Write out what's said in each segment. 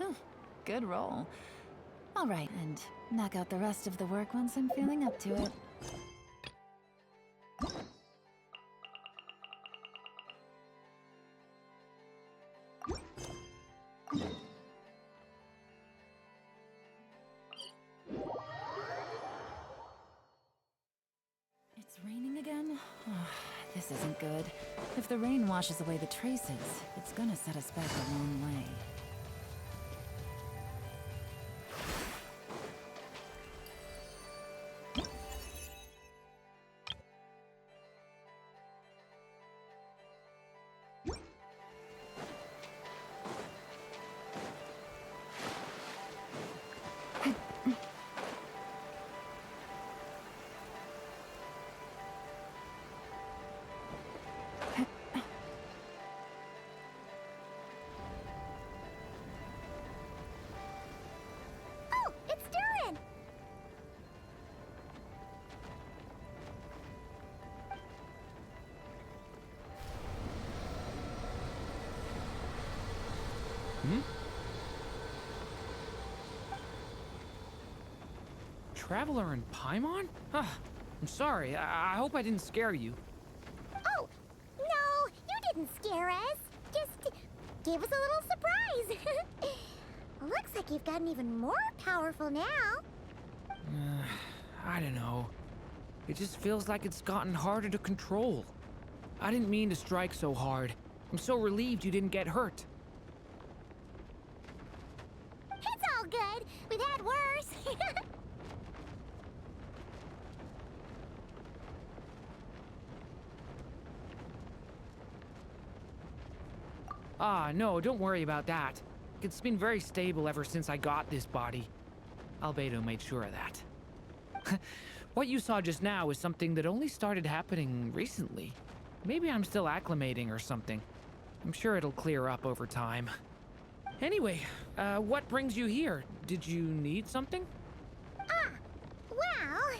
Whew, good roll. All right, and knock out the rest of the work once I'm feeling up to it. It's raining again? This isn't good. If the rain washes away the traces, it's gonna set us back a long way. Oh, it's Durin! Traveler in Paimon? I'm sorry. I hope I didn't scare you. Oh, no, you didn't scare us. Just gave us a little surprise. Looks like you've gotten even more powerful now. I don't know. It just feels like it's gotten harder to control. I didn't mean to strike so hard. I'm so relieved you didn't get hurt. It's all good. We've had worse. No, don't worry about that. It's been very stable ever since I got this body. Albedo made sure of that. What you saw just now is something that only started happening recently. Maybe I'm still acclimating or something. I'm sure it'll clear up over time. Anyway, what brings you here? Did you need something? Well,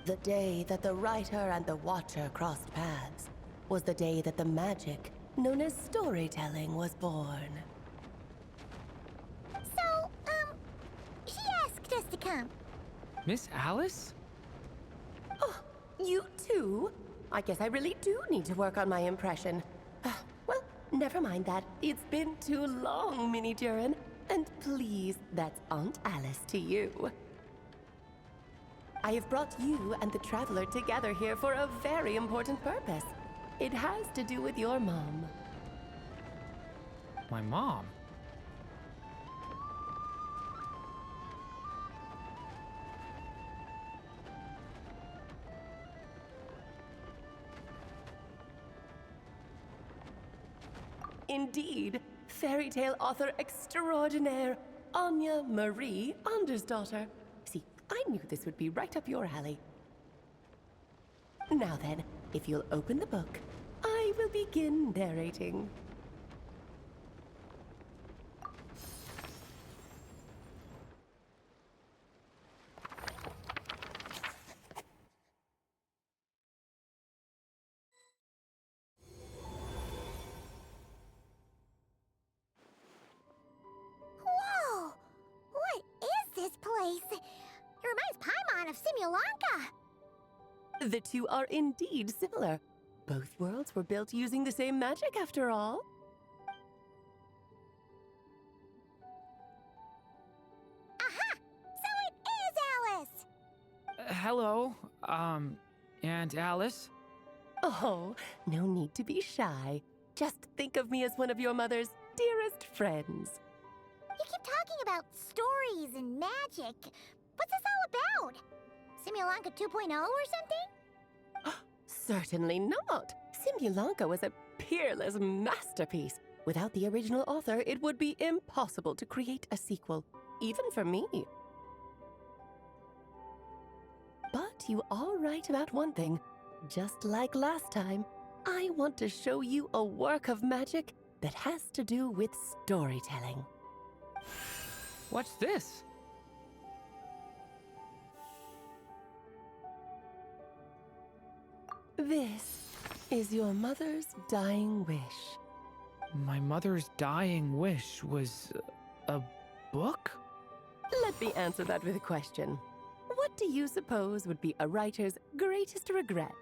The day that the writer and the watcher crossed paths was the day that the magic, known as storytelling, was born. so, she asked us to come. Miss Alice? Oh, you too? I guess I really do need to work on my impression. Well, never mind that. It's been too long, Mini Durin. And please, that's Aunt Alice to you. I have brought you and the Traveler together here for a very important purpose. It has to do with your mom. My mom? Indeed, fairy tale author extraordinaire, Anya Marie Andersdottir. See, I knew this would be right up your alley. Now then, if you'll open the book, I will begin narrating. Whoa! What is this place? It reminds Paimon of Simulanka. The two are indeed similar. Both worlds were built using the same magic, after all. Aha! So it is Alice! Hello, Aunt Alice? Oh, no need to be shy. Just think of me as one of your mother's dearest friends. You keep talking about stories and magic. What's this all about? Simulanka 2.0 or something? Certainly not. Simulanka was a peerless masterpiece. Without the original author, it would be impossible to create a sequel, even for me. But you are right about one thing. Just like last time, I want to show you a work of magic that has to do with storytelling. What's this? This is your mother's dying wish. My mother's dying wish was a book? Let me answer that with a question. What do you suppose would be a writer's greatest regret?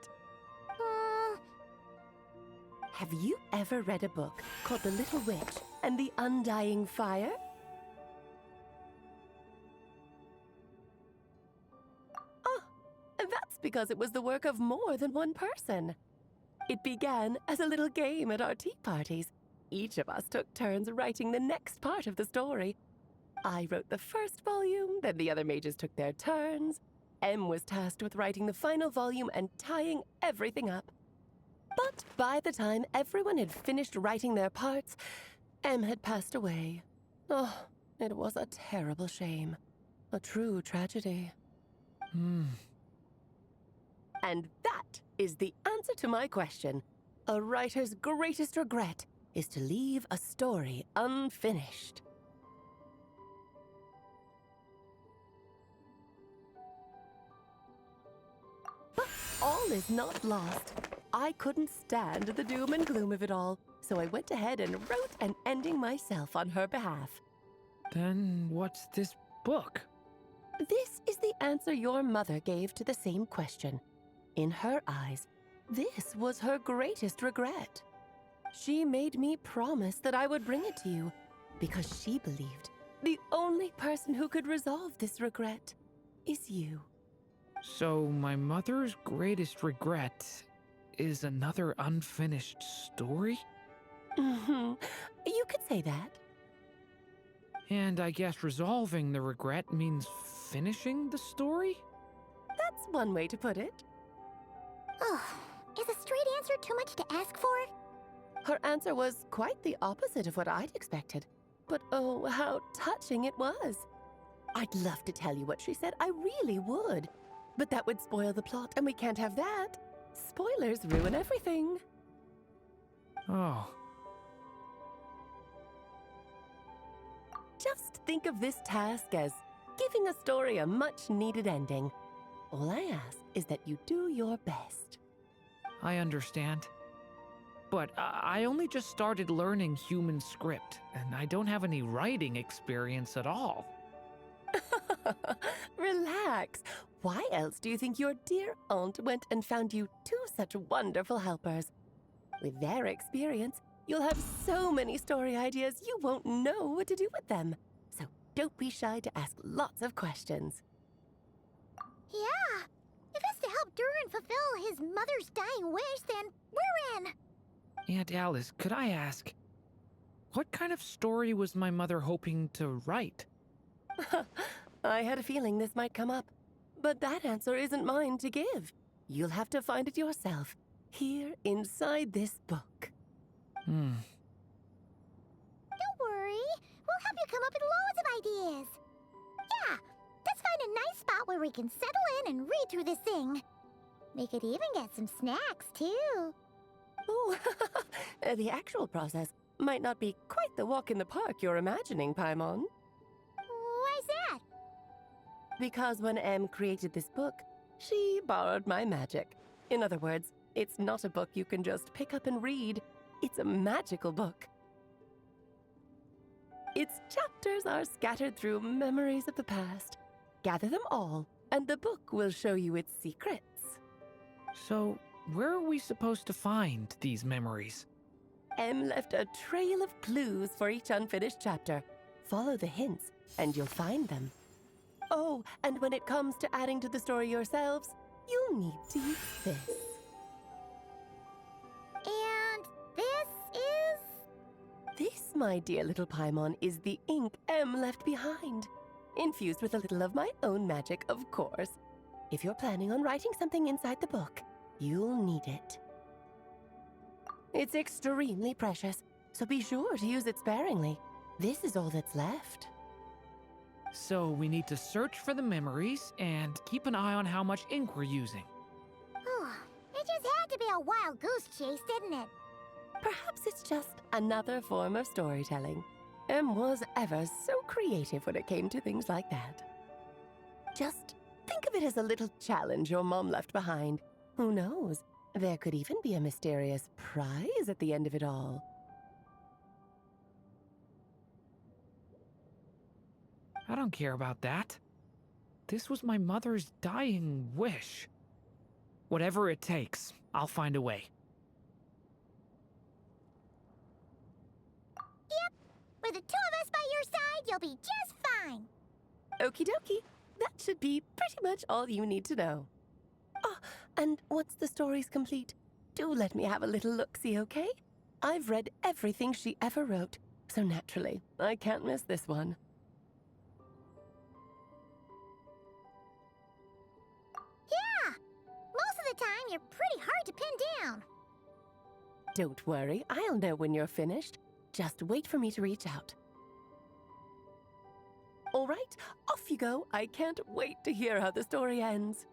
Have you ever read a book called The Little Witch and the Undying Fire? Oh, that's because it was the work of more than one person. It began as a little game at our tea parties. Each of us took turns writing the next part of the story. I wrote the first volume, then the other mages took their turns. Em was tasked with writing the final volume and tying everything up. But by the time everyone had finished writing their parts, Em had passed away. Oh, it was a terrible shame. A true tragedy. And that is the answer to my question. A writer's greatest regret is to leave a story unfinished. But all is not lost. I couldn't stand the doom and gloom of it all, so I went ahead and wrote an ending myself on her behalf. Then what's this book? This is the answer your mother gave to the same question. In her eyes, this was her greatest regret. She made me promise that I would bring it to you because she believed the only person who could resolve this regret is you. So my mother's greatest regret is another unfinished story? You could say that. And I guess resolving the regret means finishing the story? That's one way to put it. Oh, is a straight answer too much to ask for? Her answer was quite the opposite of what I'd expected. But oh, how touching it was. I'd love to tell you what she said, I really would. But that would spoil the plot, and we can't have that. Spoilers ruin everything. Oh. Just think of this task as giving a story a much-needed ending. All I ask is that you do your best. I understand. But I only just started learning human script, and I don't have any writing experience at all. Relax. Why else do you think your dear aunt went and found you two such wonderful helpers? With their experience, you'll have so many story ideas you won't know what to do with them. So don't be shy to ask lots of questions. Yeah. If it's to help Durin fulfill his mother's dying wish, then we're in. Aunt Alice, could I ask, what kind of story was my mother hoping to write? I had a feeling this might come up, but that answer isn't mine to give. You'll have to find it yourself, here inside this book. Don't worry. We'll help you come up with loads of ideas. Yeah, let's find a nice spot where we can settle in and read through this thing. We could even get some snacks, too. Oh, the actual process might not be quite the walk in the park you're imagining, Paimon. Why's that? Because when Em created this book, she borrowed my magic. In other words, it's not a book you can just pick up and read. It's a magical book. Its chapters are scattered through memories of the past. Gather them all, and the book will show you its secrets. So, where are we supposed to find these memories? Em left a trail of clues for each unfinished chapter. Follow the hints, and you'll find them. Oh, and when it comes to adding to the story yourselves, you'll need to use this. And this is... This, my dear little Paimon, is the ink Em left behind. Infused with a little of my own magic, of course. If you're planning on writing something inside the book, you'll need it. It's extremely precious, so be sure to use it sparingly. This is all that's left. So we need to search for the memories and keep an eye on how much ink we're using. Oh, it just had to be a wild goose chase, didn't it? Perhaps it's just another form of storytelling. Em was ever so creative when it came to things like that. Just think of it as a little challenge your mom left behind. Who knows? There could even be a mysterious prize at the end of it all. I don't care about that. This was my mother's dying wish. Whatever it takes, I'll find a way. Yep. With the two of us by your side, you'll be just fine. Okie dokie. That should be pretty much all you need to know. Oh, and once the story's complete, do let me have a little look-see, okay? I've read everything she ever wrote, so naturally, I can't miss this one. Yeah. Most of the time, you're pretty hard to pin down. Don't worry, I'll know when you're finished. Just wait for me to reach out. All right, off you go. I can't wait to hear how the story ends.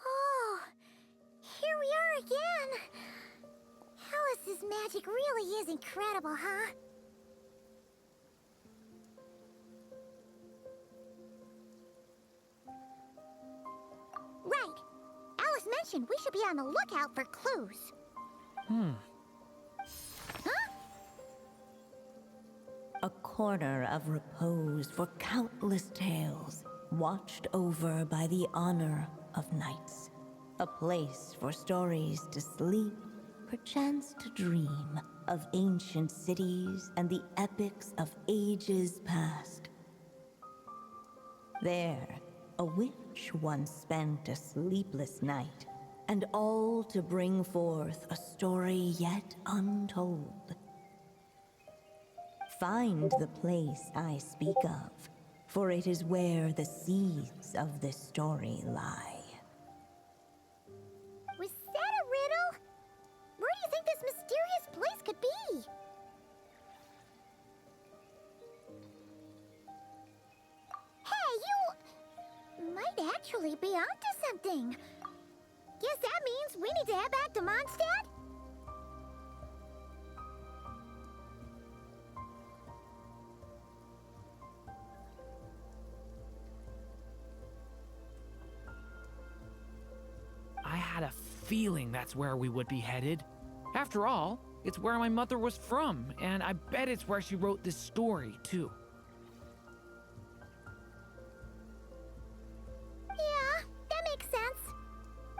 Oh, here we are again. Alice's magic really is incredible, huh? Right. Alice mentioned we should be on the lookout for clues. Huh? A corner of repose for countless tales, watched over by the honor of knights. A place for stories to sleep, perchance to dream of ancient cities and the epics of ages past. There, a witch once spent a sleepless night, and all to bring forth a story yet untold. Find the place I speak of, for it is where the seeds of this story lie. Was that a riddle? Where do you think this mysterious place could be? Hey, you might actually be onto something. Guess that means we need to head back to Mondstadt? I had a feeling that's where we would be headed. After all, it's where my mother was from, and I bet it's where she wrote this story, too. Yeah, that makes sense.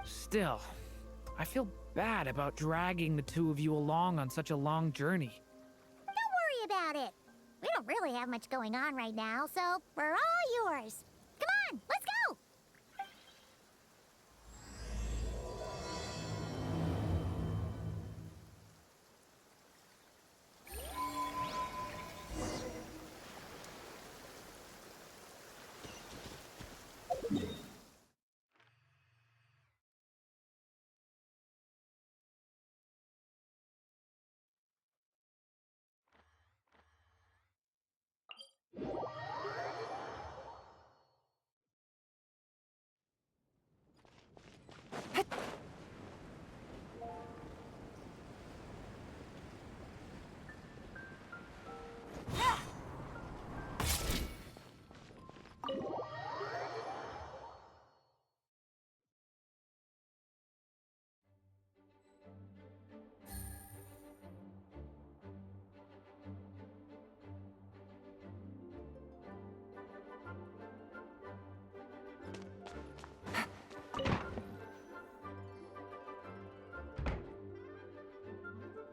Still, I feel bad about dragging the two of you along on such a long journey. Don't worry about it. We don't really have much going on right now, so we're all yours. Come on, let's go!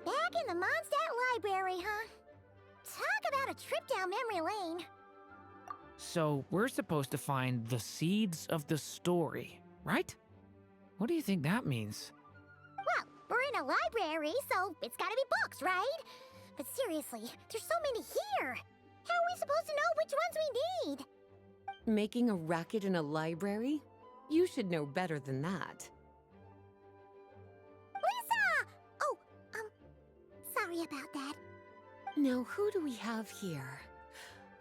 Back in the Mondstadt Library, huh? Talk about a trip down memory lane. So, we're supposed to find the seeds of the story, right? What do you think that means? Well, we're in a library, so it's gotta be books, right? But seriously, there's so many here. How are we supposed to know which ones we need? Making a racket in a library? You should know better than that. Lisa! Oh, sorry about that. Now, who do we have here?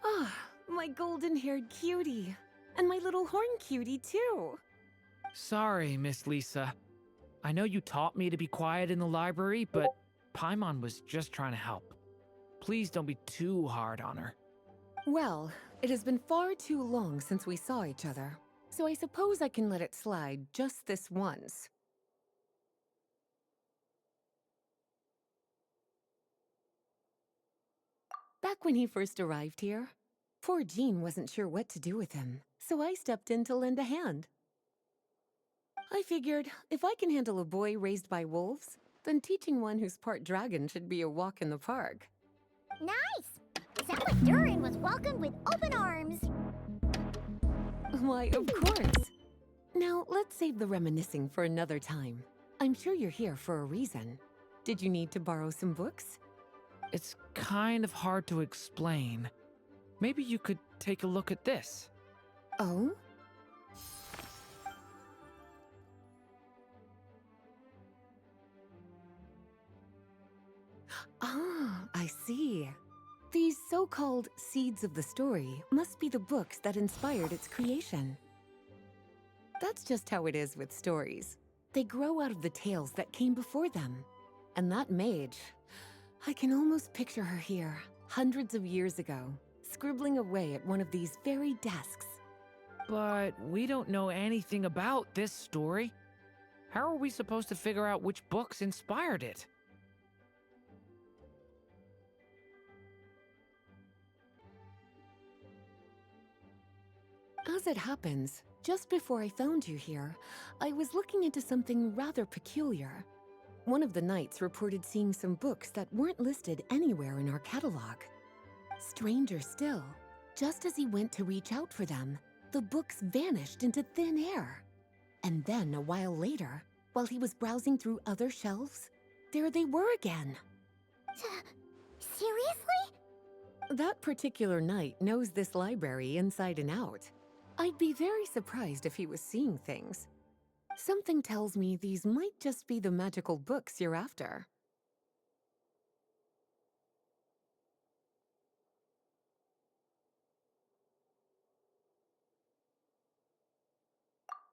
Ah, my golden-haired cutie. And my little horn cutie, too. Sorry, Miss Lisa. I know you taught me to be quiet in the library, but Paimon was just trying to help. Please don't be too hard on her. Well, it has been far too long since we saw each other. so I suppose I can let it slide just this once. Back when he first arrived here, poor Jean wasn't sure what to do with him, so I stepped in to lend a hand. I figured, if I can handle a boy raised by wolves, then teaching one who's part dragon should be a walk in the park. Nice! Sounds like Durin was welcomed with open arms. Why, of course. Now, let's save the reminiscing for another time. I'm sure you're here for a reason. Did you need to borrow some books? It's kind of hard to explain. Maybe you could take a look at this. Oh? Ah, I see. These so-called seeds of the story must be the books that inspired its creation. That's just how it is with stories. They grow out of the tales that came before them. And that mage, I can almost picture her here, hundreds of years ago, scribbling away at one of these very desks. But we don't know anything about this story. How are we supposed to figure out which books inspired it? As it happens, just before I found you here, I was looking into something rather peculiar. One of the knights reported seeing some books that weren't listed anywhere in our catalog. Stranger still, just as he went to reach out for them, the books vanished into thin air. And then, a while later, while he was browsing through other shelves, there they were again. Seriously? That particular knight knows this library inside and out. I'd be very surprised if he was seeing things. Something tells me these might just be the magical books you're after.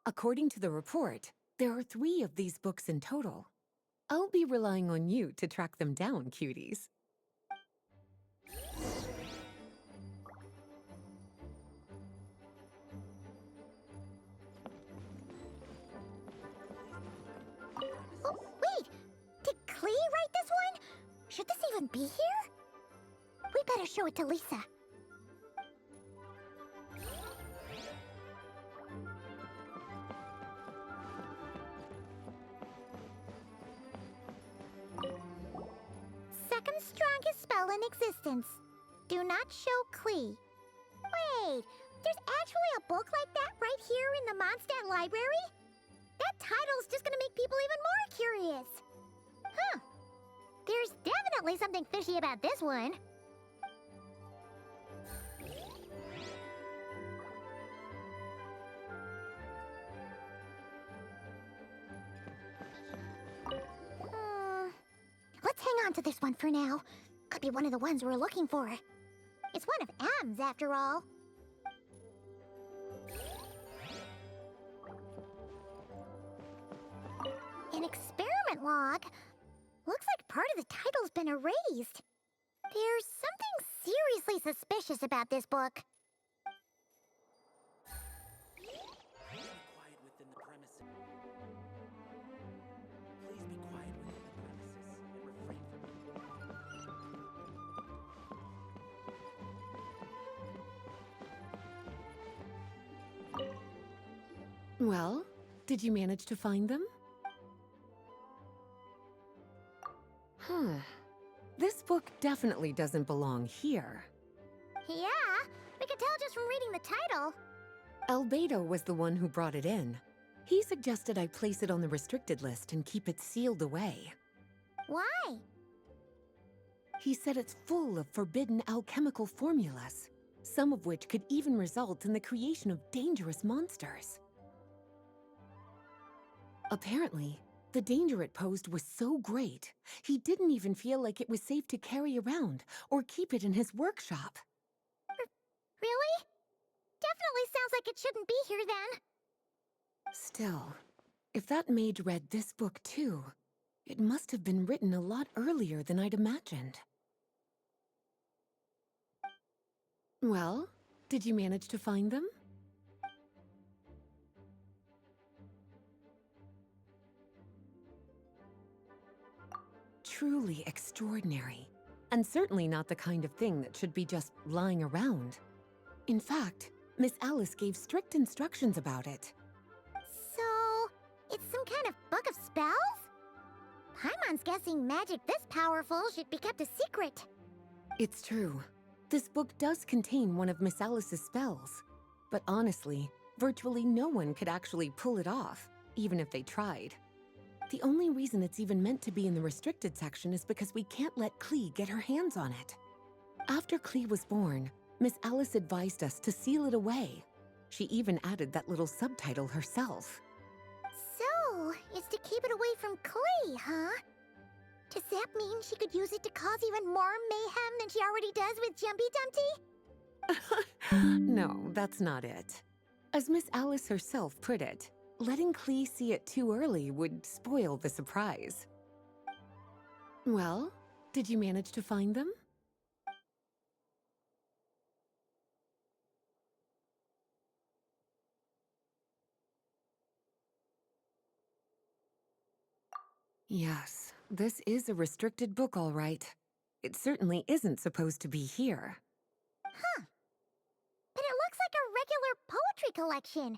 According to the report, there are 3 of these books in total. I'll be relying on you to track them down, cuties. Oh, wait! Did Klee write this one? Should this even be here? We better show it to Lisa. Second strongest spell in existence. Do not show Klee. Wait, there's actually a book like that right here in the Mondstadt library? That title's just gonna make people even more curious. Huh. There's definitely something fishy about this one. Let's hang on to this one for now. Could be one of the ones we're looking for. It's one of M's, after all. An experiment log. Looks like part of the title's been erased. There's something seriously suspicious about this book. Please be quiet within the premises. Please be quiet within the premises and refrain from. Well, did you manage to find them? Huh. This book definitely doesn't belong here. Yeah, we could tell just from reading the title. Rubedo was the one who brought it in. He suggested I place it on the restricted list and keep it sealed away. Why? He said it's full of forbidden alchemical formulas, some of which could even result in the creation of dangerous monsters. Apparently, the danger it posed was so great, he didn't even feel like it was safe to carry around or keep it in his workshop. Really? Definitely sounds like it shouldn't be here then. Still, if that mage read this book too, it must have been written a lot earlier than I'd imagined. Well, did you manage to find them? truly extraordinary, and certainly not the kind of thing that should be just lying around. In fact, Miss Alice gave strict instructions about it. So, it's some kind of book of spells? Paimon's guessing magic this powerful should be kept a secret. It's true. This book does contain one of Miss Alice's spells. But honestly, virtually no one could actually pull it off, even if they tried. The only reason it's even meant to be in the restricted section is because we can't let Klee get her hands on it. After Klee was born, Miss Alice advised us to seal it away. She even added that little subtitle herself. So, it's to keep it away from Klee, huh? Does that mean she could use it to cause even more mayhem than she already does with Jumpy Dumpty? No, that's not it. As Miss Alice herself put it, letting Klee see it too early would spoil the surprise. Well, did you manage to find them? Yes, this is a restricted book, all right. It certainly isn't supposed to be here. Huh. But it looks like a regular poetry collection.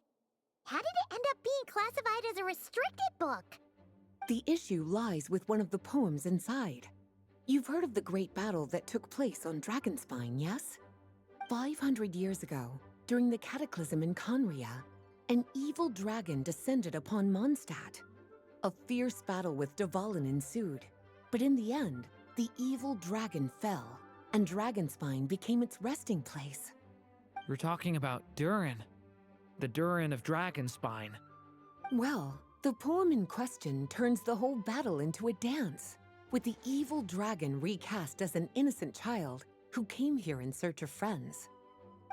How did it end up being classified as a restricted book? The issue lies with one of the poems inside. You've heard of the great battle that took place on Dragonspine, yes? 500 years ago, during the cataclysm in Conria, an evil dragon descended upon Mondstadt. A fierce battle with Dvalin ensued, but in the end, the evil dragon fell, and Dragonspine became its resting place. We're talking about Durin. The Durin of Dragonspine. Well, the poem in question turns the whole battle into a dance, with the evil dragon recast as an innocent child who came here in search of friends.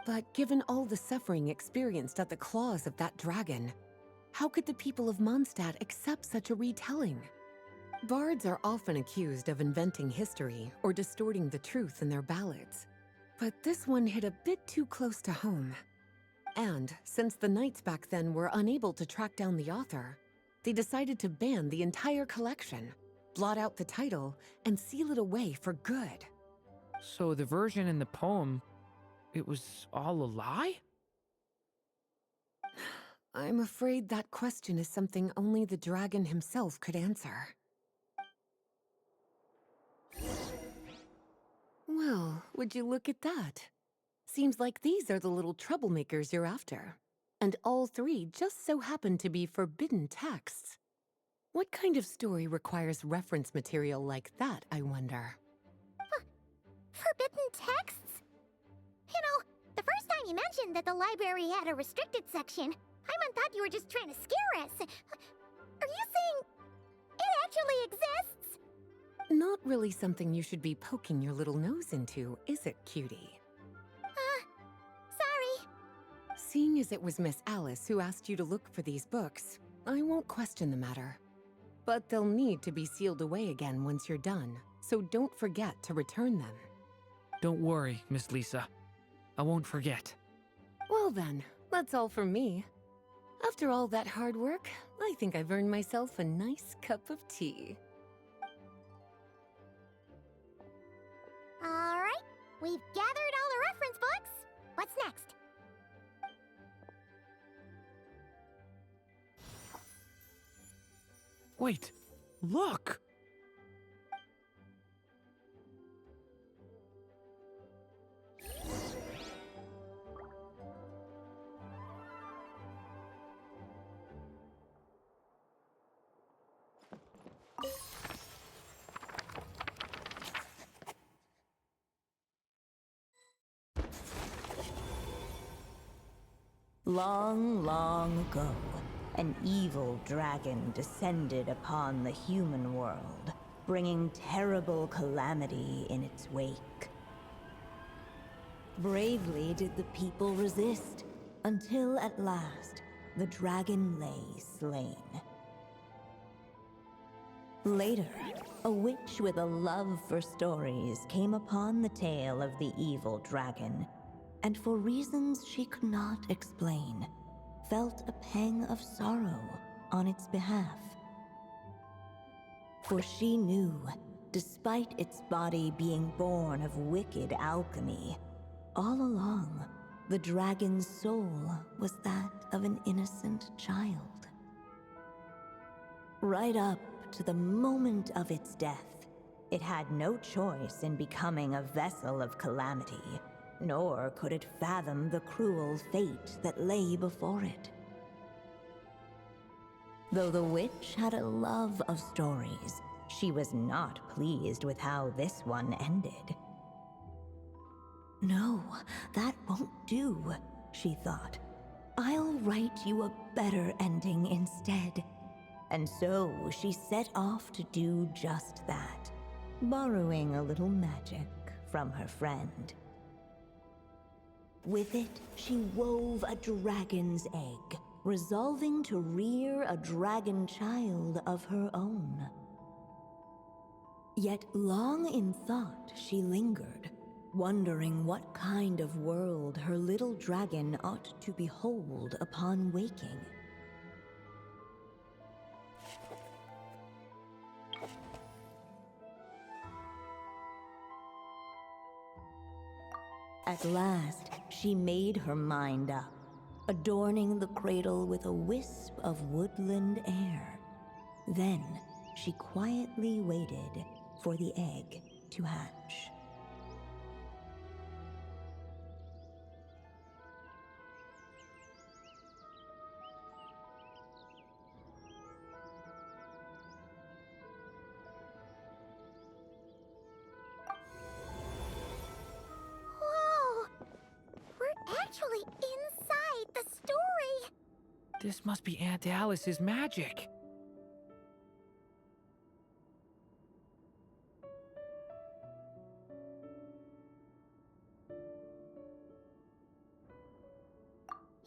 But given all the suffering experienced at the claws of that dragon, how could the people of Mondstadt accept such a retelling? Bards are often accused of inventing history or distorting the truth in their ballads. But this one hit a bit too close to home. And since the knights back then were unable to track down the author, they decided to ban the entire collection, blot out the title, and seal it away for good. So the version in the poem, it was all a lie? I'm afraid that question is something only the dragon himself could answer. Well, would you look at that? Seems like these are the little troublemakers you're after. And all three just so happen to be forbidden texts. What kind of story requires reference material like that, I wonder? Forbidden texts? You know, the first time you mentioned that the library had a restricted section, Paimon thought you were just trying to scare us. Are you saying it actually exists? Not really something you should be poking your little nose into, is it, cutie? Sorry. Seeing as it was Miss Alice who asked you to look for these books, I won't question the matter. But they'll need to be sealed away again once you're done, so don't forget to return them. Don't worry, Miss Lisa. I won't forget. Well then, that's all from me. After all that hard work, I think I've earned myself a nice cup of tea. Alright, we've gathered all the reference books. What's next? Wait, look! Long, long ago, an evil dragon descended upon the human world, bringing terrible calamity in its wake. Bravely did the people resist, until at last, the dragon lay slain. Later, a witch with a love for stories came upon the tale of the evil dragon, and for reasons she could not explain, felt a pang of sorrow on its behalf. For she knew despite its body being born of wicked alchemy. All along, the dragon's soul was that of an innocent child. Right up to the moment of its death, it had no choice in becoming a vessel of calamity, nor could it fathom the cruel fate that lay before it. Though the witch had a love of stories, she was not pleased with how this one ended. No, that won't do, she thought. I'll write you a better ending instead. And so she set off to do just that, borrowing a little magic from her friend. With it, she wove a dragon's egg, resolving to rear a dragon child of her own. Yet long in thought she lingered, wondering what kind of world her little dragon ought to behold upon waking. At last, she made her mind up, adorning the cradle with a wisp of woodland air. Then, she quietly waited for the egg to hatch. Whoa! We're actually inside the story! This must be Aunt Alice's magic.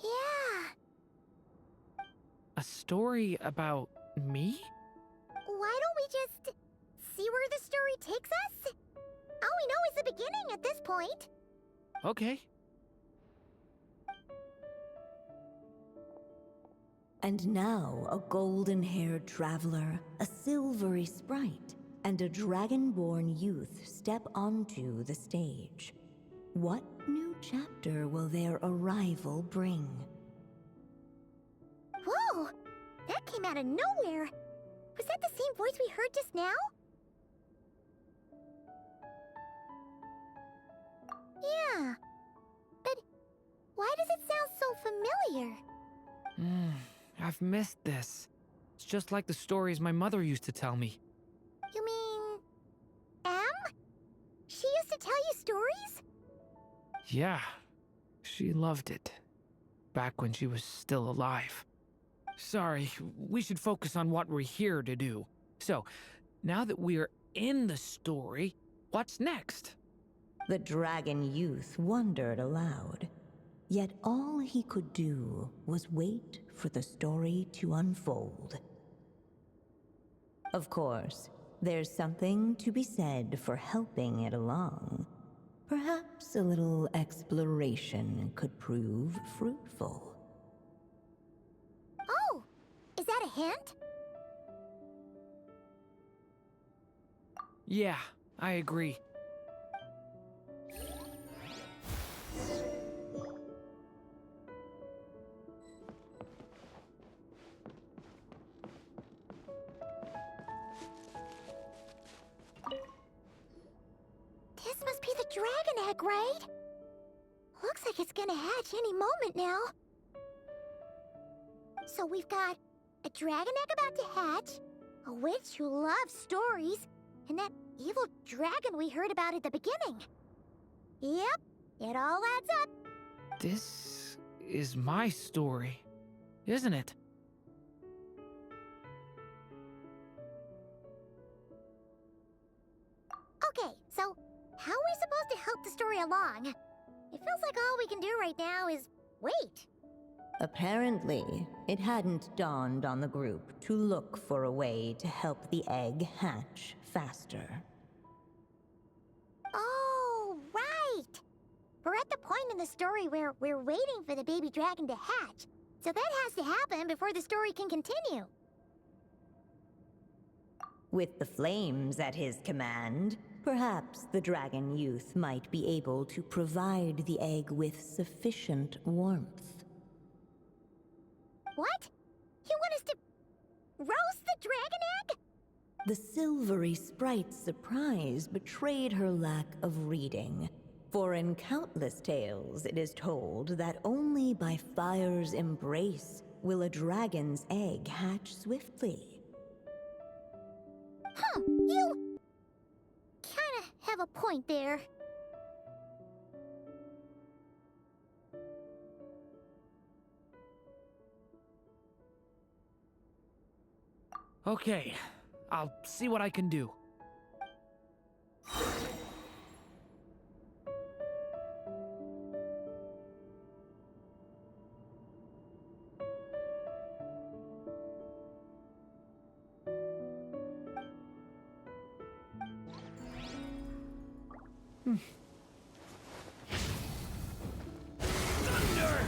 Yeah. A story about me? Why don't we just see where the story takes us? All we know is the beginning at this point. Okay. And now a golden-haired traveler, a silvery sprite, and a dragon-born youth step onto the stage. What new chapter will their arrival bring? Whoa! That came out of nowhere! Was that the same voice we heard just now? Yeah. But why does it sound so familiar? I've missed this. It's just like the stories my mother used to tell me. You mean... Em? She used to tell you stories? Yeah, she loved it. Back when she was still alive. Sorry, we should focus on what we're here to do. So, now that we're in the story, what's next? The dragon youth wondered aloud. Yet all he could do was wait for the story to unfold. Of course, there's something to be said for helping it along. Perhaps a little exploration could prove fruitful. Oh! Is that a hint? Yeah, I agree. This must be the dragon egg, right? Looks like it's gonna hatch any moment now. So we've got a dragon egg about to hatch, a witch who loves stories, and that evil dragon we heard about at the beginning. Yep, it all adds up. This is my story, isn't it? Okay, so how are we supposed to help the story along? It feels like all we can do right now is wait. Apparently, it hadn't dawned on the group to look for a way to help the egg hatch faster. Oh, right! We're at the point in the story where we're waiting for the baby dragon to hatch, so that has to happen before the story can continue. With the flames at his command, perhaps the dragon youth might be able to provide the egg with sufficient warmth. What? You want us to roast the dragon egg? The silvery sprite's surprise betrayed her lack of reading. For in countless tales, it is told that only by fire's embrace will a dragon's egg hatch swiftly. Huh, you kinda have a point there. Okay, I'll see what I can do. Thunder!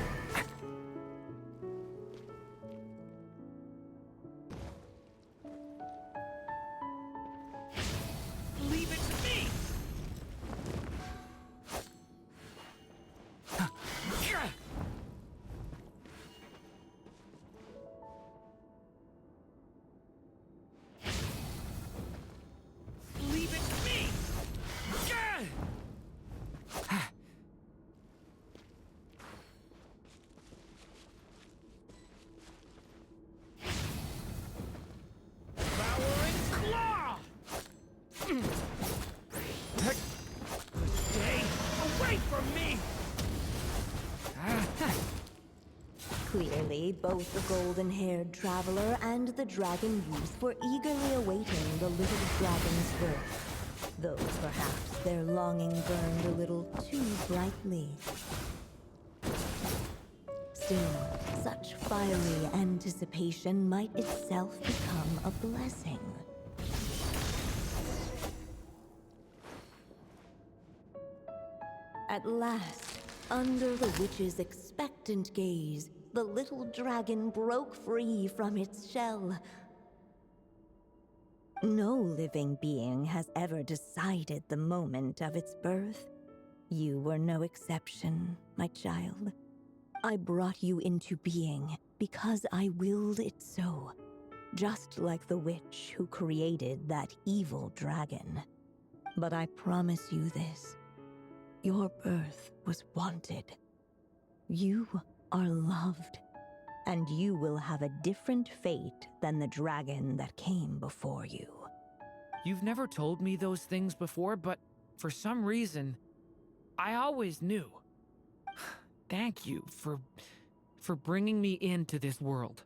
Leave it to me! Leave it to me! Devouring claw! Stay away from me! Clearly, both the golden-haired traveler and the dragon youth were eagerly awaiting the little dragon's birth, though perhaps their longing burned a little too brightly. Still, such fiery anticipation might itself become a blessing. At last, under the witch's expectant gaze, the little dragon broke free from its shell. No living being has ever decided the moment of its birth. You were no exception, my child. I brought you into being because I willed it so, just like the witch who created that evil dragon. But I promise you this. Your birth was wanted. You are loved, and you will have a different fate than the dragon that came before you. You've never told me those things before, but for some reason, I always knew. Thank you for bringing me into this world.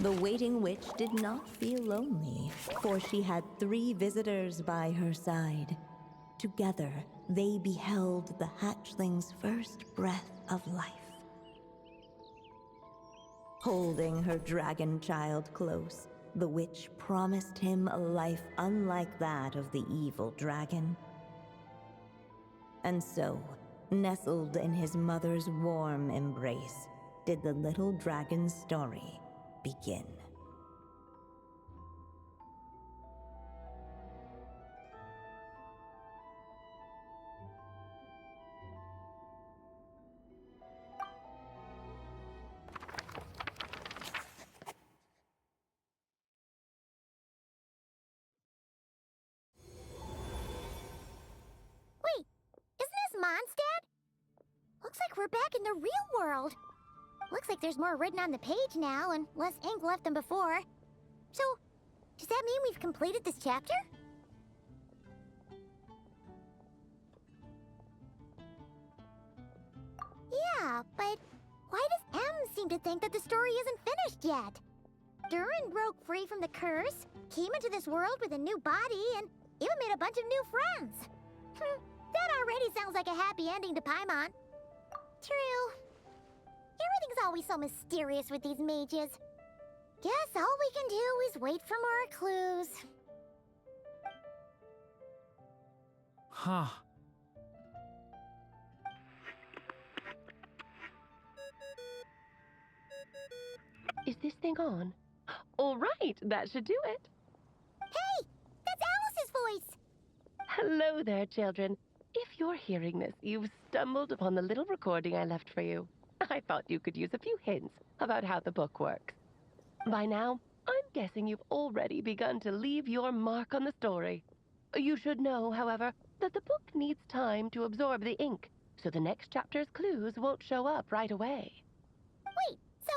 The waiting witch did not feel lonely, for she had 3 visitors by her side. Together, they beheld the hatchling's first breath of life. Holding her dragon child close, the witch promised him a life unlike that of the evil dragon. And so, nestled in his mother's warm embrace, did the little dragon's story begin. Wait, isn't this Mondstadt? Looks like we're back in the real world. Looks like there's more written on the page now and less ink left than before. So, does that mean we've completed this chapter? Yeah, but why does M seem to think that the story isn't finished yet? Durin broke free from the curse, came into this world with a new body, and even made a bunch of new friends. That already sounds like a happy ending to Paimon. True. Everything's always so mysterious with these mages. Guess all we can do is wait for more clues. Huh. this thing on? All right, that should do it. Hey, that's Alice's voice. Hello there, children. If you're hearing this, you've stumbled upon the little recording I left for you. I thought you could use a few hints about how the book works. By now, I'm guessing you've already begun to leave your mark on the story. You should know, however, that the book needs time to absorb the ink, so the next chapter's clues won't show up right away. Wait, so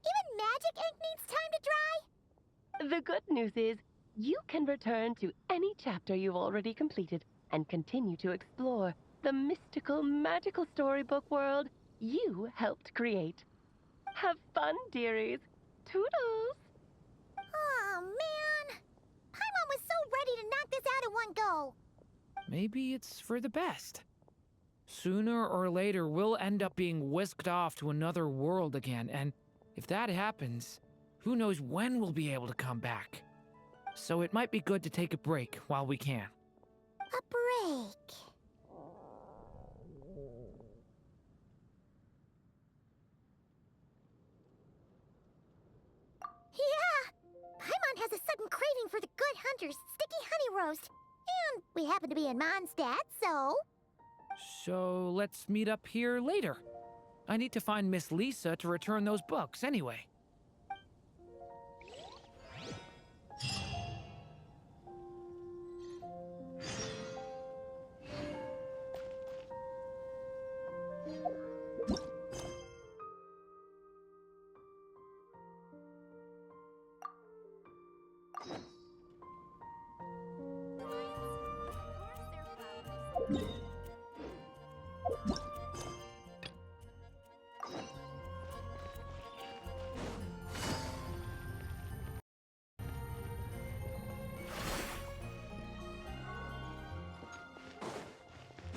even magic ink needs time to dry? The good news is, you can return to any chapter you've already completed and continue to explore the mystical, magical storybook world you helped create. Have fun, dearies. Toodles! Oh, man. Paimon was so ready to knock this out in one go. Maybe it's for the best. Sooner or later, we'll end up being whisked off to another world again, and if that happens, who knows when we'll be able to come back. So it might be good to take a break while we can. A break. Yeah! Paimon has a sudden craving for the Good Hunter's sticky honey roast. And we happen to be in Mondstadt, so... So let's meet up here later. I need to find Miss Lisa to return those books anyway.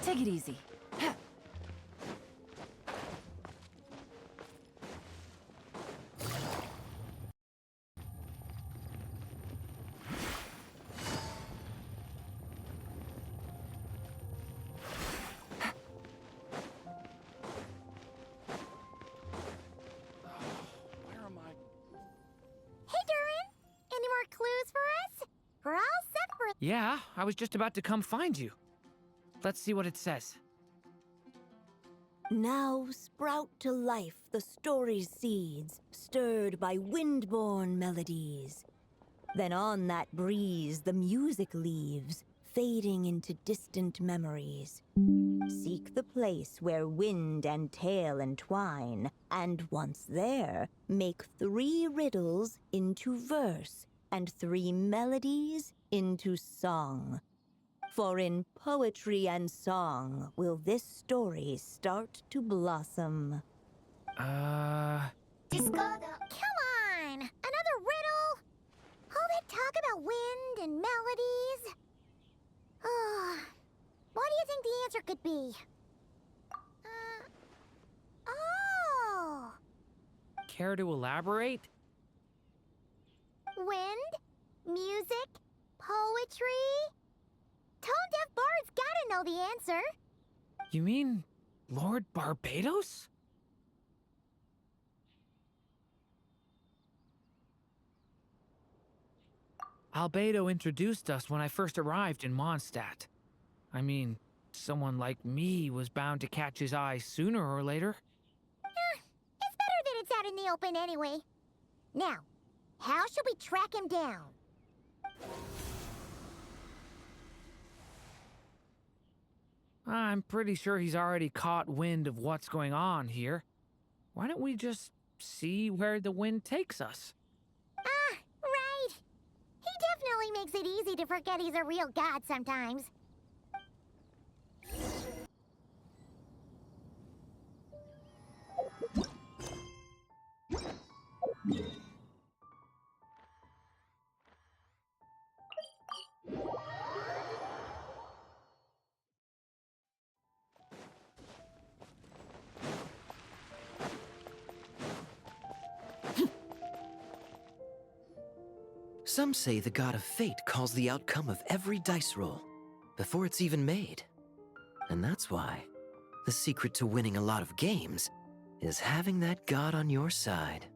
Take it easy. Where am I? Hey, Durin! Any more clues for us? We're all set for... Yeah, I was just about to come find you. Let's see what it says. Now sprout to life the story's seeds, stirred by wind-born melodies. Then on that breeze the music leaves, fading into distant memories. Seek the place where wind and tale entwine, and once there, make 3 riddles into verse, and 3 melodies into song. For in poetry and song will this story start to blossom. Come on! Another riddle? All that talk about wind and melodies? What do you think the answer could be? Oh! Care to elaborate? Wind? Music? Poetry? Tone-deaf bards gotta know the answer. You mean Lord Barbados? Albedo introduced us when I first arrived in Mondstadt. I mean, someone like me was bound to catch his eye sooner or later. It's better that it's out in the open anyway. Now, how should we track him down? I'm pretty sure he's already caught wind of what's going on here. Why don't we just see where the wind takes us? Right. He definitely makes it easy to forget he's a real god sometimes. Some say the god of fate calls the outcome of every dice roll before it's even made. And that's why the secret to winning a lot of games is having that god on your side.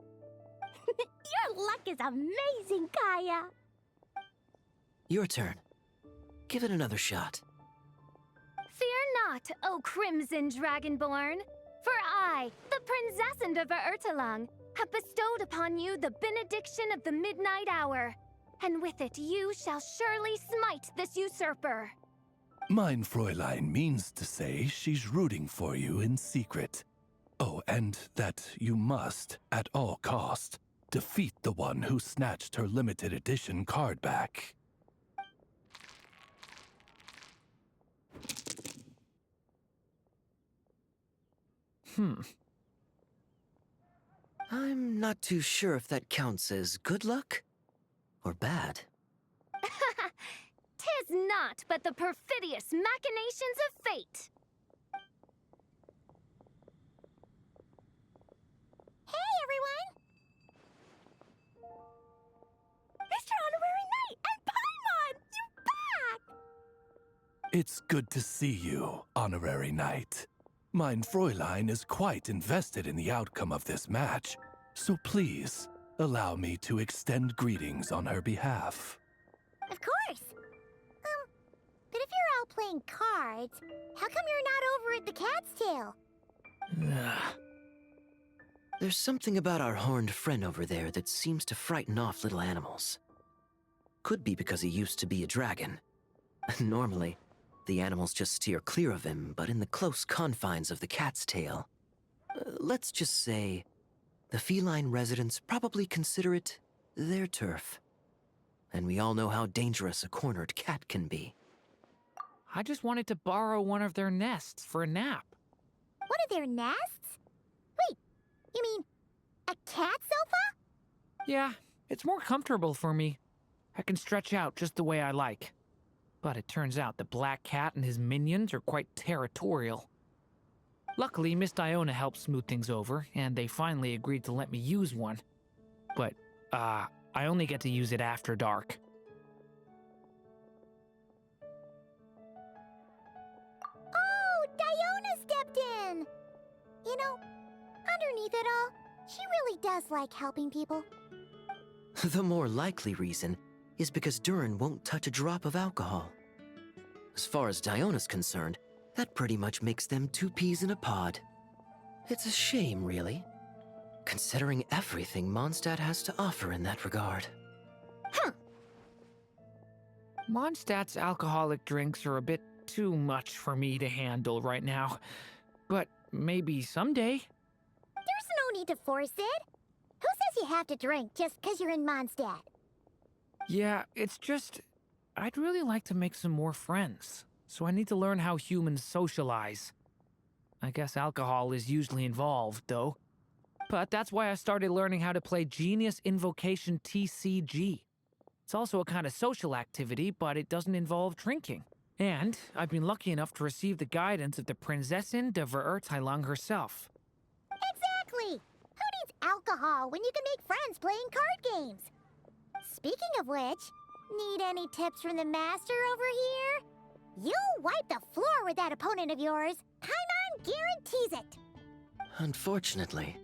Your luck is amazing, Kaya. Your turn. Give it another shot. Fear not, O Crimson Dragonborn, for I, the Princess of Ertelung, have bestowed upon you the benediction of the midnight hour, and with it you shall surely smite this usurper. Mein Fräulein means to say she's rooting for you in secret. Oh, and that you must, at all cost, defeat the one who snatched her limited edition card back. I'm not too sure if that counts as good luck or bad. Tis not but the perfidious machinations of fate. Hey, everyone! Mr. Honorary Knight and Paimon! You're back! It's good to see you, Honorary Knight. Mein Fräulein is quite invested in the outcome of this match, so please, allow me to extend greetings on her behalf. Of course. But if you're all playing cards, how come you're not over at the Cat's Tail? There's something about our horned friend over there that seems to frighten off little animals. Could be because he used to be a dragon. Normally, the animals just steer clear of him, but in the close confines of the Cat's Tail, let's just say, the feline residents probably consider it their turf. And we all know how dangerous a cornered cat can be. I just wanted to borrow one of their nests for a nap. One of their nests? Wait, you mean a cat sofa? Yeah, it's more comfortable for me. I can stretch out just the way I like. But it turns out the Black Cat and his minions are quite territorial. Luckily, Miss Diona helped smooth things over, and they finally agreed to let me use one. But, I only get to use it after dark. Oh, Diona stepped in! You know, underneath it all, she really does like helping people. The more likely reason is because Durin won't touch a drop of alcohol. As far as Diona's concerned, that pretty much makes them two peas in a pod. It's a shame, really, considering everything Mondstadt has to offer in that regard. Mondstadt's alcoholic drinks are a bit too much for me to handle right now. But maybe someday. There's no need to force it. Who says you have to drink just because you're in Mondstadt? Yeah, it's just, I'd really like to make some more friends, so I need to learn how humans socialize. I guess alcohol is usually involved, though. But that's why I started learning how to play Genius Invocation TCG. It's also a kind of social activity, but it doesn't involve drinking. And I've been lucky enough to receive the guidance of the Prinzessin de Verurteilung herself. Exactly! Who needs alcohol when you can make friends playing card games? Speaking of which, need any tips from the master over here? You'll wipe the floor with that opponent of yours. Paimon guarantees it. Unfortunately,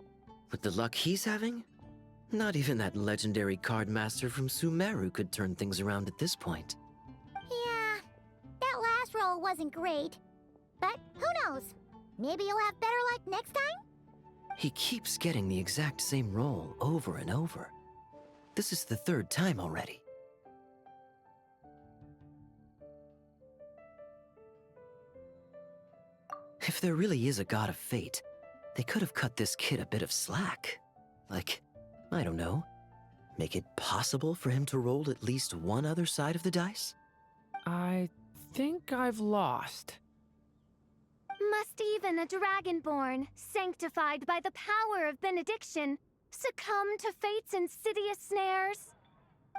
with the luck he's having, not even that legendary card master from Sumeru could turn things around at this point. Yeah, that last roll wasn't great. But who knows? Maybe you'll have better luck next time? He keeps getting the exact same roll over and over. This is the third time already. If there really is a god of fate, they could have cut this kid a bit of slack. Like, I don't know, make it possible for him to roll at least one other side of the dice? I think I've lost. Must even a dragonborn, sanctified by the power of benediction, succumb to fate's insidious snares?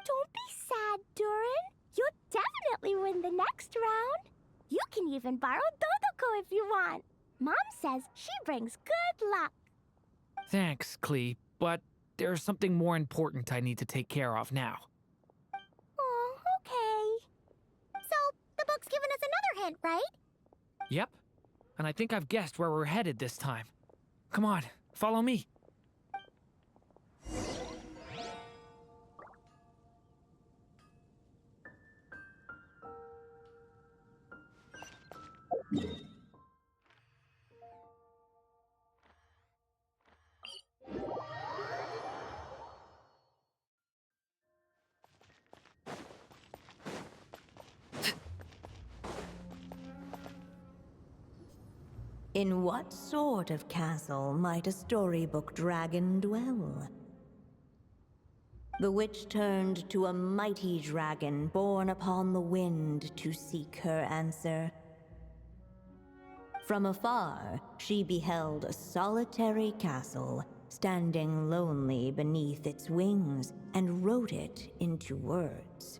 Don't be sad, Durin. You'll definitely win the next round. You can even borrow Dodoko if you want. Mom says she brings good luck. Thanks, Klee, but there's something more important I need to take care of now. Oh, okay. So, the book's given us another hint, right? Yep, and I think I've guessed where we're headed this time. Come on, follow me. In what sort of castle might a storybook dragon dwell? The witch turned to a mighty dragon born upon the wind to seek her answer. From afar, she beheld a solitary castle, standing lonely beneath its wings, and wrote it into words.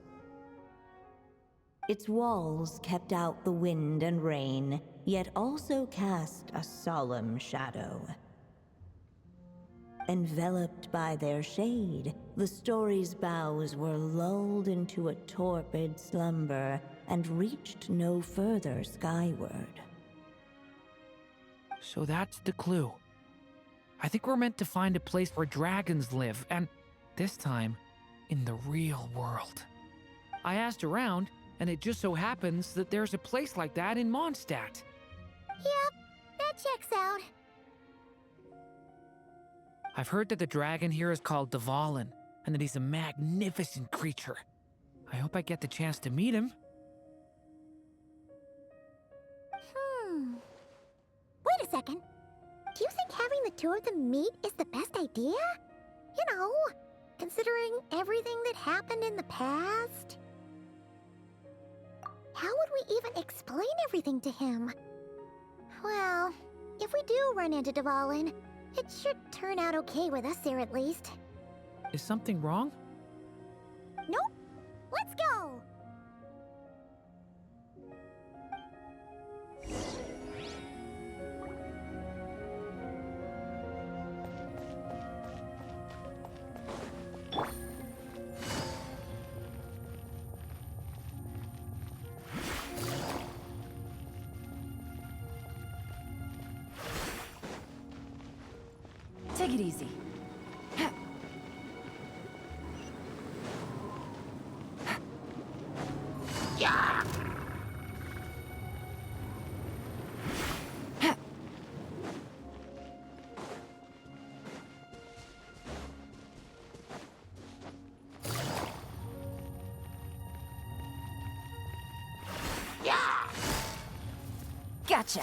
Its walls kept out the wind and rain, yet also cast a solemn shadow. Enveloped by their shade, the story's boughs were lulled into a torpid slumber and reached no further skyward. So that's the clue. I think we're meant to find a place where dragons live, and this time, in the real world. I asked around, and it just so happens that there's a place like that in Mondstadt. Yep, that checks out. I've heard that the dragon here is called Dvalin, and that he's a magnificent creature. I hope I get the chance to meet him. Wait a second. Do you think having the two of them meet is the best idea? You know, considering everything that happened in the past? How would we even explain everything to him? Well, if we do run into Dvalin, it should turn out okay with us there at least. Is something wrong? Nope. Let's go! Take it easy. Gotcha.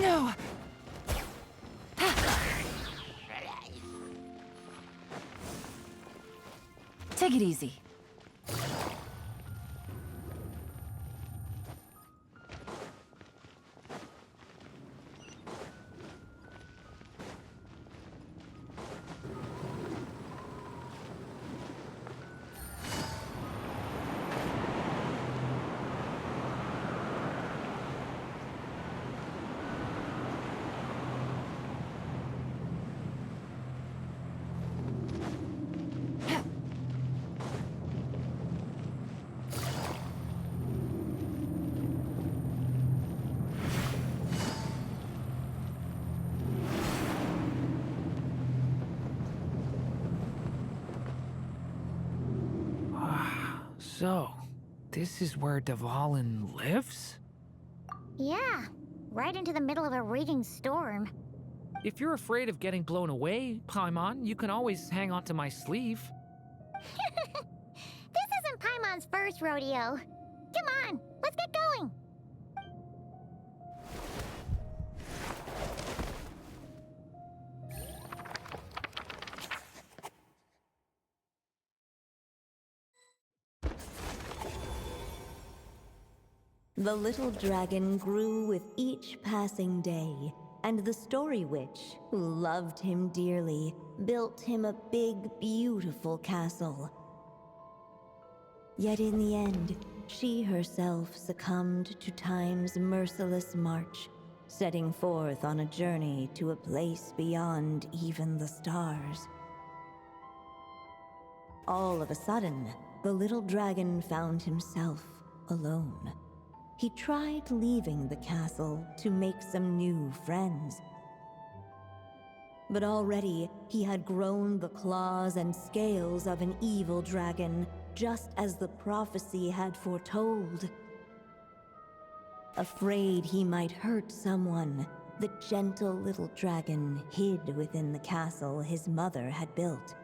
No. Take it easy. So, this is where Dvalin lives? Yeah, right into the middle of a raging storm. If you're afraid of getting blown away, Paimon, you can always hang onto my sleeve. This isn't Paimon's first rodeo. Come on, let's get going. The little dragon grew with each passing day, and the story witch, who loved him dearly, built him a big, beautiful castle. Yet in the end, she herself succumbed to time's merciless march, setting forth on a journey to a place beyond even the stars. All of a sudden, the little dragon found himself alone. He tried leaving the castle to make some new friends. But already he had grown the claws and scales of an evil dragon, just as the prophecy had foretold. Afraid he might hurt someone, the gentle little dragon hid within the castle his mother had built,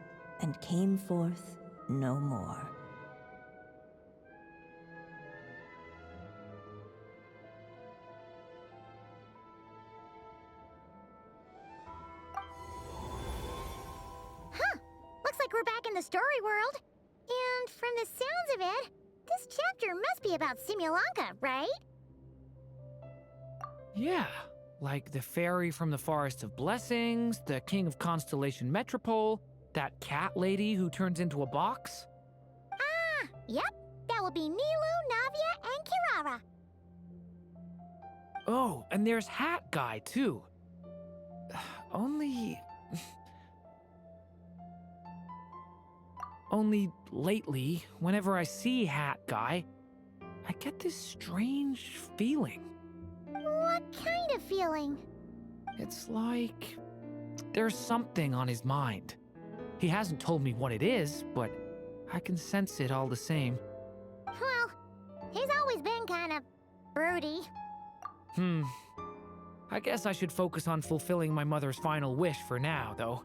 and came forth no more. Huh. Looks like we're back in the story world. And from the sounds of it, this chapter must be about Simulanka, right? Yeah, like the fairy from the Forest of Blessings, the king of Constellation Metropole, that cat lady who turns into a box. Ah, yep. That will be Nilu, Navia, and Kirara. Oh, and there's Hat Guy, too. Only lately, whenever I see Hat Guy, I get this strange feeling. What kind of feeling? It's like there's something on his mind. He hasn't told me what it is, but I can sense it all the same. Well, he's always been kind of broody. I guess I should focus on fulfilling my mother's final wish for now, though.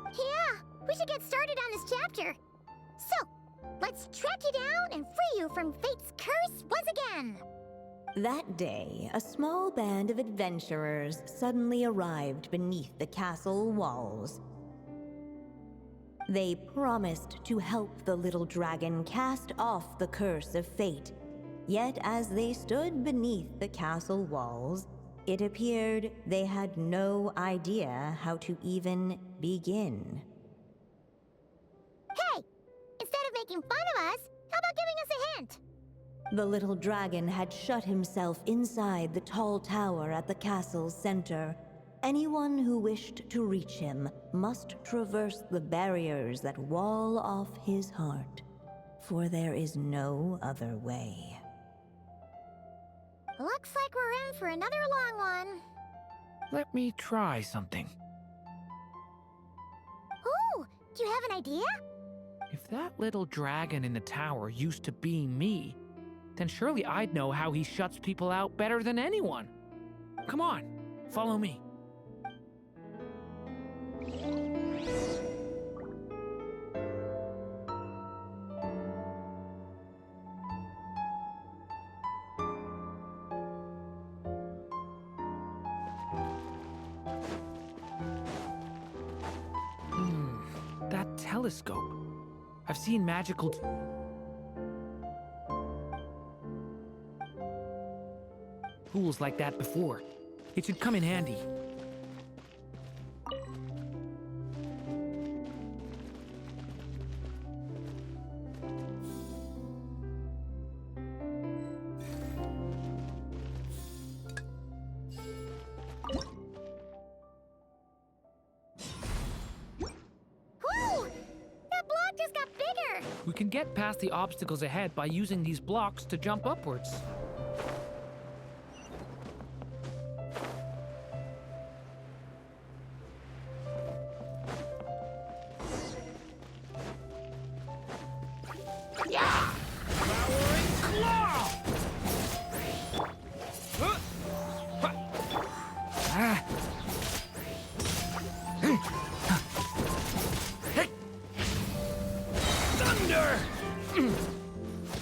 Yeah, we should get started on this chapter. So, let's track you down and free you from fate's curse once again. That day, a small band of adventurers suddenly arrived beneath the castle walls. They promised to help the little dragon cast off the curse of fate. Yet as they stood beneath the castle walls, it appeared they had no idea how to even begin. Hey, instead of making fun of us, how about giving us a hint? The little dragon had shut himself inside the tall tower at the castle's center. Anyone who wished to reach him must traverse the barriers that wall off his heart, for there is no other way. Looks like we're in for another long one. Let me try something. Ooh, do you have an idea? If that little dragon in the tower used to be me, then surely I'd know how he shuts people out better than anyone. Come on, follow me. That telescope. I've seen magical tools like that before. It should come in handy. Whoa! That block just got bigger! We can get past the obstacles ahead by using these blocks to jump upwards. Thunder!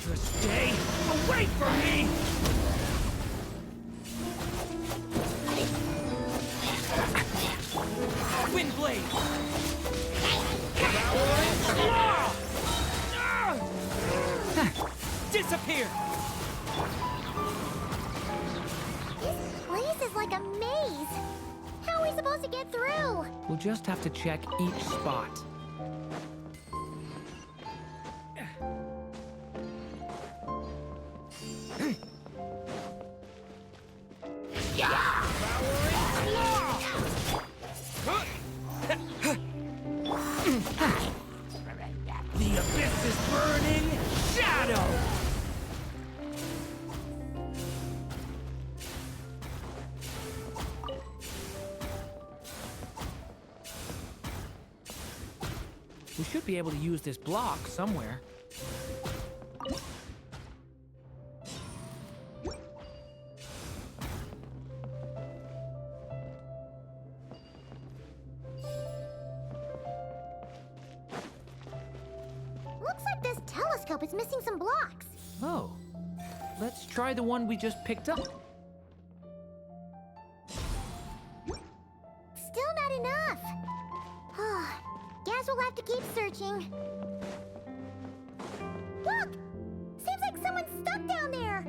Just stay away from me! Windblade! Devouring claw! Disappear! This place is like a maze. How are we supposed to get through? We'll just have to check each spot. The abyss is burning shadow! We should be able to use this block somewhere. Looks like this telescope is missing some blocks. Oh. Let's try the one we just picked up. Still not enough. Guess we'll have to keep searching. Look! Seems like someone's stuck down there.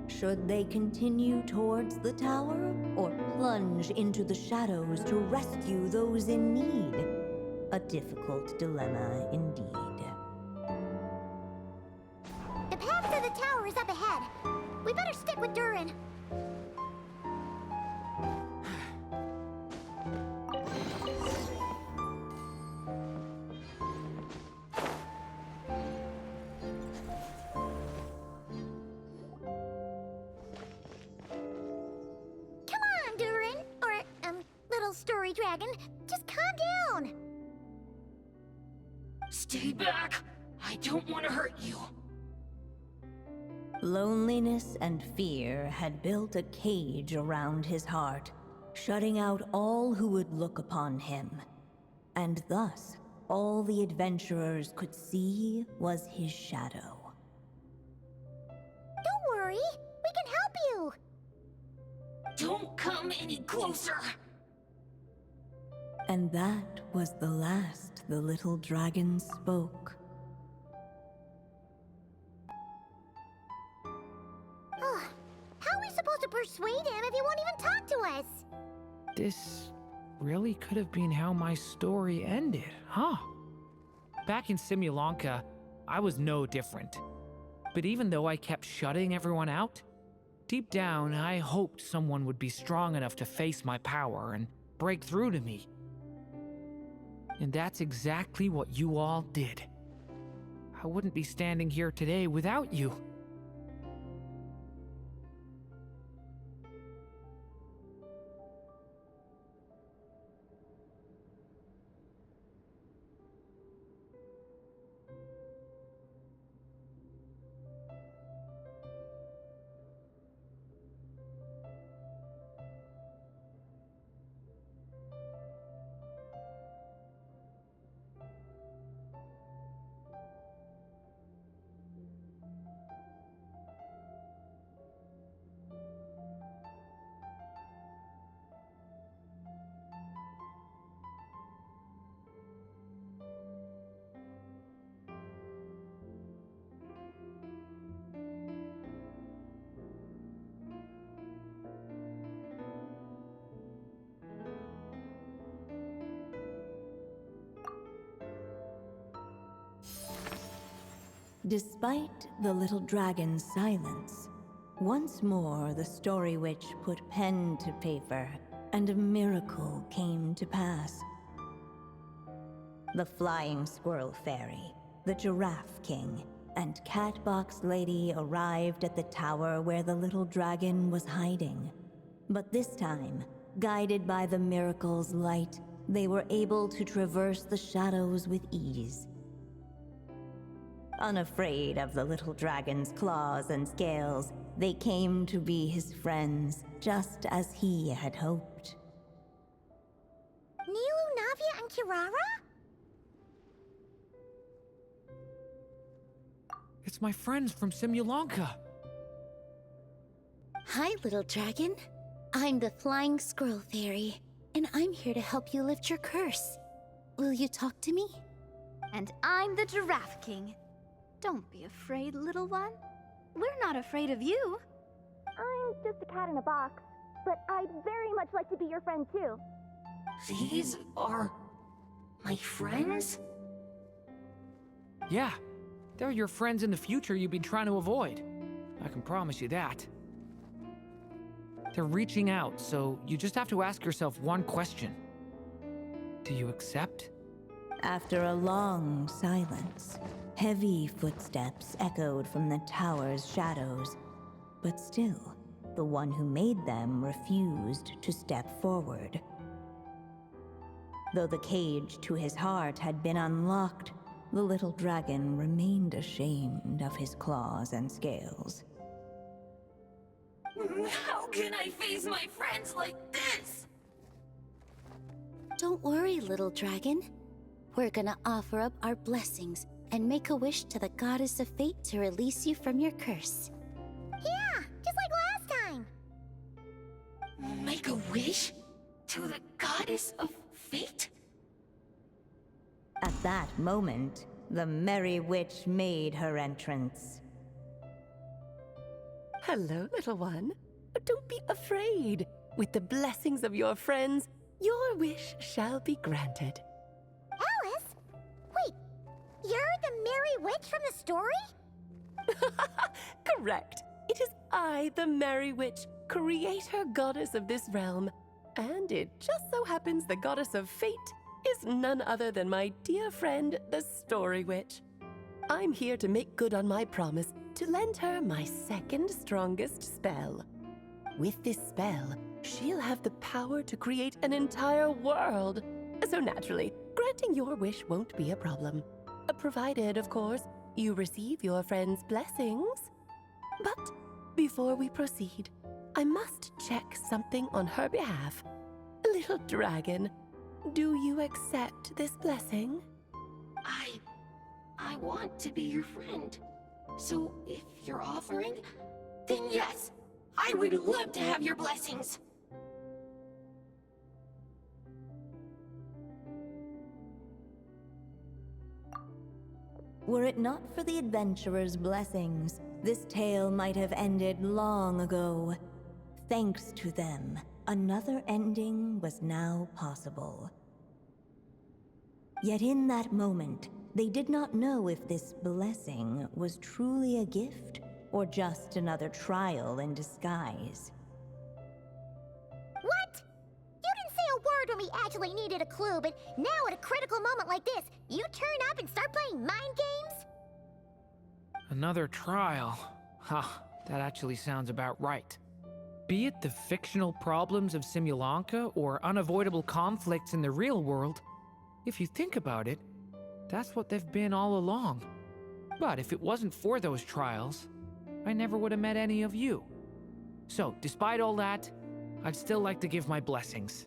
Should they continue towards the tower or plunge into the shadows to rescue those in need? A difficult dilemma indeed. The path to the tower is up ahead. We better stick with Durin. Come on, Durin. Or, little story dragon. Just calm down. Stay back! I don't want to hurt you. Loneliness and fear had built a cage around his heart, shutting out all who would look upon him. And thus, all the adventurers could see was his shadow. Don't worry. We can help you. Don't come any closer! And that was the last the little dragon spoke. How are we supposed to persuade him if he won't even talk to us? This really could have been how my story ended, huh? Back in Simulanka, I was no different. But even though I kept shutting everyone out, deep down I hoped someone would be strong enough to face my power and break through to me. And that's exactly what you all did. I wouldn't be standing here today without you. Despite the little dragon's silence, once more the story witch put pen to paper, and a miracle came to pass. The flying squirrel fairy, the giraffe king, and Catbox Lady arrived at the tower where the little dragon was hiding. But this time, guided by the miracle's light, they were able to traverse the shadows with ease. Unafraid of the little dragon's claws and scales, they came to be his friends, just as he had hoped. Nilu, Navia, and Kirara? It's my friends from Simulanka. Hi, little dragon. I'm the Flying Squirrel Fairy, and I'm here to help you lift your curse. Will you talk to me? And I'm the Giraffe King. Don't be afraid, little one. We're not afraid of you. I'm just a cat in a box, but I'd very much like to be your friend too. These are my friends? Yeah, they're your friends in the future you've been trying to avoid. I can promise you that. They're reaching out, so you just have to ask yourself one question. Do you accept? After a long silence, heavy footsteps echoed from the tower's shadows, but still, the one who made them refused to step forward. Though the cage to his heart had been unlocked, the little dragon remained ashamed of his claws and scales. How can I face my friends like this? Don't worry, little dragon. We're gonna offer up our blessings and make a wish to the goddess of fate to release you from your curse. Yeah, just like last time. Make a wish? To the goddess of fate? At that moment, the merry witch made her entrance. Hello, little one. Don't be afraid. With the blessings of your friends, your wish shall be granted. Alice? Wait, you're the Merry Witch from the story? Correct. It is I, the Merry Witch, creator goddess of this realm. And it just so happens the goddess of fate is none other than my dear friend, the Story Witch. I'm here to make good on my promise to lend her my second strongest spell. With this spell, she'll have the power to create an entire world. So naturally, granting your wish won't be a problem. Provided, of course, you receive your friend's blessings. But before we proceed, I must check something on her behalf. Little dragon, do you accept this blessing? I want to be your friend. So if you're offering, then yes, I would love to have your blessings. Were it not for the adventurer's blessings, this tale might have ended long ago. Thanks to them, another ending was now possible. Yet in that moment, they did not know if this blessing was truly a gift or just another trial in disguise. What? You didn't say a word when we actually needed a clue, but now at a critical moment like this, you turn up and start playing mind games? Another trial. Ha, that actually sounds about right. Be it the fictional problems of Simulanka or unavoidable conflicts in the real world, if you think about it, that's what they've been all along. But if it wasn't for those trials, I never would have met any of you. So, despite all that, I'd still like to give my blessings.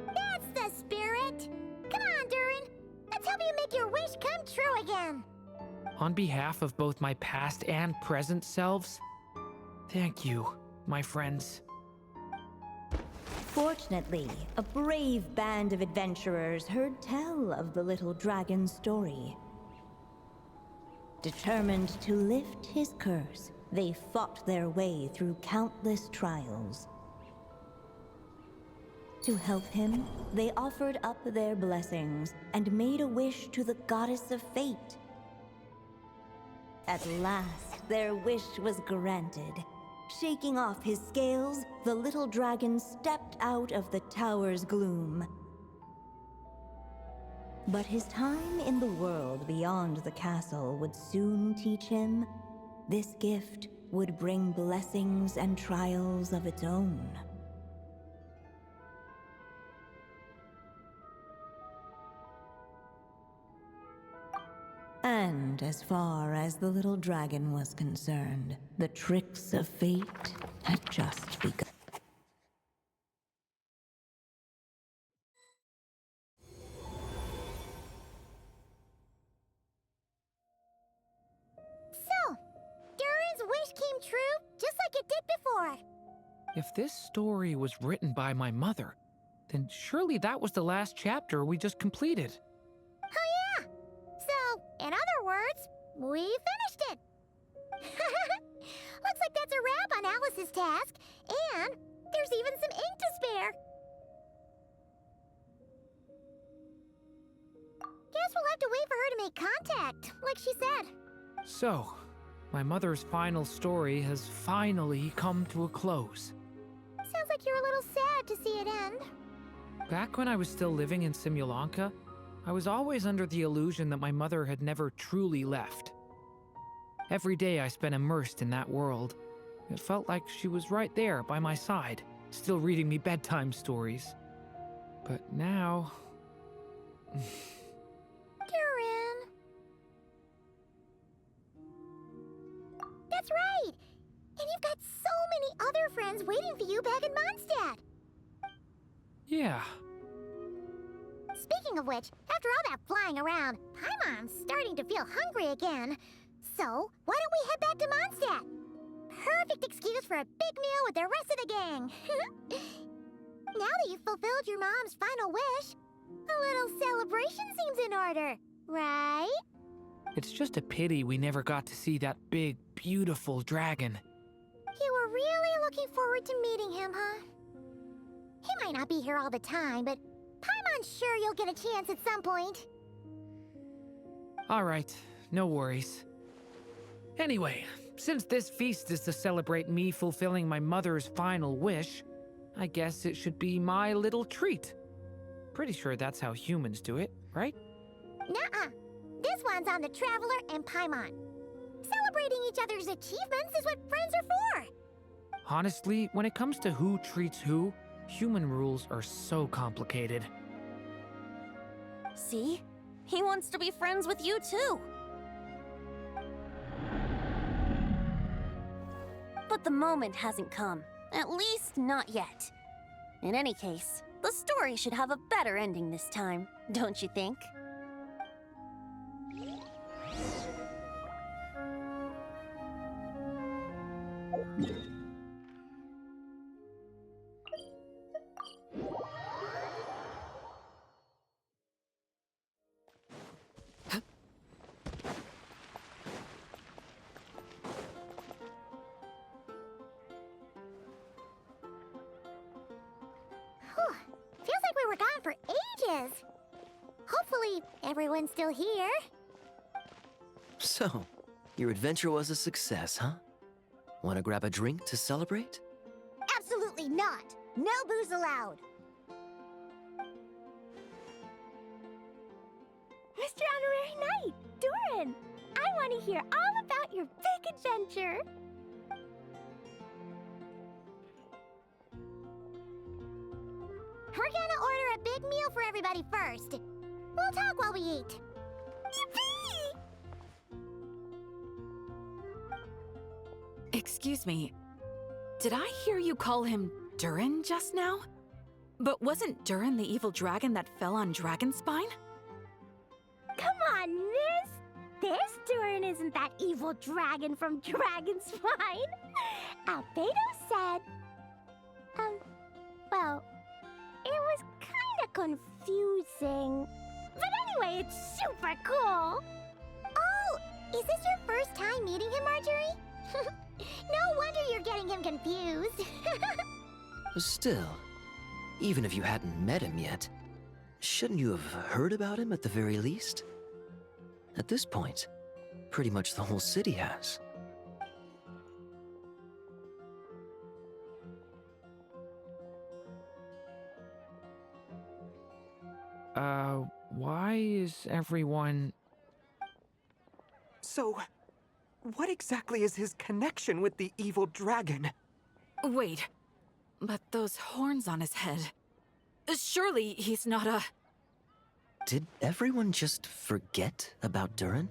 That's the spirit! Come on, Durin! Let's help you make your wish come true again! On behalf of both my past and present selves, thank you, my friends. Fortunately, a brave band of adventurers heard tell of the little dragon's story. Determined to lift his curse, they fought their way through countless trials. To help him, they offered up their blessings and made a wish to the goddess of fate. At last, their wish was granted. Shaking off his scales, the little dragon stepped out of the tower's gloom. But his time in the world beyond the castle would soon teach him this gift would bring blessings and trials of its own. And as far as the little dragon was concerned, the tricks of fate had just begun. So, Durin's wish came true, just like it did before. If this story was written by my mother, then surely that was the last chapter we just completed. Oh yeah! So, in other words, we finished it! Looks like that's a wrap on Alice's task, and there's even some ink to spare. Guess we'll have to wait for her to make contact, like she said. So, my mother's final story has finally come to a close. Sounds like you're a little sad to see it end. Back when I was still living in Simulanka, I was always under the illusion that my mother had never truly left. Every day I spent immersed in that world. It felt like she was right there by my side, still reading me bedtime stories. But now, Durin. That's right! And you've got so many other friends waiting for you back in Mondstadt! Yeah. Speaking of which, after all that flying around, Paimon's starting to feel hungry again. So, why don't we head back to Mondstadt? Perfect excuse for a big meal with the rest of the gang. Now that you've fulfilled your mom's final wish, a little celebration seems in order, right? It's just a pity we never got to see that big, beautiful dragon. You were really looking forward to meeting him, huh? He might not be here all the time, but Paimon's sure you'll get a chance at some point. All right, no worries. Anyway, since this feast is to celebrate me fulfilling my mother's final wish, I guess it should be my little treat. Pretty sure that's how humans do it, right? Nuh-uh. This one's on the Traveler and Paimon. Celebrating each other's achievements is what friends are for. Honestly, when it comes to who treats who, human rules are so complicated. See? He wants to be friends with you too. But the moment hasn't come. At least not yet. In any case, the story should have a better ending this time, don't you think? Whew. Feels like we were gone for ages. Hopefully, everyone's still here. So, your adventure was a success, huh? Want to grab a drink to celebrate? Absolutely not. No booze allowed. Mr. Honorary Knight, Durin, I want to hear all about your big adventure. We're gonna order a big meal for everybody first. We'll talk while we eat. Yippee! Excuse me. Did I hear you call him Durin just now? But wasn't Durin the evil dragon that fell on Dragonspine? Come on, miss. This Durin isn't that evil dragon from Dragonspine. Albedo said... well, it was kinda confusing. But anyway, it's super cool. Oh, is this your first time meeting him, Marjorie? No wonder you're getting him confused. Still, even if you hadn't met him yet, shouldn't you have heard about him at the very least? At this point, pretty much the whole city has. Why is everyone... So, what exactly is his connection with the evil dragon? Wait, but those horns on his head. Surely he's not a... Did everyone just forget about Durin?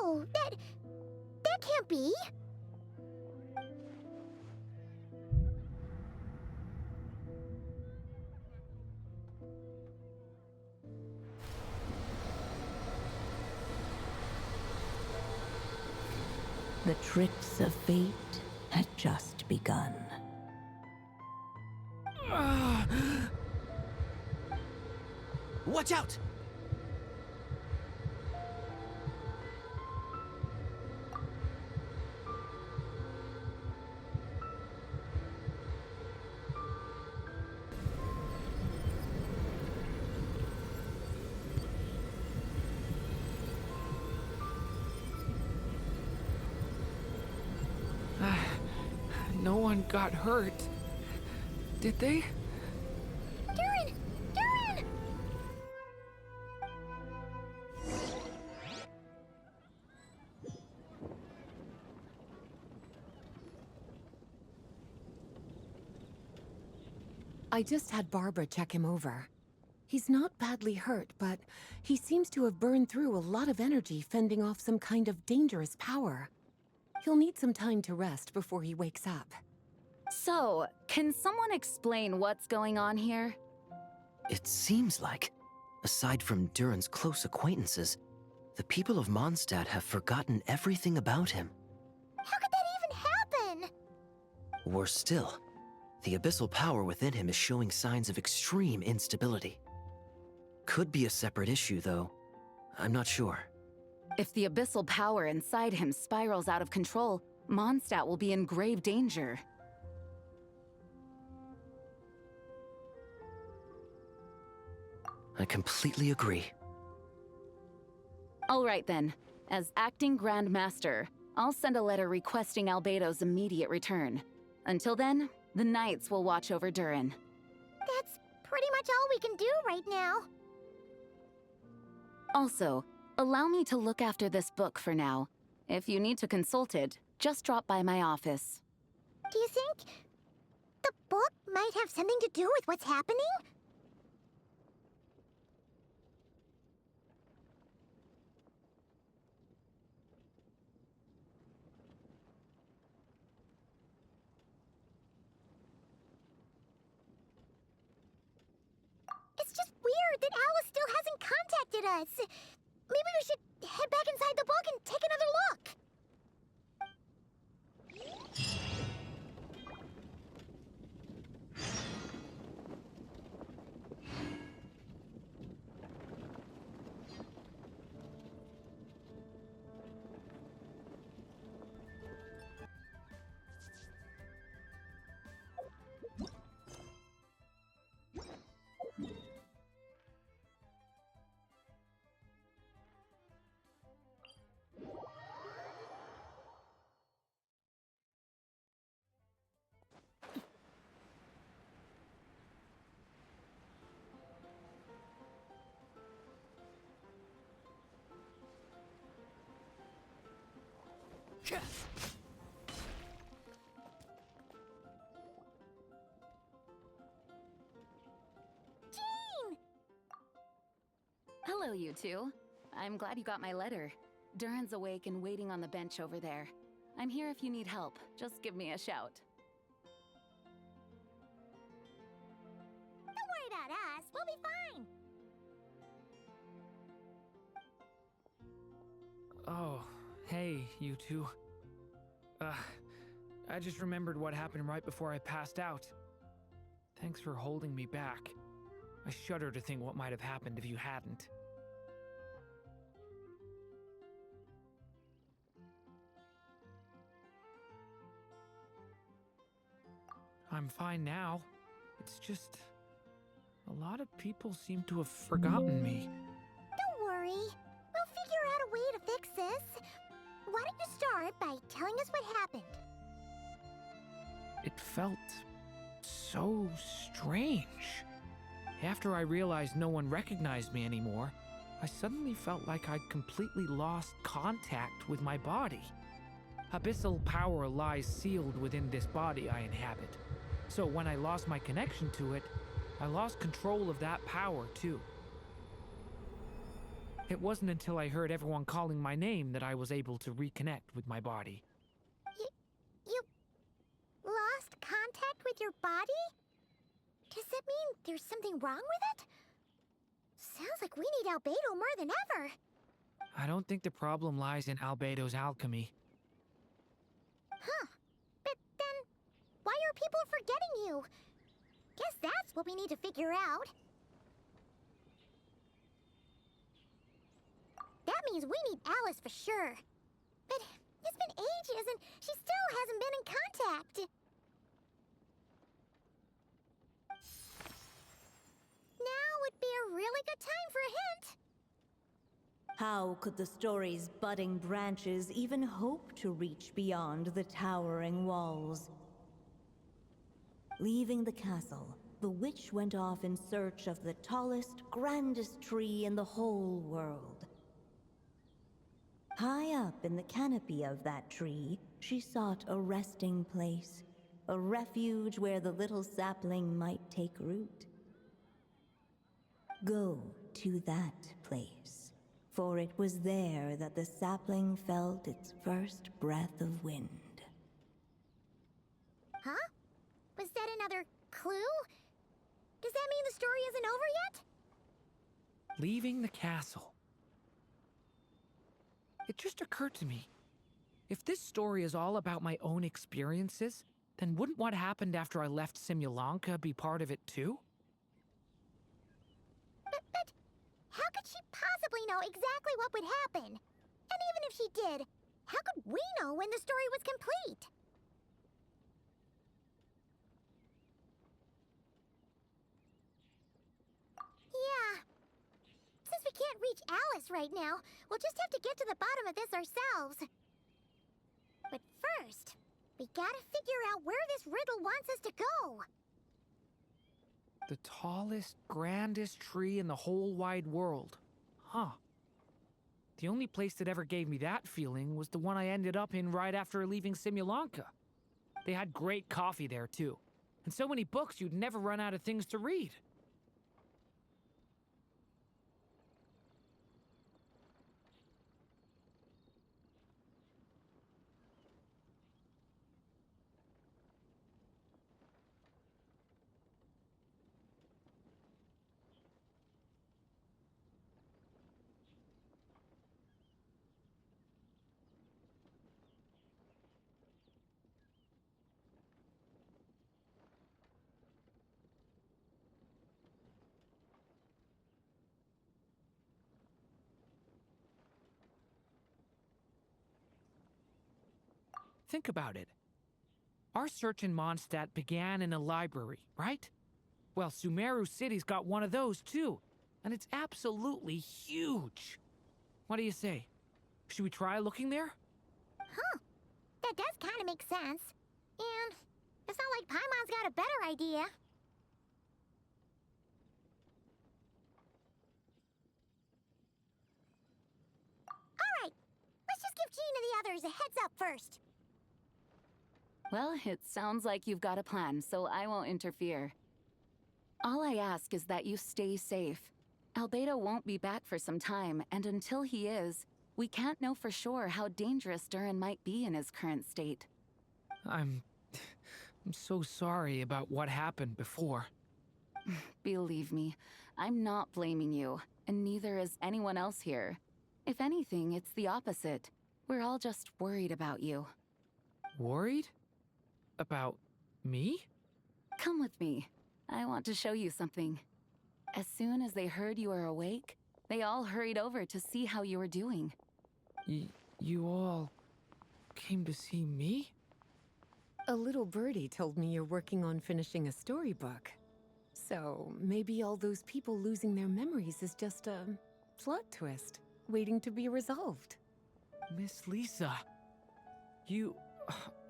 No, that can't be. The tricks of fate had just begun. Watch out! No one got hurt. Did they? Durin! Durin! I just had Barbara check him over. He's not badly hurt, but he seems to have burned through a lot of energy fending off some kind of dangerous power. He'll need some time to rest before he wakes up. So, can someone explain what's going on here? It seems like, aside from Durin's close acquaintances, the people of Mondstadt have forgotten everything about him. How could that even happen? Worse still, the abyssal power within him is showing signs of extreme instability. Could be a separate issue, though. I'm not sure. If the abyssal power inside him spirals out of control, Mondstadt will be in grave danger. I completely agree. All right then. As acting Grand Master, I'll send a letter requesting Albedo's immediate return. Until then, the Knights will watch over Durin. That's pretty much all we can do right now. Also, allow me to look after this book for now. If you need to consult it, just drop by my office. Do you think the book might have something to do with what's happening? It's just weird that Alice still hasn't contacted us. Maybe we should head back inside the book and take another look. Hello, you two. I'm glad you got my letter. Durin's awake and waiting on the bench over there. I'm here if you need help. Just give me a shout. Don't worry about us. We'll be fine. Oh, hey, you two. I just remembered what happened right before I passed out. Thanks for holding me back. I shudder to think what might have happened if you hadn't. I'm fine now. It's just... a lot of people seem to have forgotten me. Don't worry. We'll figure out a way to fix this. Why don't you start by telling us what happened? It felt so strange. After I realized no one recognized me anymore, I suddenly felt like I'd completely lost contact with my body. Abyssal power lies sealed within this body I inhabit. So when I lost my connection to it, I lost control of that power too. It wasn't until I heard everyone calling my name that I was able to reconnect with my body. You lost contact with your body? Does that mean there's something wrong with it? Sounds like we need Albedo more than ever. I don't think the problem lies in Albedo's alchemy. Huh. But then, why are people forgetting you? Guess that's what we need to figure out. That means we need Alice for sure. But it's been ages and she still hasn't been in contact. Now would be a really good time for a hint. How could the story's budding branches even hope to reach beyond the towering walls? Leaving the castle, the witch went off in search of the tallest, grandest tree in the whole world. High up in the canopy of that tree, she sought a resting place. a refuge where the little sapling might take root. Go to that place, for it was there that the sapling felt its first breath of wind. Huh? Was that another clue? Does that mean the story isn't over yet? Leaving the castle. It just occurred to me. If this story is all about my own experiences, then wouldn't what happened after I left Simulanka be part of it too? But how could she possibly know exactly what would happen? And even if she did, how could we know when the story was complete? Yeah. Since we can't reach Alice right now, we'll just have to get to the bottom of this ourselves. But first, we gotta figure out where this riddle wants us to go. The tallest, grandest tree in the whole wide world. Huh. The only place that ever gave me that feeling was the one I ended up in right after leaving Simulanka. They had great coffee there, too. And so many books you'd never run out of things to read. Think about it. Our search in Mondstadt began in a library, right? Well, Sumeru City's got one of those too, and it's absolutely huge. What do you say? Should we try looking there? Huh. That does kind of make sense. And it's not like Paimon's got a better idea. Alright, let's just give Jean and the others a heads up first. Well, it sounds like you've got a plan, so I won't interfere. All I ask is that you stay safe. Albedo won't be back for some time, and until he is, we can't know for sure how dangerous Duran might be in his current state. I'm so sorry about what happened before. Believe me, I'm not blaming you, and neither is anyone else here. If anything, it's the opposite. We're all just worried about you. Worried? About me? Come with me. I want to show you something. As soon as they heard you were awake, they all hurried over to see how you were doing. You all came to see me? A little birdie told me you're working on finishing a storybook. So maybe all those people losing their memories is just a plot twist, waiting to be resolved. Miss Lisa, you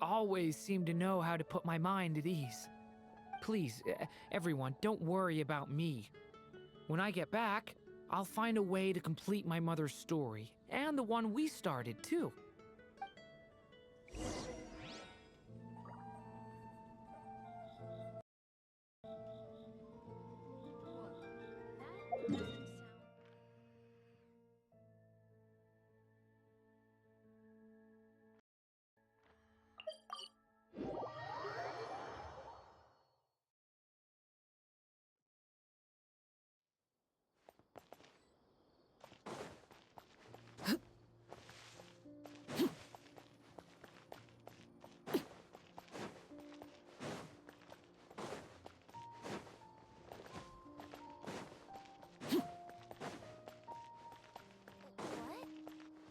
always seem to know how to put my mind at ease. Please, everyone, don't worry about me. When I get back, I'll find a way to complete my mother's story, and the one we started, too. What?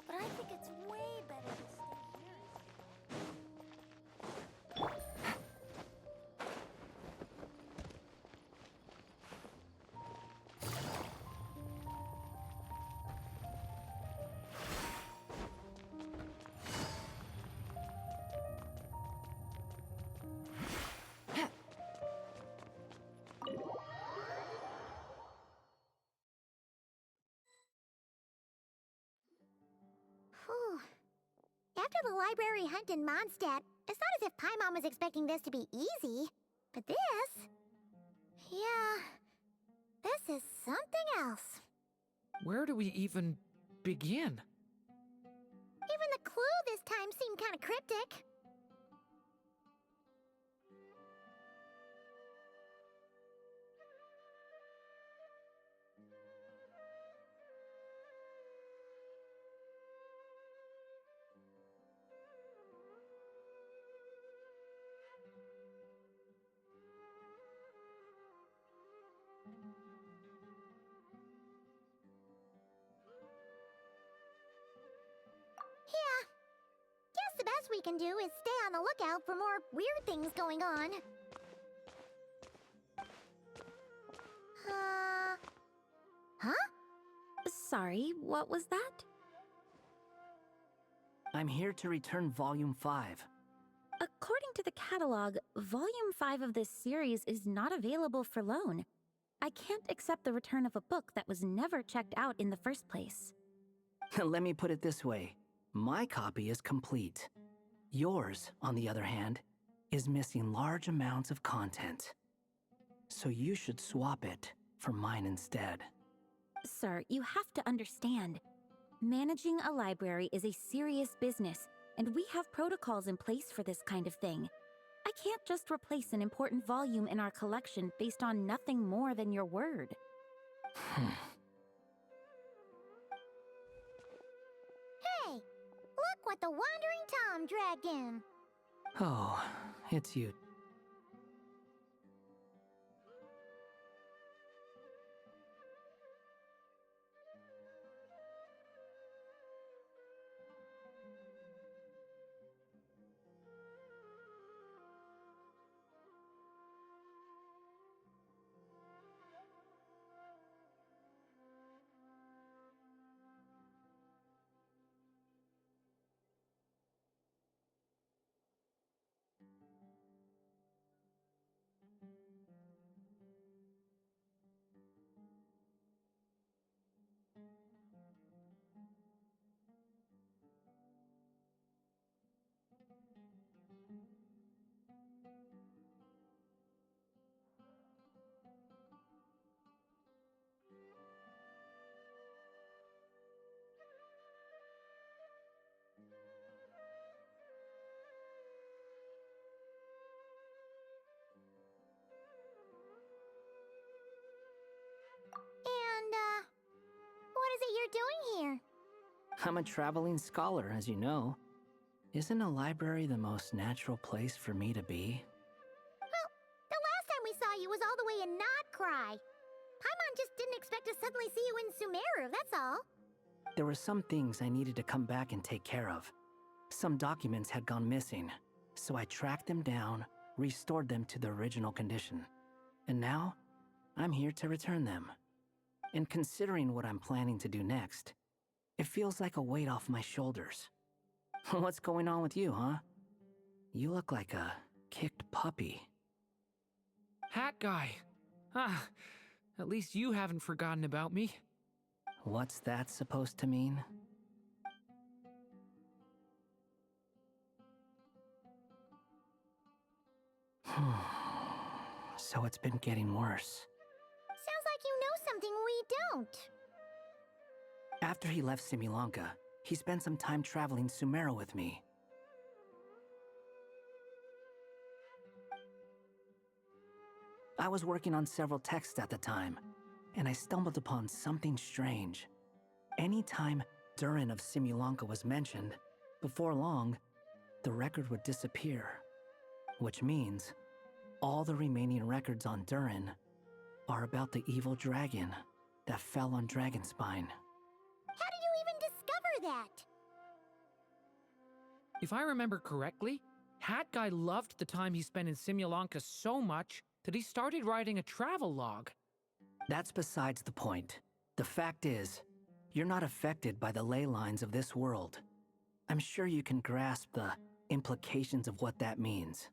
But I think it's way better to stay here. Whew. After the library hunt in Mondstadt, It's not as if Paimon was expecting this to be easy, but this... Yeah, this is something else. Where do we even begin? Even the clue this time seemed kind of cryptic. Yeah. Guess the best we can do is stay on the lookout for more weird things going on. Huh? Sorry, what was that? I'm here to return Volume 5. According to the catalog, Volume 5 of this series is not available for loan. I can't accept the return of a book that was never checked out in the first place. Let me put it this way. My copy is complete. Yours, on the other hand, is missing large amounts of content. So you should swap it for mine instead. Sir, you have to understand. Managing a library is a serious business, and we have protocols in place for this kind of thing. I can't just replace an important volume in our collection based on nothing more than your word. Hey, look what the Wandering Tom dragged in. Oh, it's you. And, what is it you're doing here? I'm a traveling scholar, as you know. Isn't a library the most natural place for me to be? Well, the last time we saw you was all the way in Notcry. Paimon just didn't expect to suddenly see you in Sumeru, that's all. There were some things I needed to come back and take care of. Some documents had gone missing, so I tracked them down, restored them to their original condition. And now, I'm here to return them. And considering what I'm planning to do next, it feels like a weight off my shoulders. What's going on with you, huh? You look like a kicked puppy. Hat guy. Ah, at least you haven't forgotten about me. What's that supposed to mean? So it's been getting worse. Sounds like you know something we don't. After he left Simulanka, he spent some time traveling Sumeru with me. I was working on several texts at the time, and I stumbled upon something strange. Anytime Durin of Simulanka was mentioned, before long, the record would disappear. Which means, all the remaining records on Durin are about the evil dragon that fell on Dragonspine. How did you even discover that? If I remember correctly, Hat Guy loved the time he spent in Simulanka so much that he started writing a travel log. That's besides the point. The fact is, you're not affected by the ley lines of this world. I'm sure you can grasp the implications of what that means.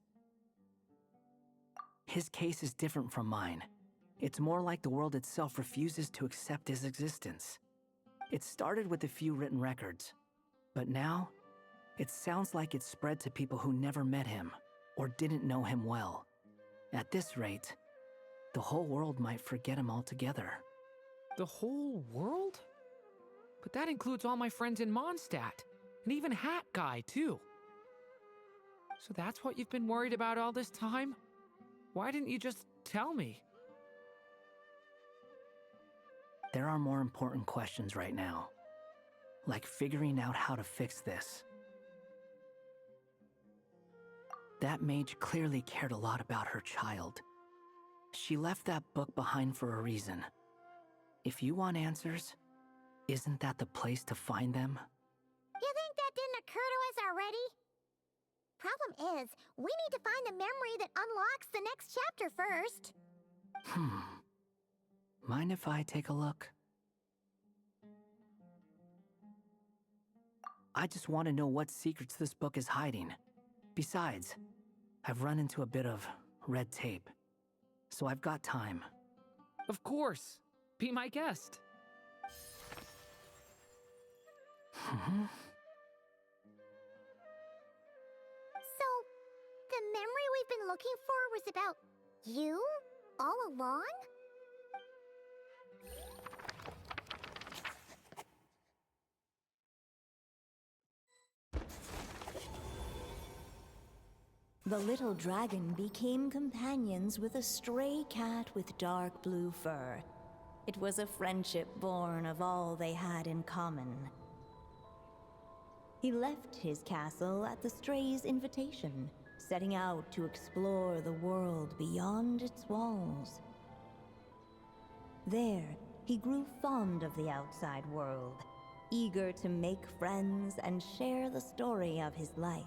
His case is different from mine. It's more like the world itself refuses to accept his existence. It started with a few written records, but now, It sounds like it spread to people who never met him or didn't know him well. At this rate, the whole world might forget him altogether. The whole world? But that includes all my friends in Mondstadt, and even Hat Guy, too. So that's what you've been worried about all this time? Why didn't you just tell me? There are more important questions right now, like figuring out how to fix this. That mage clearly cared a lot about her child. She left that book behind for a reason. If you want answers, isn't that the place to find them? You think that didn't occur to us already? Problem is, we need to find the memory that unlocks the next chapter first. Mind if I take a look? I just want to know what secrets this book is hiding. Besides, I've run into a bit of red tape, so I've got time. Of course. Be my guest. So, the memory we've been looking for was about you all along? The little dragon became companions with a stray cat with dark blue fur. It was a friendship born of all they had in common. He left his castle at the stray's invitation, setting out to explore the world beyond its walls. There, he grew fond of the outside world, eager to make friends and share the story of his life.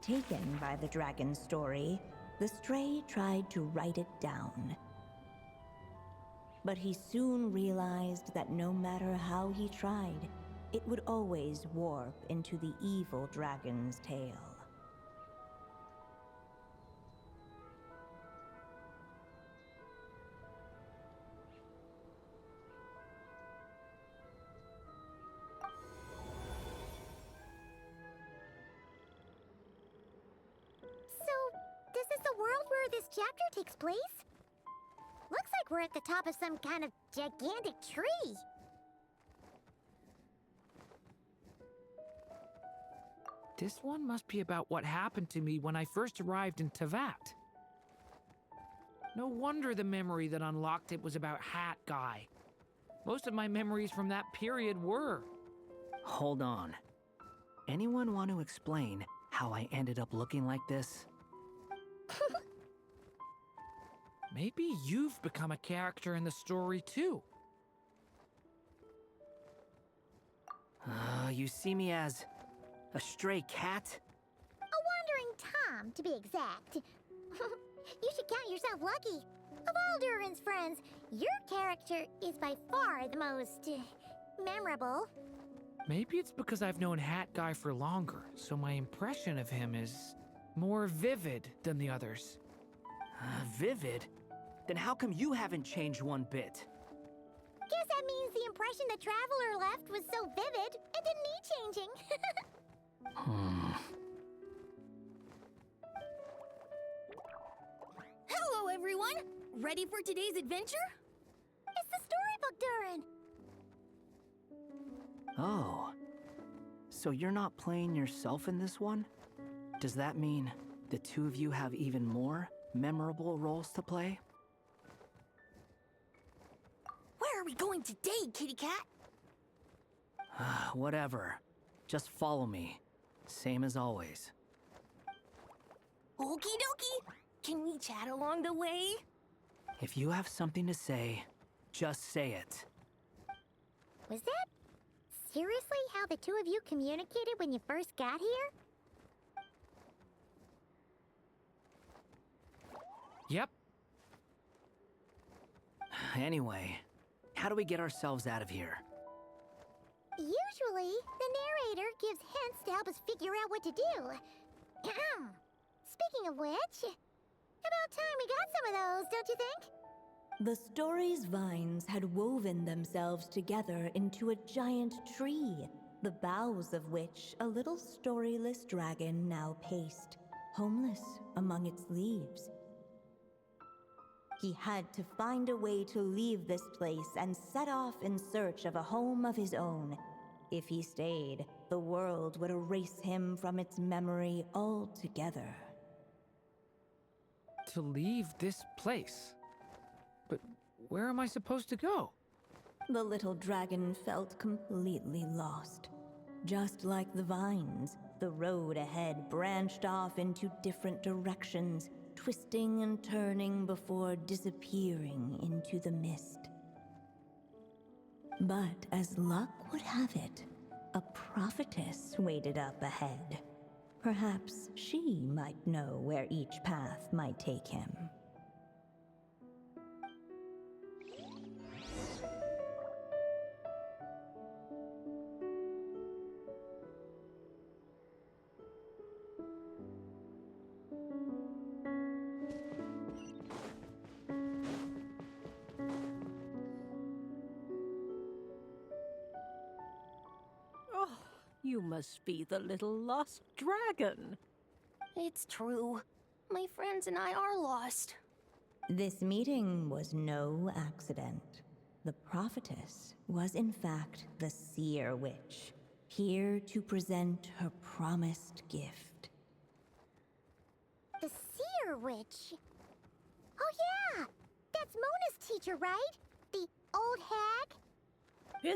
Taken by the dragon's story, the stray tried to write it down. But he soon realized that no matter how he tried, it would always warp into the evil dragon's tale. This is the world where this chapter takes place? Looks like we're at the top of some kind of gigantic tree. This one must be about what happened to me when I first arrived in Tevat. No wonder the memory that unlocked it was about Hat Guy. Most of my memories from that period were. Hold on. Anyone want to explain how I ended up looking like this? Maybe you've become a character in the story too. You see me as a stray cat? A wandering Tom, to be exact. You should count yourself lucky. Of all Durin's friends, your character is by far the most memorable. Maybe it's because I've known Hat Guy for longer, so my impression of him is more vivid than the others. Vivid? Then how come you haven't changed one bit? Guess that means the impression the Traveler left was so vivid, it didn't need changing. Hello, everyone! Ready for today's adventure? It's the storybook, Durin! Oh. So you're not playing yourself in this one? Does that mean the two of you have even more memorable roles to play? Where are we going today, kitty cat? Whatever. Just follow me. Same as always. Okie dokie! Can we chat along the way? If you have something to say, just say it. Was that seriously how the two of you communicated when you first got here? Yep. Anyway, how do we get ourselves out of here? Usually, the narrator gives hints to help us figure out what to do. Speaking of which, about time we got some of those, don't you think? The story's vines had woven themselves together into a giant tree, the boughs of which a little storyless dragon now paced, homeless among its leaves. He had to find a way to leave this place and set off in search of a home of his own. If he stayed, the world would erase him from its memory altogether. To leave this place? But where am I supposed to go? The little dragon felt completely lost. Just like the vines, the road ahead branched off into different directions, twisting and turning before disappearing into the mist. But as luck would have it, a prophetess waited up ahead. Perhaps she might know where each path might take him. You must be the little lost dragon. It's true. My friends and I are lost. This meeting was no accident. The prophetess was in fact the seer witch, here to present her promised gift. The seer witch? Oh yeah! That's Mona's teacher, right? The old hag?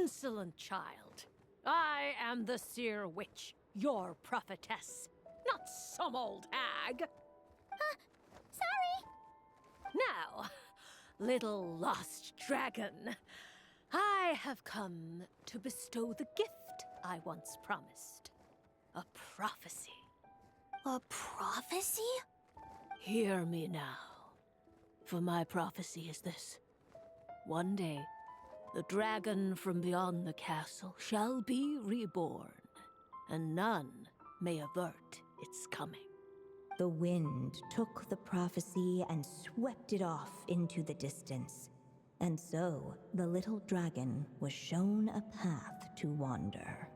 Insolent child. I am the seer witch, your prophetess, not some old hag. Sorry! Now, little lost dragon, I have come to bestow the gift I once promised. A prophecy. A prophecy? Hear me now, for my prophecy is this. One day, the dragon from beyond the castle shall be reborn, and none may avert its coming. The wind took the prophecy and swept it off into the distance. And so, the little dragon was shown a path to wander.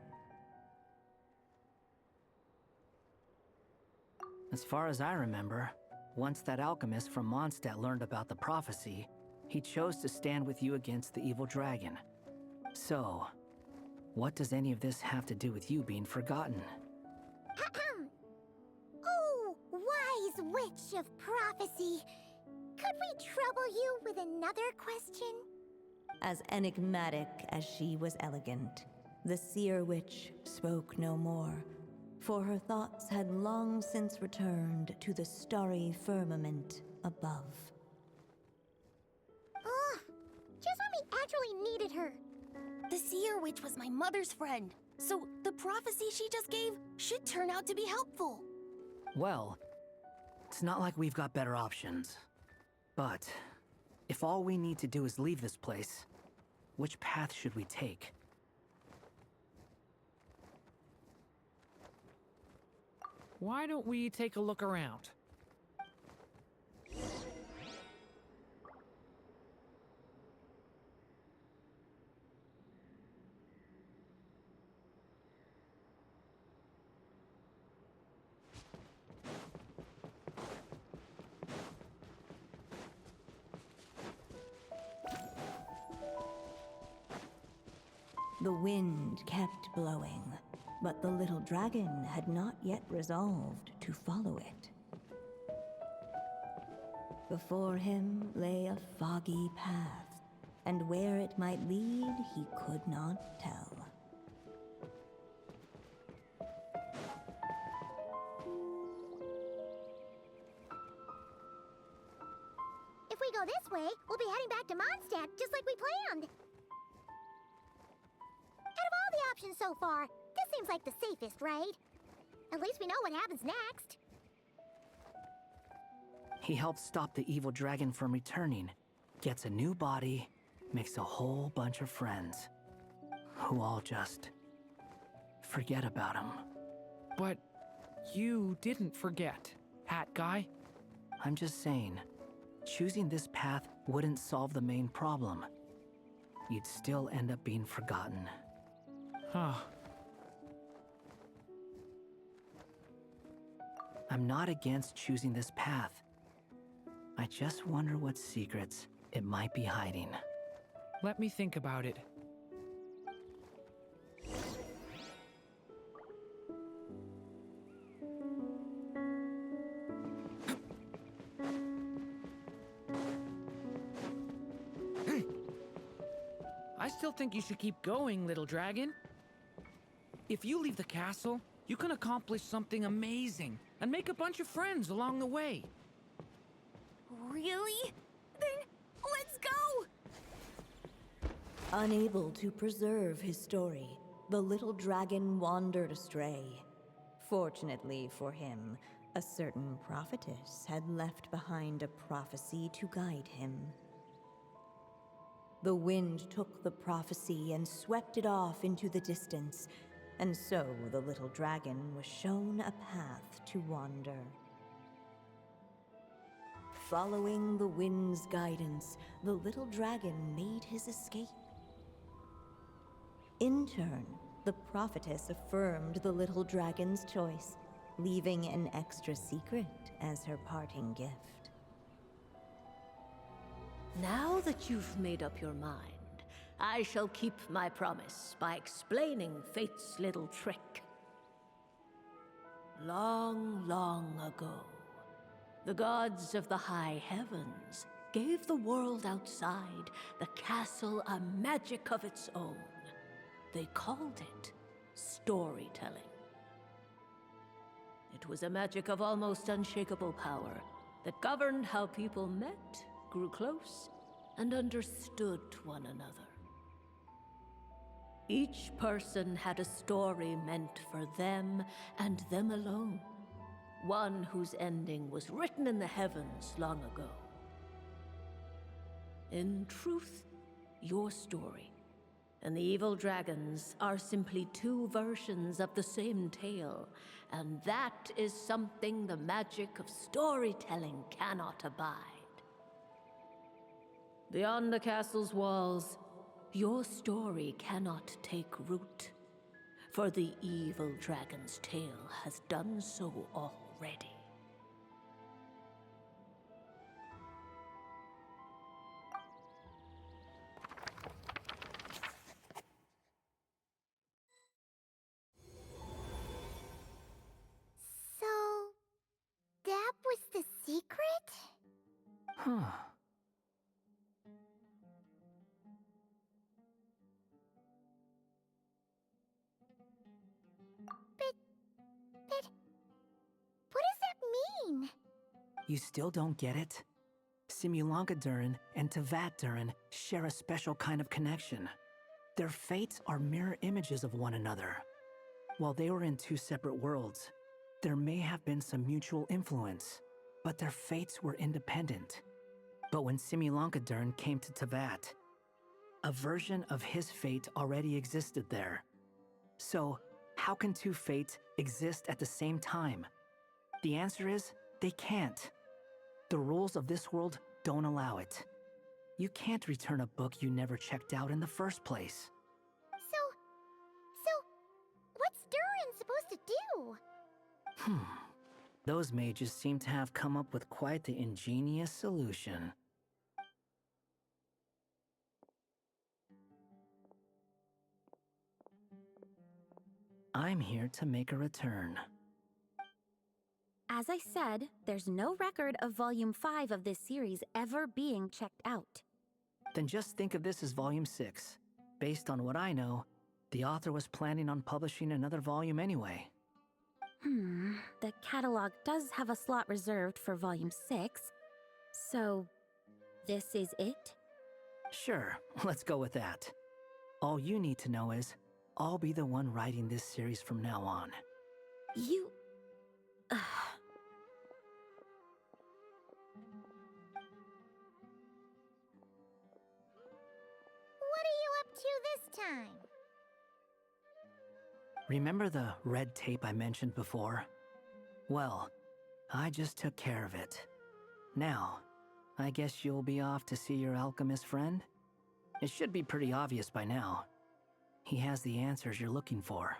As far as I remember, once that alchemist from Mondstadt learned about the prophecy, he chose to stand with you against the evil dragon. So, what does any of this have to do with you being forgotten? Oh, wise witch of prophecy. Could we trouble you with another question? As enigmatic as she was elegant, the seer witch spoke no more, for her thoughts had long since returned to the starry firmament above. Just when we actually needed her. The seer witch was my mother's friend, so the prophecy she just gave should turn out to be helpful. Well, it's not like we've got better options. But if all we need to do is leave this place, which path should we take? Why don't we take a look around? The wind kept blowing, but the little dragon had not yet resolved to follow it. Before him lay a foggy path, and where it might lead he could not tell. If we go this way, we'll be heading back to Mondstadt, just like we planned. Out of all the options so far, this seems like the safest, right? At least we know what happens next. He helps stop the evil dragon from returning, gets a new body, makes a whole bunch of friends, who all just forget about him. But you didn't forget, Hat Guy. I'm just saying, choosing this path wouldn't solve the main problem. You'd still end up being forgotten. Huh. I'm not against choosing this path. I just wonder what secrets it might be hiding. Let me think about it. I still think you should keep going, little dragon. If you leave the castle, you can accomplish something amazing and make a bunch of friends along the way. Really? Then let's go! Unable to preserve his story, the little dragon wandered astray. Fortunately for him, a certain prophetess had left behind a prophecy to guide him. The wind took the prophecy and swept it off into the distance, and so the little dragon was shown a path to wander. Following the wind's guidance, the little dragon made his escape. In turn, the prophetess affirmed the little dragon's choice, leaving an extra secret as her parting gift. Now that you've made up your mind, I shall keep my promise by explaining fate's little trick. Long, long ago, the gods of the high heavens gave the world outside the castle a magic of its own. They called it storytelling. It was a magic of almost unshakable power that governed how people met, grew close, and understood one another. Each person had a story meant for them and them alone, one whose ending was written in the heavens long ago. In truth, your story and the evil dragons are simply two versions of the same tale, and that is something the magic of storytelling cannot abide. Beyond the castle's walls, your story cannot take root, for the evil dragon's tale has done so already. So, that was the secret? Huh. But what does that mean? You still don't get it? Simulanka Durin and Tevat Durin share a special kind of connection. Their fates are mirror images of one another. While they were in two separate worlds, there may have been some mutual influence, but their fates were independent. But when Simulanka Durin came to Tevat, a version of his fate already existed there. So, how can two fates exist at the same time? The answer is, they can't. The rules of this world don't allow it. You can't return a book you never checked out in the first place. So, what's Durin supposed to do? Those mages seem to have come up with quite the ingenious solution. I'm here to make a return. As I said, there's no record of Volume 5 of this series ever being checked out. Then just think of this as Volume 6. Based on what I know, the author was planning on publishing another volume anyway. The catalog does have a slot reserved for Volume 6. So, this is it? Sure, let's go with that. All you need to know is, I'll be the one writing this series from now on. You... What are you up to this time? Remember the red tape I mentioned before? Well, I just took care of it. Now, I guess you'll be off to see your alchemist friend? It should be pretty obvious by now. He has the answers you're looking for.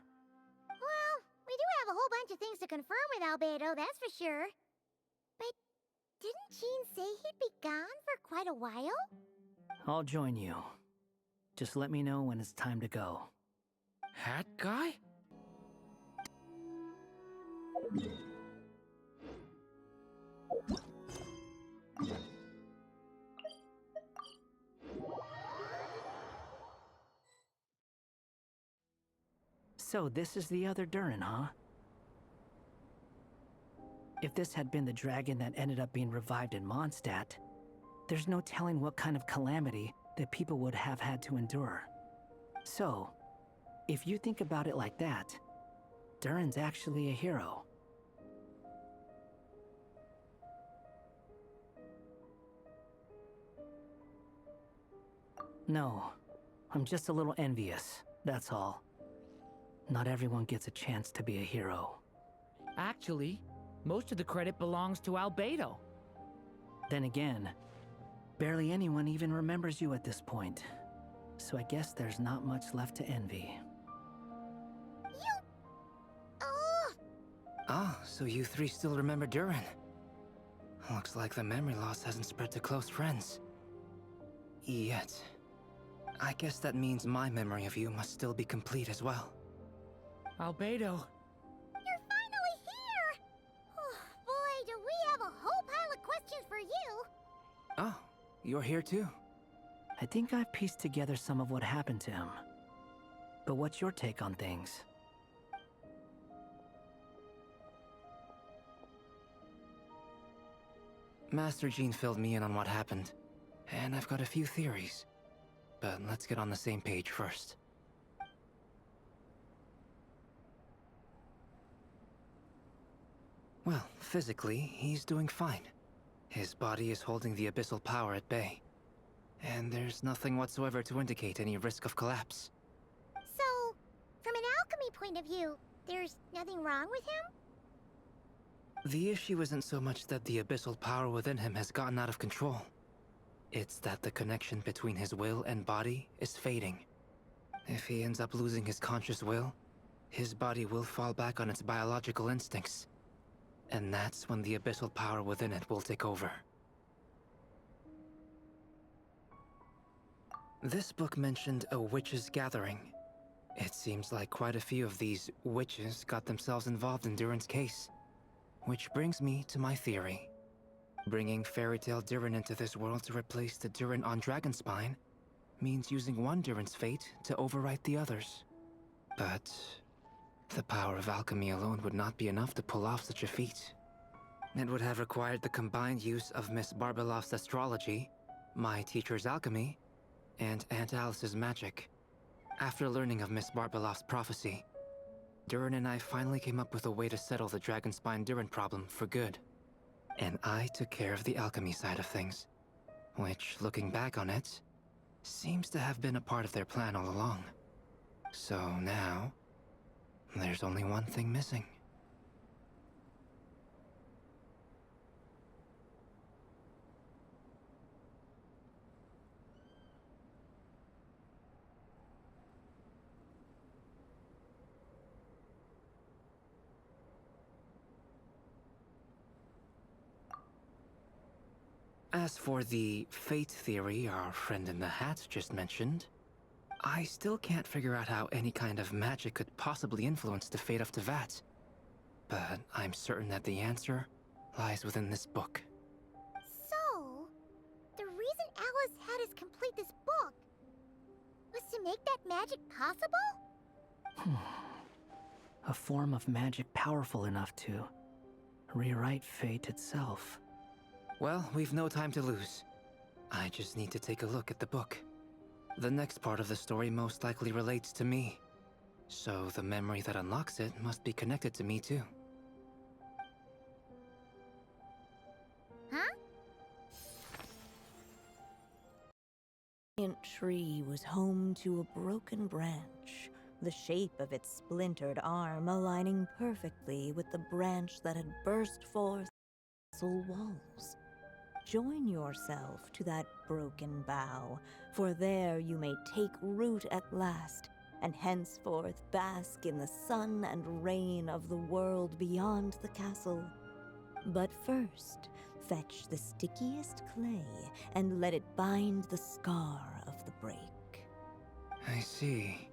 Well, we do have a whole bunch bunch of things to confirm with Albedo, that's for sure. But didn't Jean say he'd be gone for quite a while? I'll join you. Just let me know when it's time to go. Hat guy? So this is the other Durin, huh? If this had been the dragon that ended up being revived in Mondstadt, there's no telling what kind of calamity that people would have had to endure. So, if you think about it like that, Durin's actually a hero. No, I'm just a little envious, that's all. Not everyone gets a chance to be a hero. Actually, most of the credit belongs to Albedo. Then again, barely anyone even remembers you at this point. So I guess there's not much left to envy. Ah, so you three still remember Durin. Looks like the memory loss hasn't spread to close friends. Yet. I guess that means my memory of you must still be complete as well. Albedo. You're finally here! Oh, boy, do we have a whole pile of questions for you! Oh, you're here too? I think I've pieced together some of what happened to him. But what's your take on things? Master Jean filled me in on what happened, and I've got a few theories. But let's get on the same page first. Well, physically, he's doing fine. His body is holding the abyssal power at bay. And there's nothing whatsoever to indicate any risk of collapse. So, from an alchemy point of view, there's nothing wrong with him? The issue isn't so much that the abyssal power within him has gotten out of control. It's that the connection between his will and body is fading. If he ends up losing his conscious will, his body will fall back on its biological instincts. And that's when the abyssal power within it will take over. This book mentioned a witches' gathering. It seems like quite a few of these witches got themselves involved in Durin's case. Which brings me to my theory. Bringing Fairy Tale Durin into this world to replace the Durin on Dragonspine means using one Durin's fate to overwrite the others. But the power of alchemy alone would not be enough to pull off such a feat. It would have required the combined use of Miss Barbeloff's astrology, my teacher's alchemy, and Aunt Alice's magic. After learning of Miss Barbeloff's prophecy, Durin and I finally came up with a way to settle the Dragonspine Durin problem for good. And I took care of the alchemy side of things, which, looking back on it, seems to have been a part of their plan all along. So now, there's only one thing missing. As for the fate theory our friend in the hat just mentioned, I still can't figure out how any kind of magic could possibly influence the fate of Tevat. But I'm certain that the answer lies within this book. So, the reason Alice had us complete this book was to make that magic possible? A form of magic powerful enough to rewrite fate itself. Well, we've no time to lose. I just need to take a look at the book. The next part of the story most likely relates to me. So the memory that unlocks it must be connected to me too. Huh? The giant tree was home to a broken branch, the shape of its splintered arm aligning perfectly with the branch that had burst forth castle walls. Join yourself to that broken bough, for there you may take root at last and henceforth bask in the sun and rain of the world beyond the castle. But first, fetch the stickiest clay and let it bind the scar of the break. I see.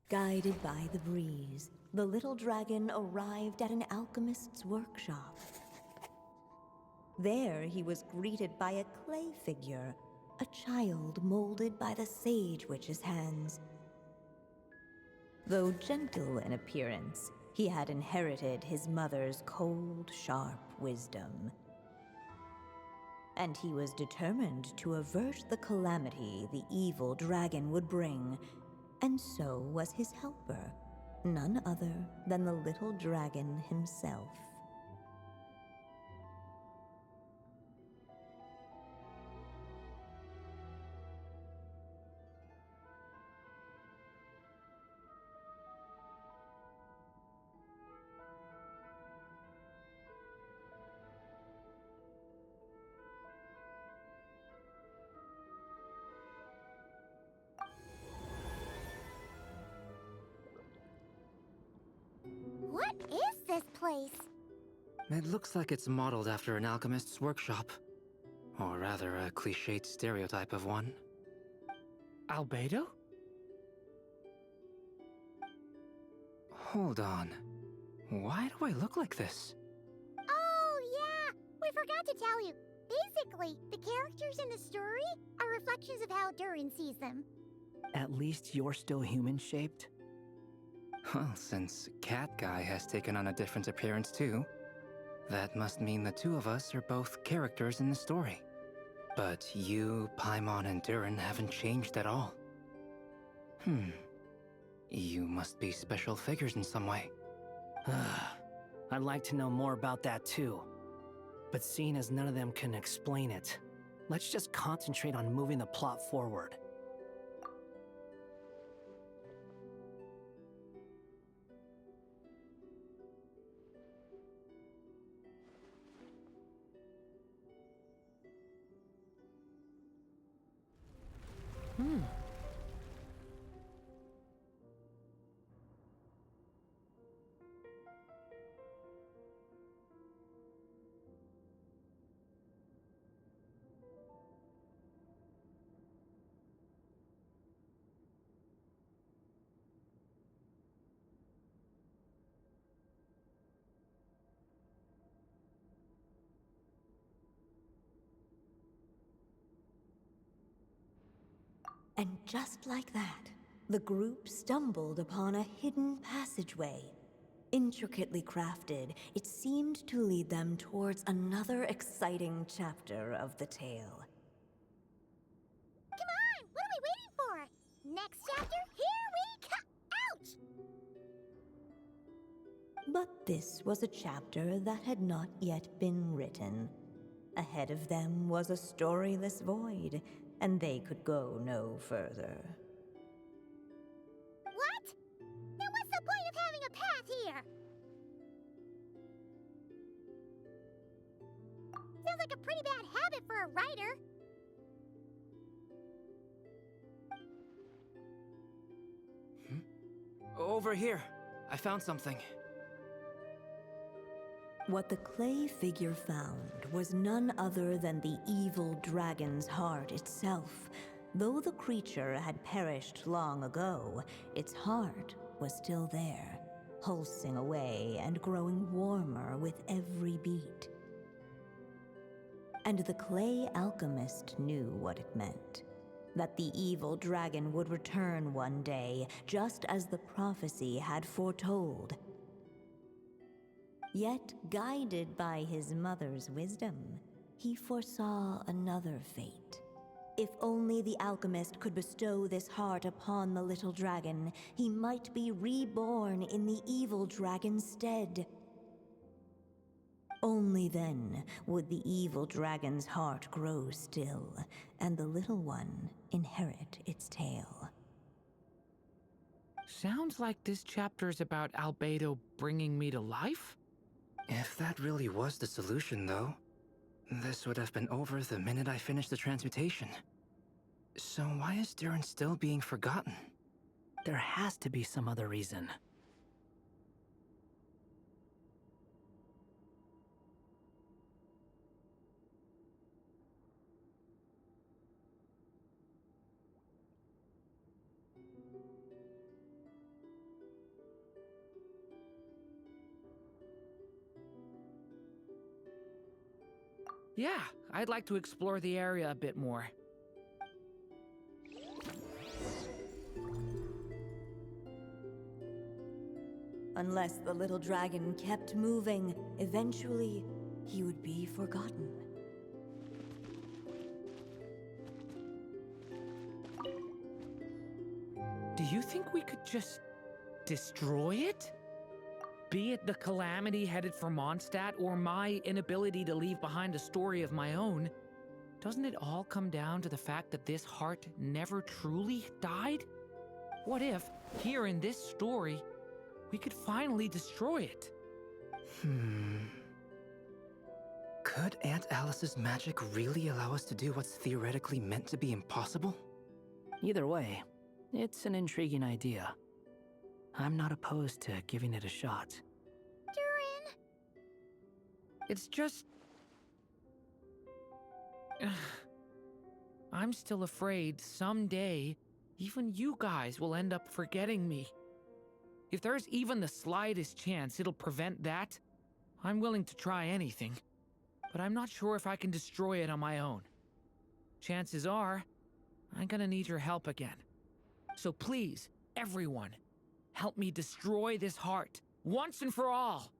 Guided by the breeze, the little dragon arrived at an alchemist's workshop. There he was greeted by a clay figure, a child molded by the Sage Witch's hands. Though gentle in appearance, he had inherited his mother's cold, sharp wisdom. And he was determined to avert the calamity the evil dragon would bring, and so was his helper, none other than the little dragon himself. What is this place? It looks like it's modeled after an alchemist's workshop. Or rather, a cliched stereotype of one. Albedo? Hold on. Why do I look like this? Oh, yeah! We forgot to tell you. Basically, the characters in the story are reflections of how Durin sees them. At least you're still human-shaped? Well, since Cat Guy has taken on a different appearance too, that must mean the two of us are both characters in the story. But you, Paimon, and Durin haven't changed at all. You must be special figures in some way. I'd like to know more about that too. But seeing as none of them can explain it, let's just concentrate on moving the plot forward. And just like that, the group stumbled upon a hidden passageway. Intricately crafted, it seemed to lead them towards another exciting chapter of the tale. Come on! What are we waiting for? Next chapter, here we come! Ouch! But this was a chapter that had not yet been written. Ahead of them was a storyless void, and they could go no further. What? Then what's the point of having a path here? Sounds like a pretty bad habit for a writer. Over here. I found something. What the clay figure found was none other than the evil dragon's heart itself. Though the creature had perished long ago, its heart was still there, pulsing away and growing warmer with every beat. And the clay alchemist knew what it meant. That the evil dragon would return one day, just as the prophecy had foretold. Yet, guided by his mother's wisdom, he foresaw another fate. If only the alchemist could bestow this heart upon the little dragon, he might be reborn in the evil dragon's stead. Only then would the evil dragon's heart grow still, and the little one inherit its tale. Sounds like this chapter's about Albedo bringing me to life? If that really was the solution, though, this would have been over the minute I finished the transmutation. So why is Durin still being forgotten? There has to be some other reason. Yeah, I'd like to explore the area a bit more. Unless the little dragon kept moving, eventually he would be forgotten. Do you think we could just destroy it? Be it the calamity headed for Mondstadt or my inability to leave behind a story of my own, doesn't it all come down to the fact that this heart never truly died? What if, here in this story, we could finally destroy it? Could Aunt Alice's magic really allow us to do what's theoretically meant to be impossible? Either way, it's an intriguing idea. I'm not opposed to giving it a shot. Durin! It's just... I'm still afraid someday, even you guys will end up forgetting me. If there's even the slightest chance it'll prevent that, I'm willing to try anything. But I'm not sure if I can destroy it on my own. Chances are, I'm gonna need your help again. So please, everyone, help me destroy this heart, once and for all!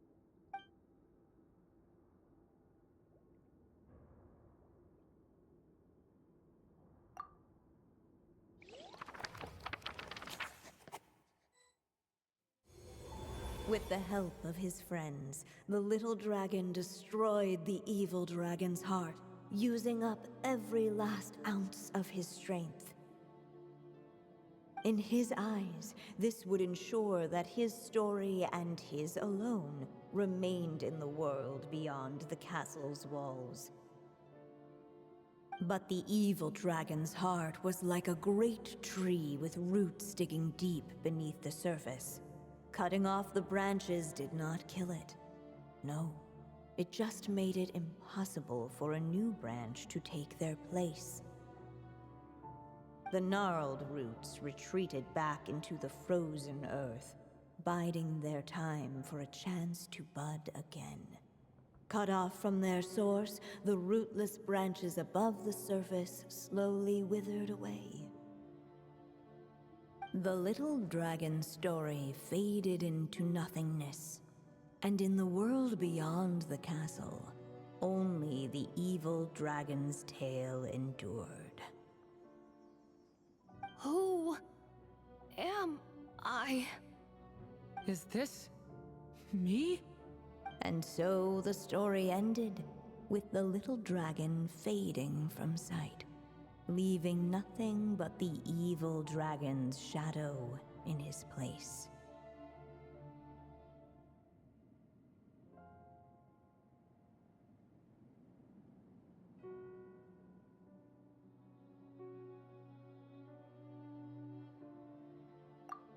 With the help of his friends, the little dragon destroyed the evil dragon's heart, using up every last ounce of his strength. In his eyes, this would ensure that his story and his alone remained in the world beyond the castle's walls. But the evil dragon's heart was like a great tree with roots digging deep beneath the surface. Cutting off the branches did not kill it. No, it just made it impossible for a new branch to take their place. The gnarled roots retreated back into the frozen earth, biding their time for a chance to bud again. Cut off from their source, the rootless branches above the surface slowly withered away. The little dragon's story faded into nothingness, and in the world beyond the castle, only the evil dragon's tale endured. Who am I? Is this... me? And so the story ended, with the little dragon fading from sight, leaving nothing but the evil dragon's shadow in his place.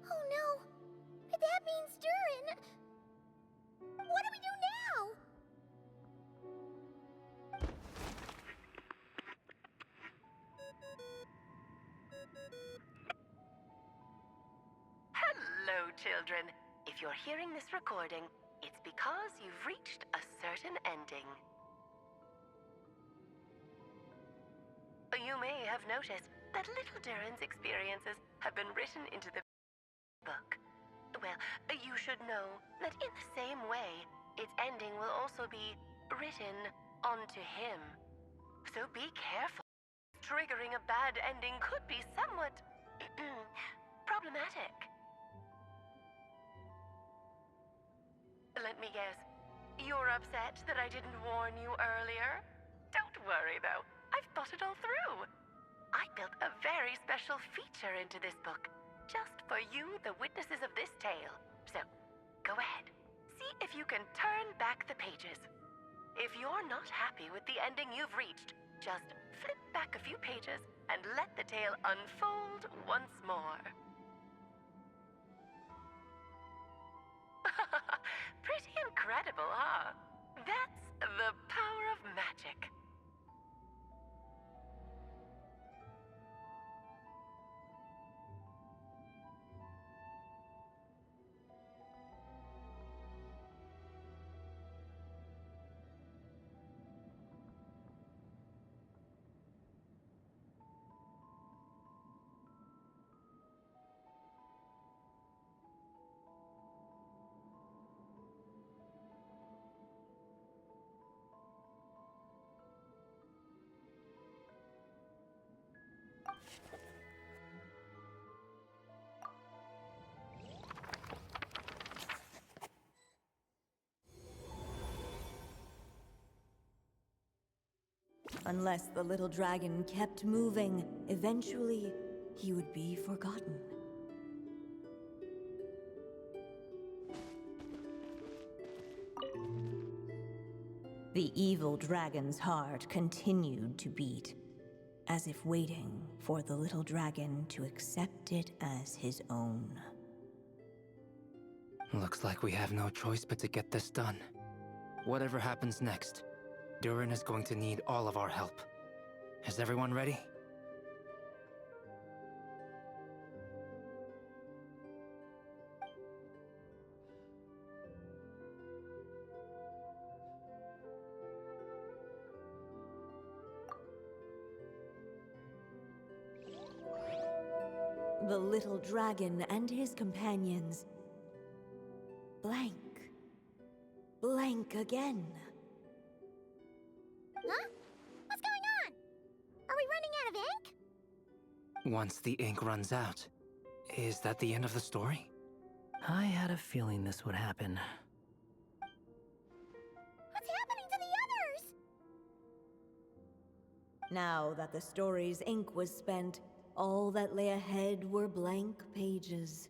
Oh no! That means Durin! What do we do now? Hello, children. If you're hearing this recording, it's because you've reached a certain ending. You may have noticed that little Durin's experiences have been written into the book. Well, you should know that in the same way, its ending will also be written onto him. So be careful. Triggering a bad ending could be somewhat problematic. Let me guess. You're upset that I didn't warn you earlier? Don't worry, though. I've thought it all through. I built a very special feature into this book. just for you, the witnesses of this tale. So, go ahead. See if you can turn back the pages. If you're not happy with the ending you've reached, just flip back a few pages and let the tale unfold once more. Pretty incredible, huh? That's the power of magic. Unless the little dragon kept moving, eventually he would be forgotten. The evil dragon's heart continued to beat, as if waiting for the little dragon to accept it as his own. Looks like we have no choice but to get this done. Whatever happens next, Durin is going to need all of our help. Is everyone ready? The little dragon and his companions blank. Blank again. Huh? What's going on? Are we running out of ink? Once the ink runs out, is that the end of the story? I had a feeling this would happen. What's happening to the others? Now that the story's ink was spent, all that lay ahead were blank pages.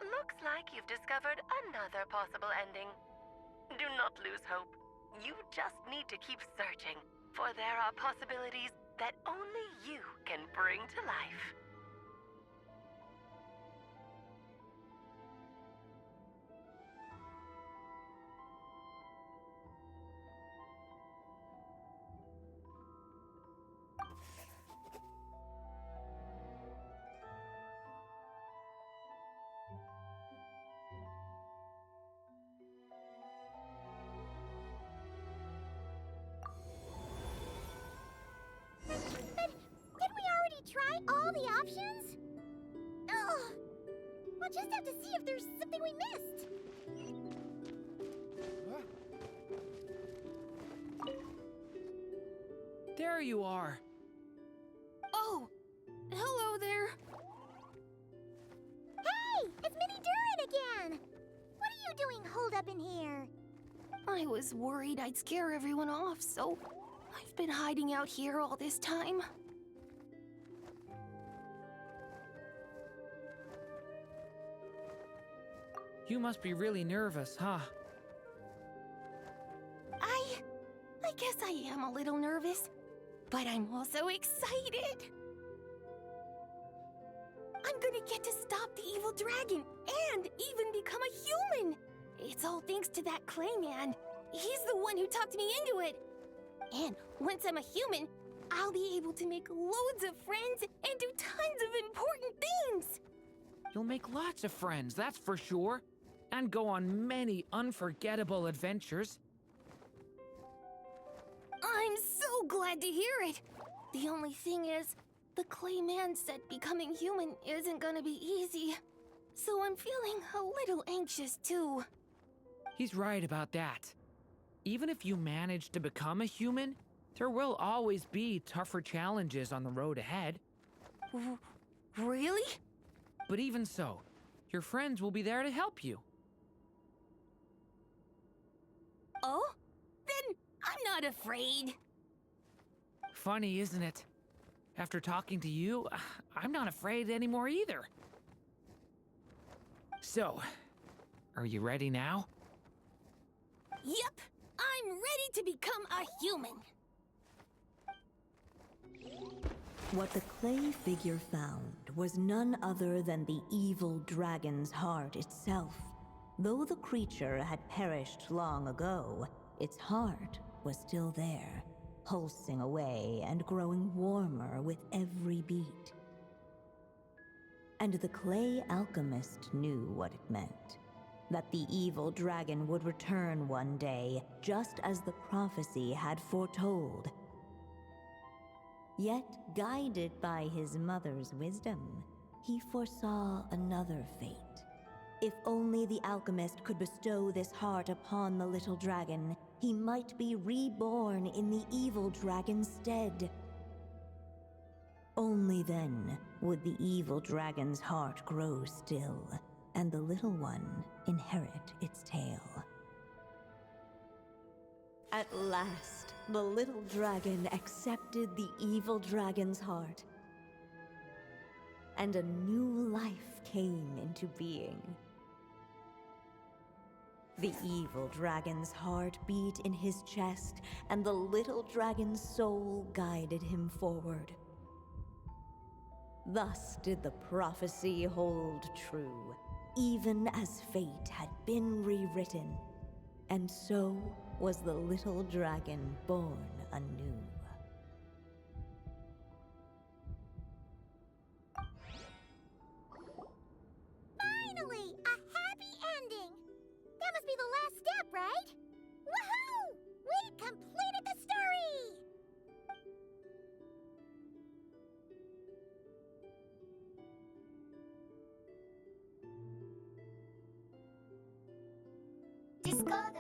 Looks like you've discovered another possible ending. Do not lose hope. You just need to keep searching, for there are possibilities that only you can bring to life. But didn't we already try all the options? Ugh. We'll just have to see if there's something we missed. There you are. Oh, hello there. Hey, it's Mini Durin again. What are you doing holed up in here? I was worried I'd scare everyone off, so I've been hiding out here all this time. You must be really nervous, huh? I guess I am a little nervous, but I'm also excited. I'm gonna get to stop the evil dragon and even become a human. It's all thanks to that Clayman. He's the one who talked me into it. And once I'm a human, I'll be able to make loads of friends and do tons of important things. You'll make lots of friends, that's for sure. And go on many unforgettable adventures. I'm so glad to hear it. The only thing is, the Clayman said becoming human isn't gonna be easy. So I'm feeling a little anxious too. He's right about that. Even if you manage to become a human, there will always be tougher challenges on the road ahead. Really? But even so, your friends will be there to help you. Oh? Then I'm not afraid. Funny, isn't it? After talking to you, I'm not afraid anymore either. So, are you ready now? Yep, I'm ready to become a human. What the clay figure found was none other than the evil dragon's heart itself. Though the creature had perished long ago, its heart was still there, pulsing away and growing warmer with every beat. And the clay alchemist knew what it meant. That the evil dragon would return one day, just as the prophecy had foretold. Yet, guided by his mother's wisdom, he foresaw another fate. If only the alchemist could bestow this heart upon the little dragon, he might be reborn in the evil dragon's stead. Only then would the evil dragon's heart grow still, and the little one inherit its tale. At last, the little dragon accepted the evil dragon's heart, and a new life came into being. The evil dragon's heart beat in his chest, and the little dragon's soul guided him forward. Thus did the prophecy hold true, even as fate had been rewritten, and so was the little dragon born anew. Finally, a happy ending! That must be the last step, right? Woohoo! We completed the story! Discord.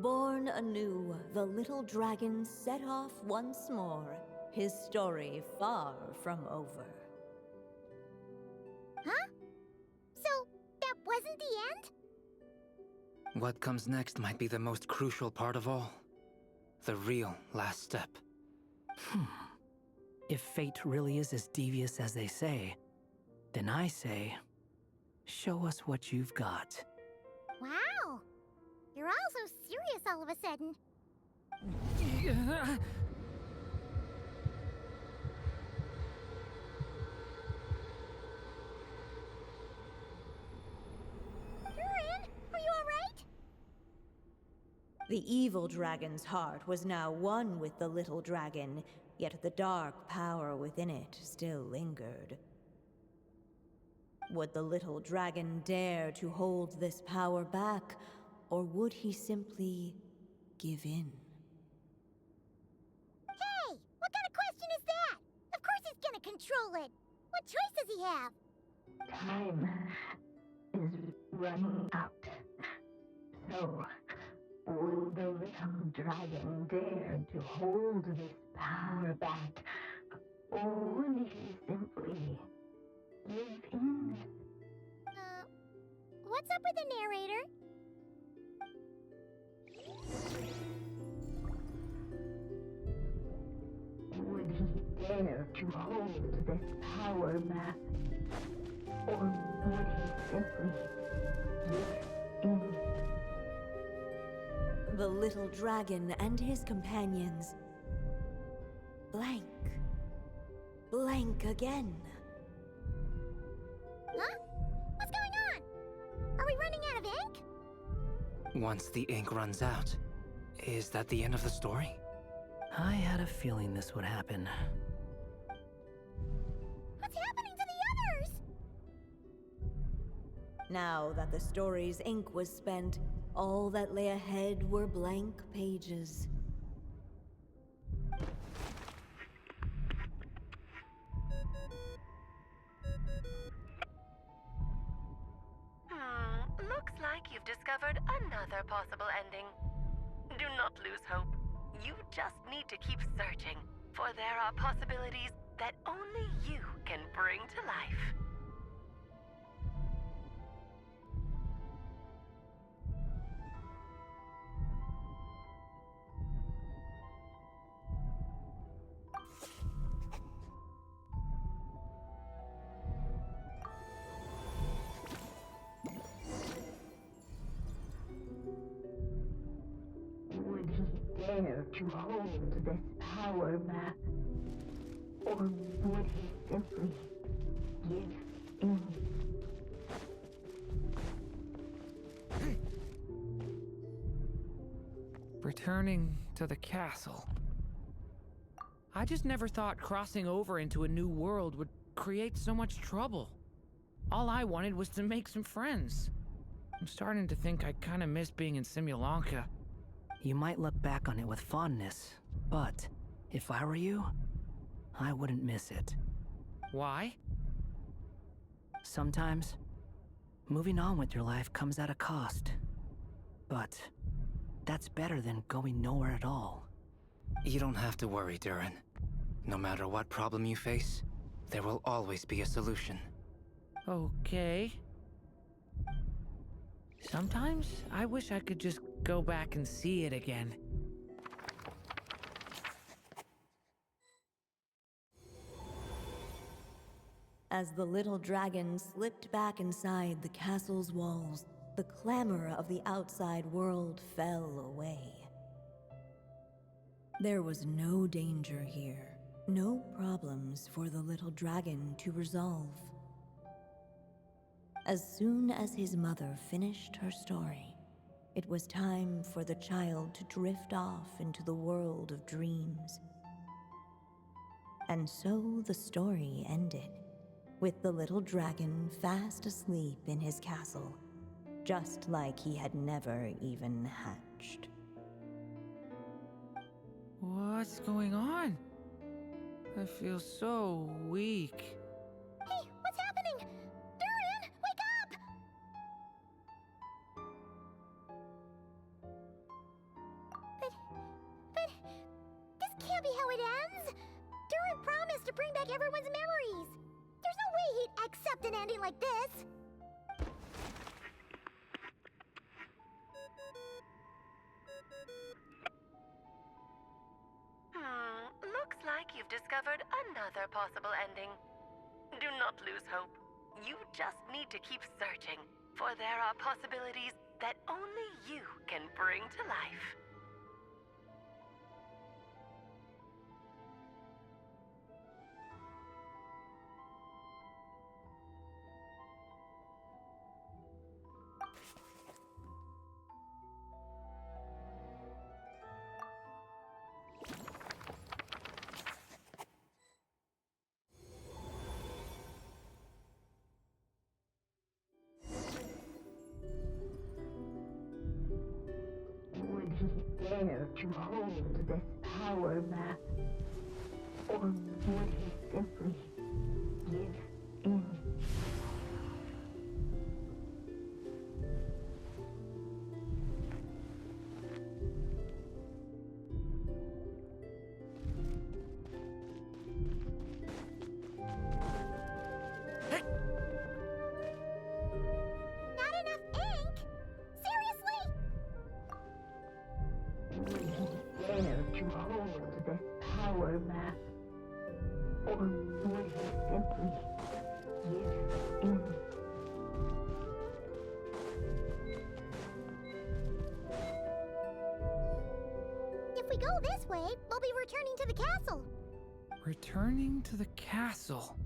Born anew, the little dragon set off once more, his story far from over. Huh? So, that wasn't the end? What comes next might be the most crucial part of all. The real last step. If fate really is as devious as they say, then I say, show us what you've got. Wow! You're all so serious all of a sudden. Duran, are you alright? The evil dragon's heart was now one with the little dragon, yet the dark power within it still lingered. Would the little dragon dare to hold this power back, or would he simply give in? Hey! What kind of question is that? Of course he's gonna control it! What choice does he have? Time is running out. So, would the little dragon dare to hold this power back? Or would he simply give in? What's up with the narrator? Would he dare to hold this power back? Or would he simply give in? The little dragon and his companions blank. Blank again. Huh? What's going on? Are we running out of ink? Once the ink runs out, is that the end of the story? I had a feeling this would happen. What's happening to the others? Now that the story's ink was spent, all that lay ahead were blank pages. Looks like you've discovered another possible ending. Do not lose hope. You just need to keep searching, for there are possibilities that only you can bring to life. Would he dare to hold this power map? Or would he simply give in? Returning to the castle. I just never thought crossing over into a new world would create so much trouble. All I wanted was to make some friends. I'm starting to think I kinda miss being in Simulanka. You might look back on it with fondness, but if I were you, I wouldn't miss it. Why? Sometimes, moving on with your life comes at a cost. But that's better than going nowhere at all. You don't have to worry, Durin. No matter what problem you face, there will always be a solution. Okay. Sometimes I wish I could just go back and see it again. As the little dragon slipped back inside the castle's walls, the clamor of the outside world fell away. There was no danger here, no problems for the little dragon to resolve. As soon as his mother finished her story, it was time for the child to drift off into the world of dreams. And so the story ended, with the little dragon fast asleep in his castle, just like he had never even hatched. What's going on? I feel so weak. Hey, what's happening? Durin, wake up! But this can't be how it ends. Durin promised to bring back everyone's memories. There's no way he'd accept an ending like this. Looks like you've discovered another possible ending. Do not lose hope. You just need to keep searching, for there are possibilities that only you can bring to life. Would he dare to hold this power map? Or would he simply give in? Not enough ink? Seriously? Would he dare to hold this power map? Or would he simply give in? If we go this way, we'll be returning to the castle. Returning to the castle.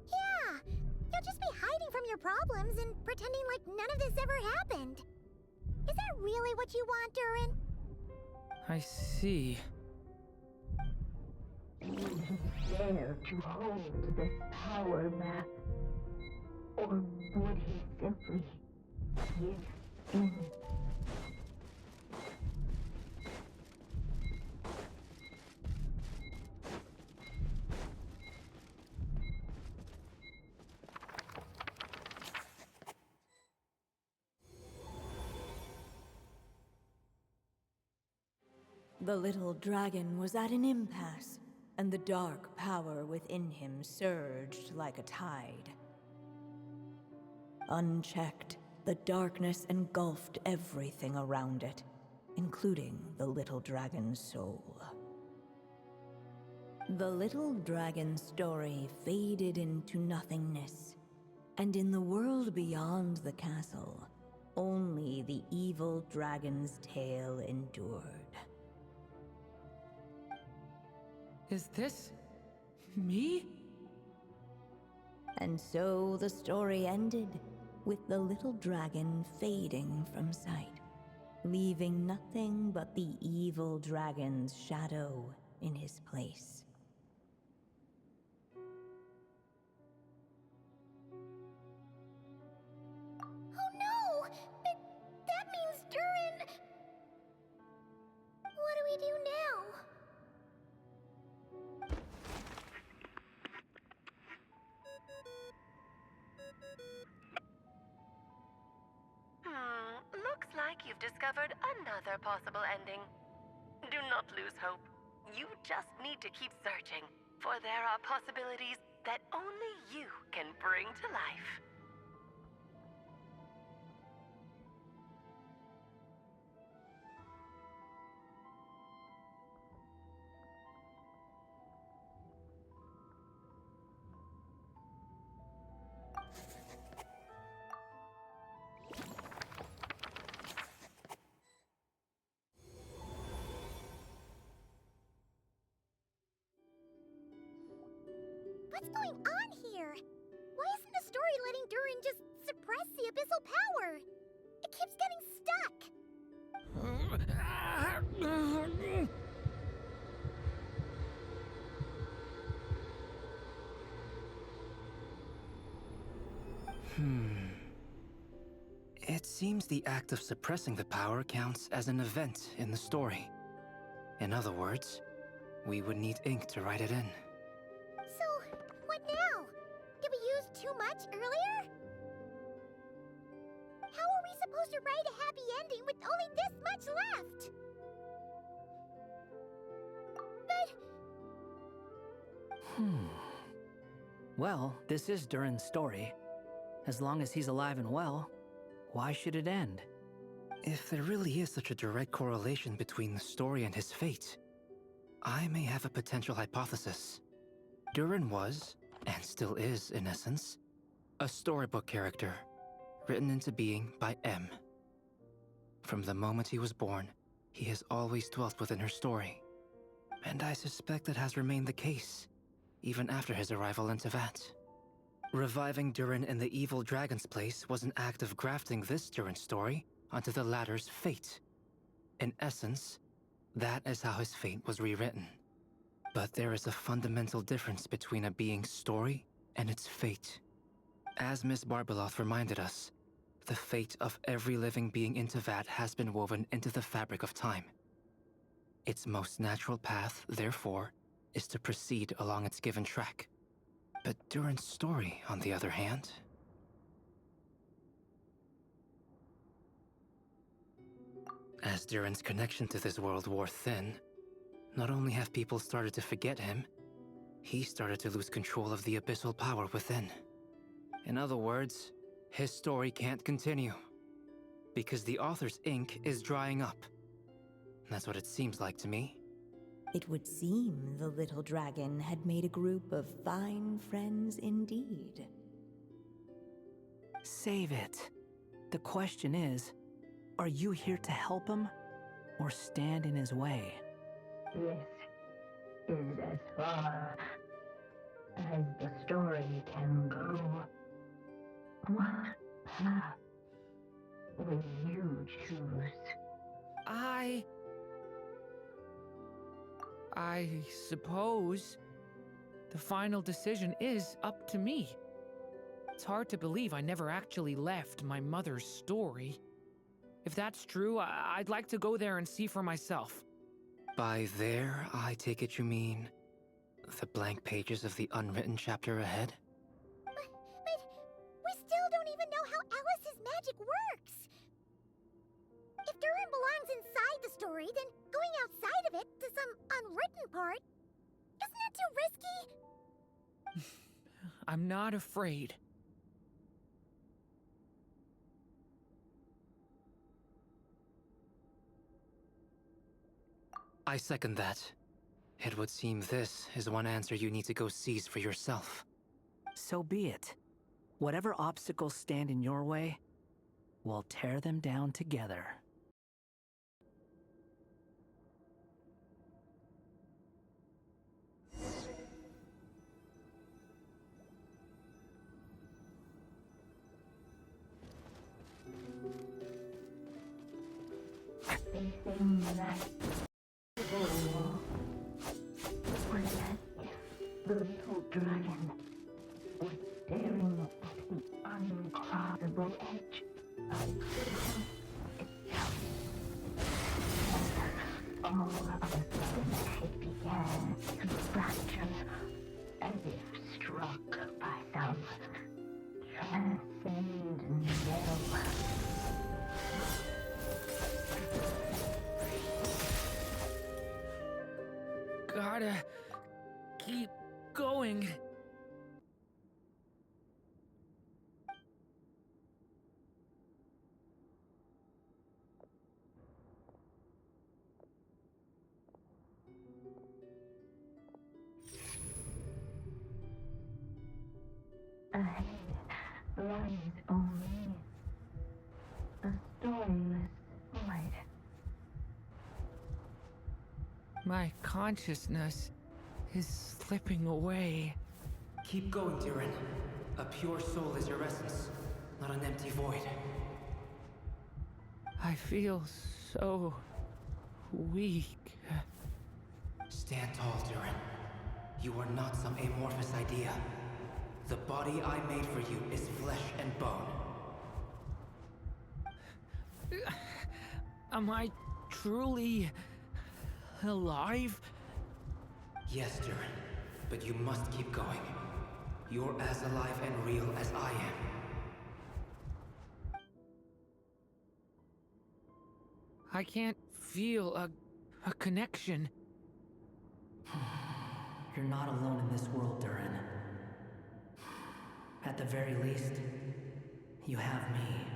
Yeah, you'll just be hiding from your problems and pretending like none of this ever happened. Is that really what you want, Durin? I see. Would he dare to hold this power map? Or would he simply give in? The little dragon was at an impasse, and the dark power within him surged like a tide. Unchecked, the darkness engulfed everything around it, including the little dragon's soul. The little dragon's story faded into nothingness, and in the world beyond the castle, only the evil dragon's tale endured. Is this me? And so the story ended, with the little dragon fading from sight, leaving nothing but the evil dragon's shadow in his place. Oh no! That means Durin... What do we do now? Looks like you've discovered another possible ending. Do not lose hope. You just need to keep searching, for there are possibilities that only you can bring to life. What's going on here? Why isn't the story letting Durin just suppress the abyssal power? It keeps getting stuck. It seems the act of suppressing the power counts as an event in the story. In other words, we would need ink to write it in. So, what now? Did we use too much earlier? How are we supposed to write a happy ending with only this much left? But... Well, this is Durin's story. As long as he's alive and well, why should it end? If there really is such a direct correlation between the story and his fate, I may have a potential hypothesis. Durin was, and still is in essence, a storybook character, written into being by M. From the moment he was born, he has always dwelt within her story. And I suspect that has remained the case, even after his arrival in Tevat. Reviving Durin in the evil dragon's place was an act of grafting this Durin story onto the latter's fate. In essence, that is how his fate was rewritten. But there is a fundamental difference between a being's story and its fate. As Miss Barbeloth reminded us, the fate of every living being in Tevat has been woven into the fabric of time. Its most natural path, therefore, is to proceed along its given track. But Durin's story, on the other hand... As Durin's connection to this world wore thin, not only have people started to forget him, he started to lose control of the abyssal power within. In other words, his story can't continue, because the author's ink is drying up. That's what it seems like to me. It would seem the little dragon had made a group of fine friends indeed. Save it. The question is, are you here to help him, or stand in his way? This is as far as the story can go. What path will you choose? I suppose the final decision is up to me. It's hard to believe I never actually left my mother's story. If that's true, I'd like to go there and see for myself. By there, I take it you mean the blank pages of the unwritten chapter ahead? But we still don't even know how Alice's magic works. If Durin belongs inside the story, then going outside of it to some unwritten part, isn't it too risky? I'm not afraid. I second that. It would seem this is one answer you need to go seize for yourself. So be it. Whatever obstacles stand in your way, we'll tear them down together. Facing that wall was as if the little dragon was staring at the uncrossable edge of itself. All of a sudden it began to fracture as if struck by some transcendent will. Gotta keep going. Ahead lies only a storyless void. My consciousness is slipping away. Keep going, Durin. A pure soul is your essence, not an empty void. I feel so weak. Stand tall, Durin. You are not some amorphous idea. The body I made for you is flesh and bone. Am I truly alive? Yes, Durin, but you must keep going. You're as alive and real as I am. I can't feel a connection. You're not alone in this world, Durin. At the very least, you have me.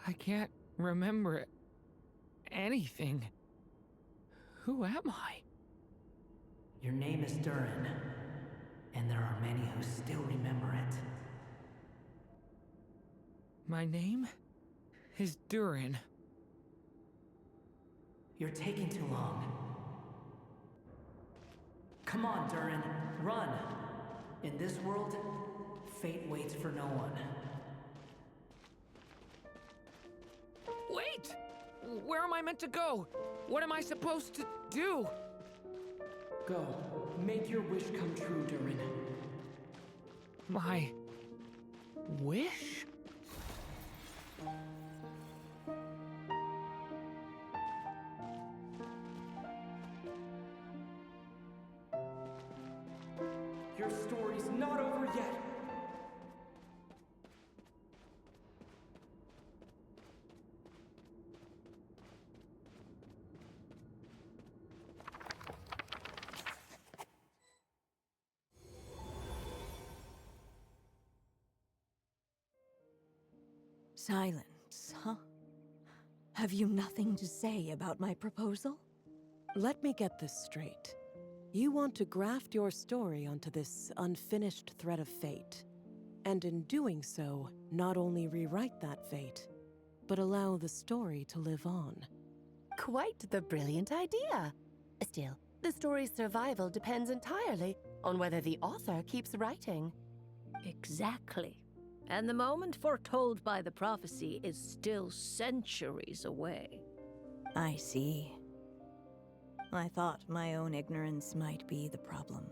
I can't remember anything. Who am I? Your name is Durin, and there are many who still remember it. My name is Durin. You're taking too long. Come on, Durin, run! In this world, fate waits for no one. Wait! Where am I meant to go? What am I supposed to do? Go. Make your wish come true, Durin. My wish? Your story's not over yet. Silence, huh? Have you nothing to say about my proposal? Let me get this straight. You want to graft your story onto this unfinished thread of fate, and in doing so, not only rewrite that fate, but allow the story to live on. Quite the brilliant idea. Still, the story's survival depends entirely on whether the author keeps writing. Exactly. And the moment foretold by the prophecy is still centuries away. I see. I thought my own ignorance might be the problem.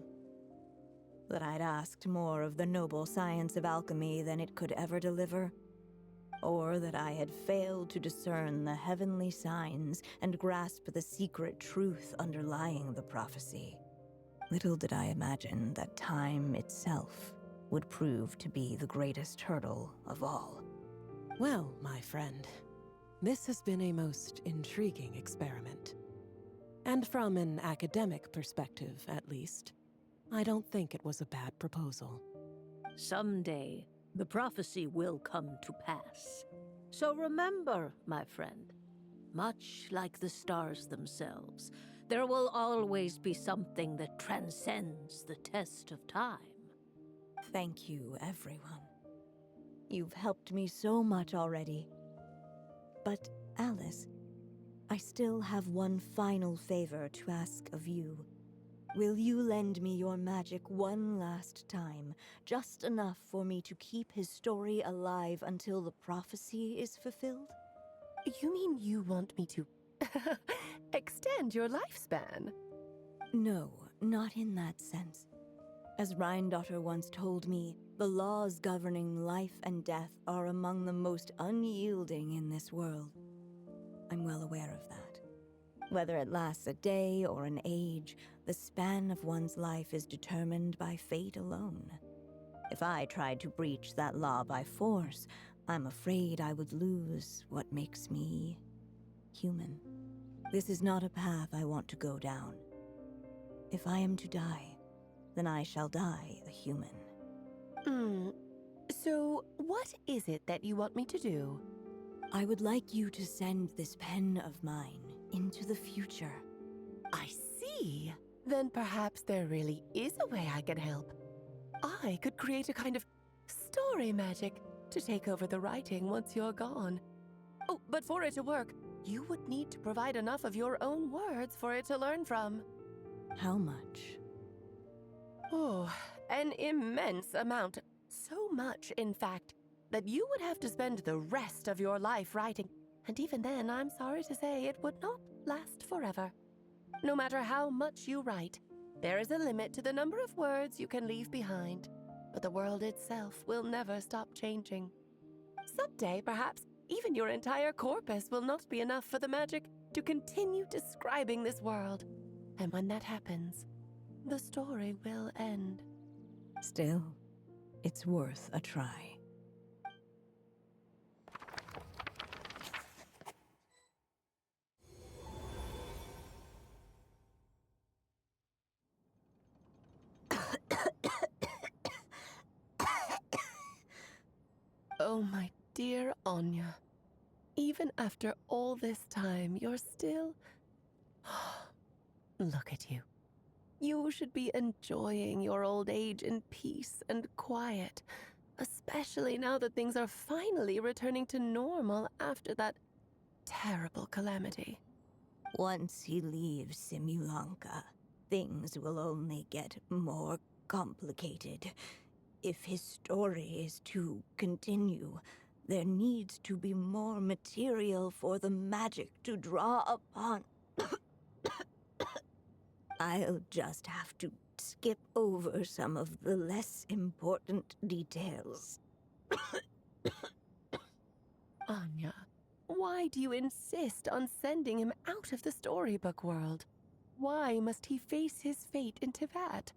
That I'd asked more of the noble science of alchemy than it could ever deliver? Or that I had failed to discern the heavenly signs and grasp the secret truth underlying the prophecy? Little did I imagine that time itself would prove to be the greatest hurdle of all. Well, my friend, this has been a most intriguing experiment. And from an academic perspective, at least, I don't think it was a bad proposal. Someday, the prophecy will come to pass. So remember, my friend, much like the stars themselves, there will always be something that transcends the test of time. Thank you, everyone. You've helped me so much already. But, Alice, I still have one final favor to ask of you. Will you lend me your magic one last time, just enough for me to keep his story alive until the prophecy is fulfilled? You mean you want me to extend your lifespan? No, not in that sense. As Rheindotter once told me, the laws governing life and death are among the most unyielding in this world. I'm well aware of that. Whether it lasts a day or an age, the span of one's life is determined by fate alone. If I tried to breach that law by force, I'm afraid I would lose what makes me human. This is not a path I want to go down. If I am to die, then I shall die a human. So, what is it that you want me to do? I would like you to send this pen of mine into the future. I see. Then perhaps there really is a way I can help. I could create a kind of story magic to take over the writing once you're gone. Oh, but for it to work, you would need to provide enough of your own words for it to learn from. How much? Oh, an immense amount. So much, in fact, that you would have to spend the rest of your life writing. And even then, I'm sorry to say, it would not last forever. No matter how much you write, there is a limit to the number of words you can leave behind. But the world itself will never stop changing. Someday, perhaps, even your entire corpus will not be enough for the magic to continue describing this world. And when that happens, the story will end. Still, it's worth a try. Oh, my dear Anya. Even after all this time, you're still... Look at you. You should be enjoying your old age in peace and quiet, especially now that things are finally returning to normal after that terrible calamity. Once he leaves Simulanka, things will only get more complicated. If his story is to continue, there needs to be more material for the magic to draw upon. I'll just have to skip over some of the less important details. Anya, why do you insist on sending him out of the storybook world? Why must he face his fate into that?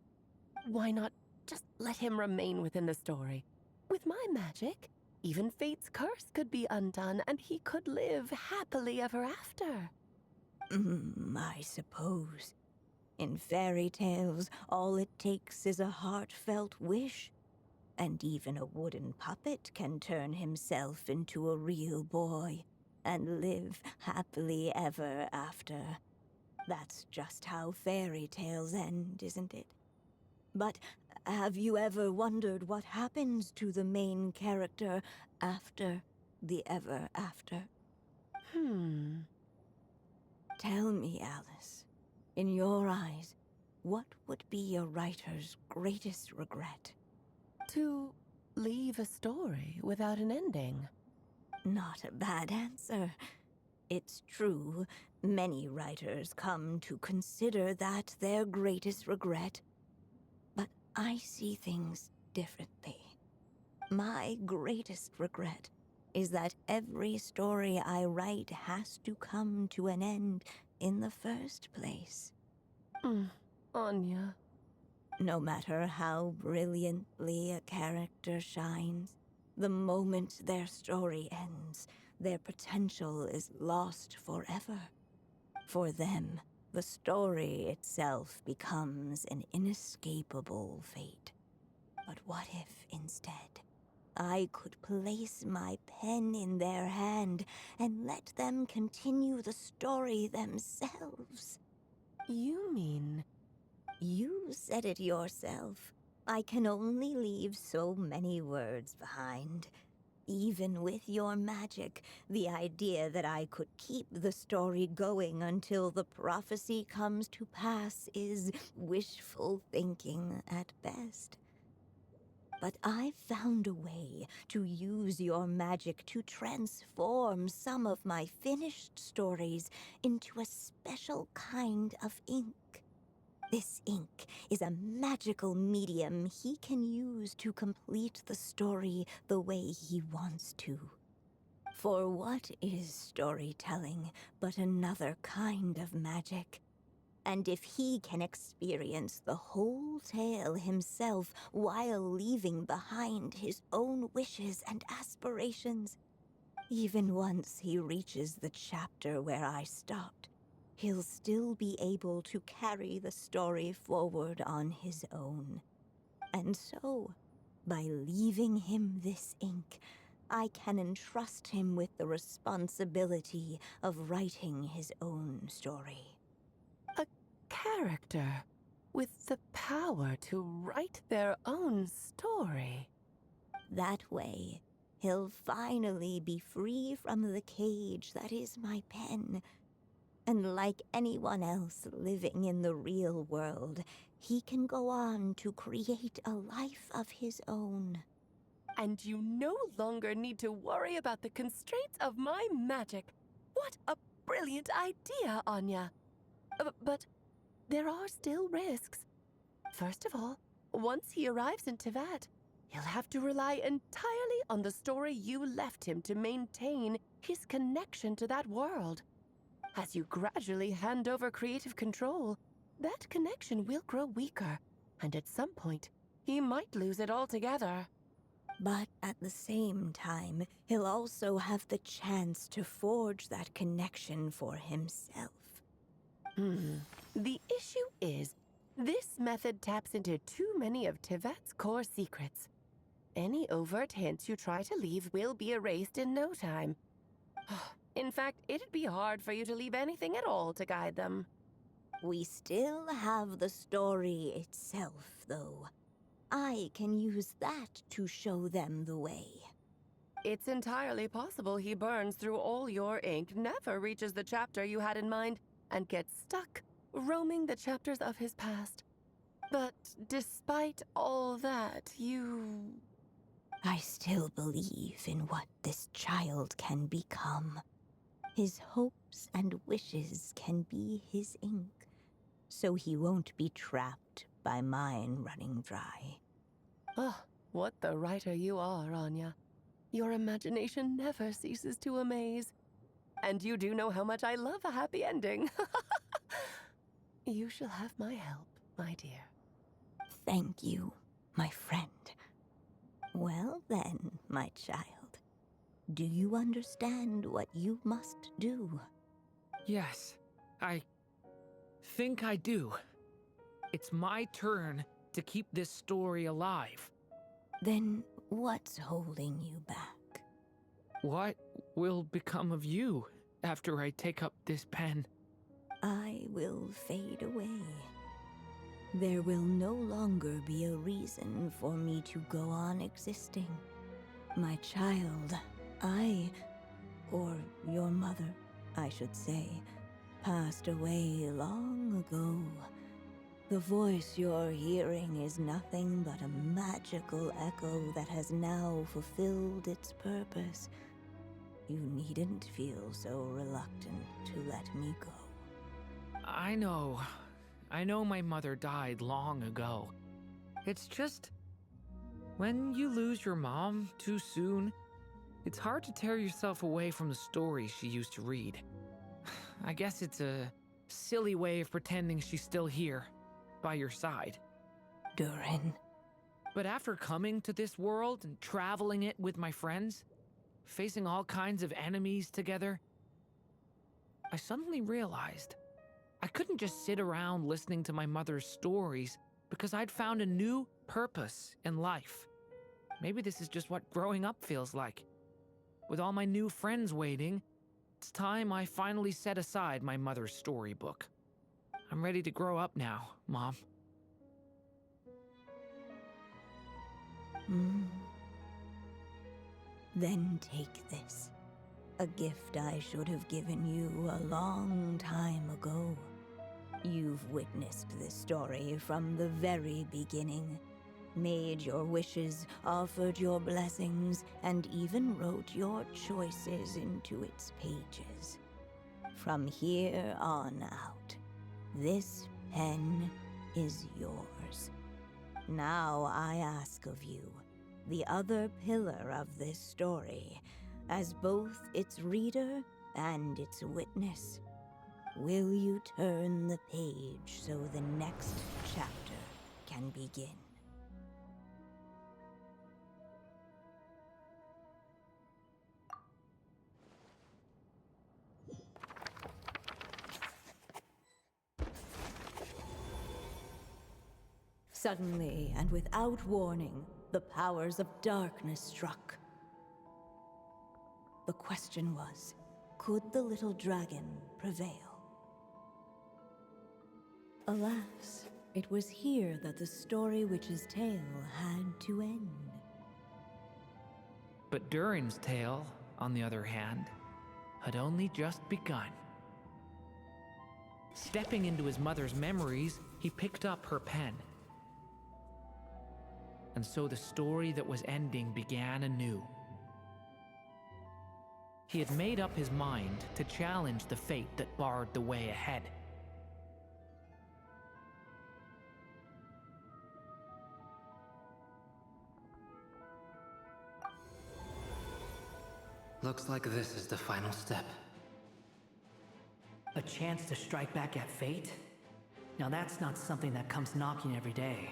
Why not just let him remain within the story? With my magic, even fate's curse could be undone and he could live happily ever after. I suppose. In fairy tales, all it takes is a heartfelt wish. And even a wooden puppet can turn himself into a real boy and live happily ever after. That's just how fairy tales end, isn't it? But have you ever wondered what happens to the main character after the ever after? Tell me, Alice, in your eyes, what would be a writer's greatest regret? To leave a story without an ending. Not a bad answer. It's true, many writers come to consider that their greatest regret. But I see things differently. My greatest regret is that every story I write has to come to an end in the first place. Anya. No matter how brilliantly a character shines, the moment their story ends, their potential is lost forever. For them, the story itself becomes an inescapable fate. But what if, instead, I could place my pen in their hand and let them continue the story themselves? You mean... You said it yourself. I can only leave so many words behind. Even with your magic, the idea that I could keep the story going until the prophecy comes to pass is wishful thinking at best. But I've found a way to use your magic to transform some of my finished stories into a special kind of ink. This ink is a magical medium he can use to complete the story the way he wants to. For what is storytelling but another kind of magic? And if he can experience the whole tale himself while leaving behind his own wishes and aspirations, even once he reaches the chapter where I stopped, he'll still be able to carry the story forward on his own. And so, by leaving him this ink, I can entrust him with the responsibility of writing his own story. A character with the power to write their own story. That way, he'll finally be free from the cage that is my pen. And like anyone else living in the real world, he can go on to create a life of his own. And you no longer need to worry about the constraints of my magic. What a brilliant idea, Anya. But there are still risks. First of all, once he arrives in Tevat, he'll have to rely entirely on the story you left him to maintain his connection to that world. As you gradually hand over creative control, that connection will grow weaker, and at some point, he might lose it altogether. But at the same time, he'll also have the chance to forge that connection for himself. The issue is, this method taps into too many of Tevat's core secrets. Any overt hints you try to leave will be erased in no time. In fact, it'd be hard for you to leave anything at all to guide them. We still have the story itself, though. I can use that to show them the way. It's entirely possible he burns through all your ink, never reaches the chapter you had in mind, and gets stuck, roaming the chapters of his past. But despite all that, I still believe in what this child can become. His hopes and wishes can be his ink, so he won't be trapped by mine running dry. Oh, what the writer you are, Anya. Your imagination never ceases to amaze. And you do know how much I love a happy ending. You shall have my help, my dear. Thank you, my friend. Well then, my child, do you understand what you must do? Yes, I think I do. It's my turn to keep this story alive. Then what's holding you back? What will become of you after I take up this pen? I will fade away. There will no longer be a reason for me to go on existing. My child, or your mother, I should say, passed away long ago. The voice you're hearing is nothing but a magical echo that has now fulfilled its purpose. You needn't feel so reluctant to let me go. I know my mother died long ago. It's just... when you lose your mom too soon, it's hard to tear yourself away from the stories she used to read. I guess it's a silly way of pretending she's still here, by your side. Durin. But after coming to this world and traveling it with my friends, facing all kinds of enemies together, I suddenly realized I couldn't just sit around listening to my mother's stories because I'd found a new purpose in life. Maybe this is just what growing up feels like. With all my new friends waiting, it's time I finally set aside my mother's storybook. I'm ready to grow up now, Mom. Then take this. A gift I should have given you a long time ago. You've witnessed this story from the very beginning. Made your wishes, offered your blessings, and even wrote your choices into its pages. From here on out, this pen is yours. Now I ask of you, the other pillar of this story, as both its reader and its witness, will you turn the page so the next chapter can begin? Suddenly, and without warning, the powers of darkness struck. The question was, could the little dragon prevail? Alas, it was here that the story witch's tale had to end. But Durin's tale, on the other hand, had only just begun. Stepping into his mother's memories, he picked up her pen. And so the story that was ending began anew. He had made up his mind to challenge the fate that barred the way ahead. Looks like this is the final step. A chance to strike back at fate? Now that's not something that comes knocking every day.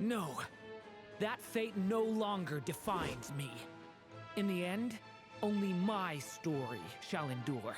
No, that fate no longer defines me. In the end, only my story shall endure.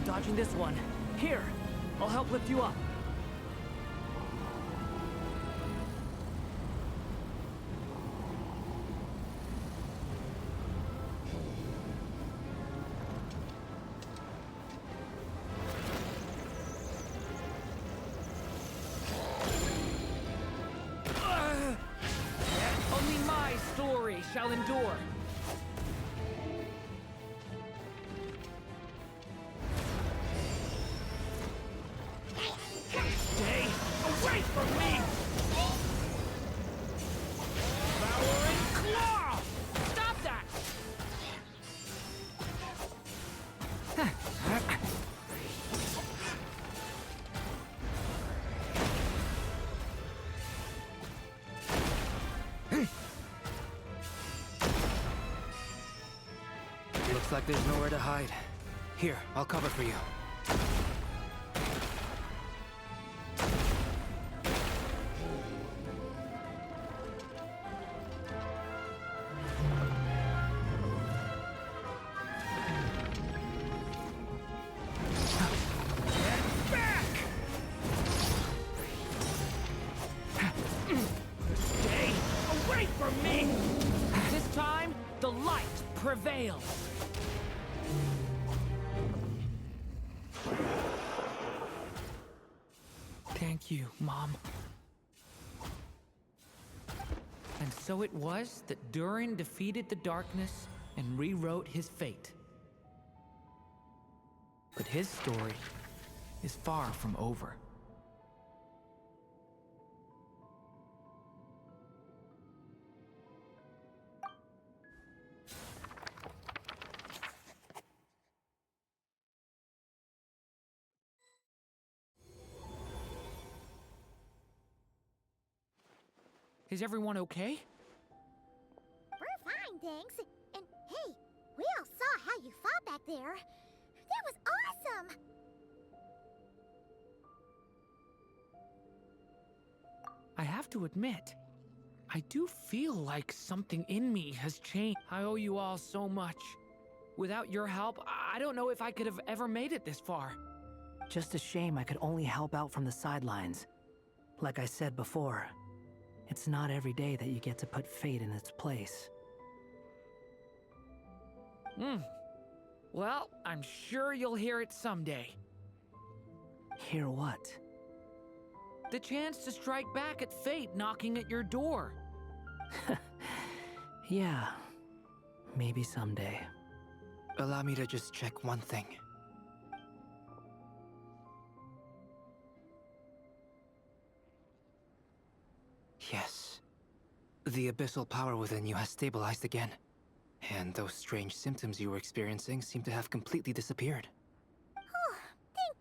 Dodging this one. Here, I'll help lift you up. Only my story shall endure. Stay away from me! Devouring claw! Stop that! Looks like there's nowhere to hide. Here, I'll cover for you. Stay away from me! This time, the light prevails. Thank you, Mom. And so it was that Durin defeated the darkness and rewrote his fate. But his story is far from over. Is everyone okay? We're fine, thanks. And hey, we all saw how you fought back there. That was awesome! I have to admit, I do feel like something in me has changed. I owe you all so much. Without your help, I don't know if I could have ever made it this far. Just a shame I could only help out from the sidelines. Like I said before, it's not every day that you get to put fate in its place. Well, I'm sure you'll hear it someday. Hear what? The chance to strike back at fate knocking at your door. Yeah, maybe someday. Allow me to just check one thing. Yes. The abyssal power within you has stabilized again. And those strange symptoms you were experiencing seem to have completely disappeared. Oh, thank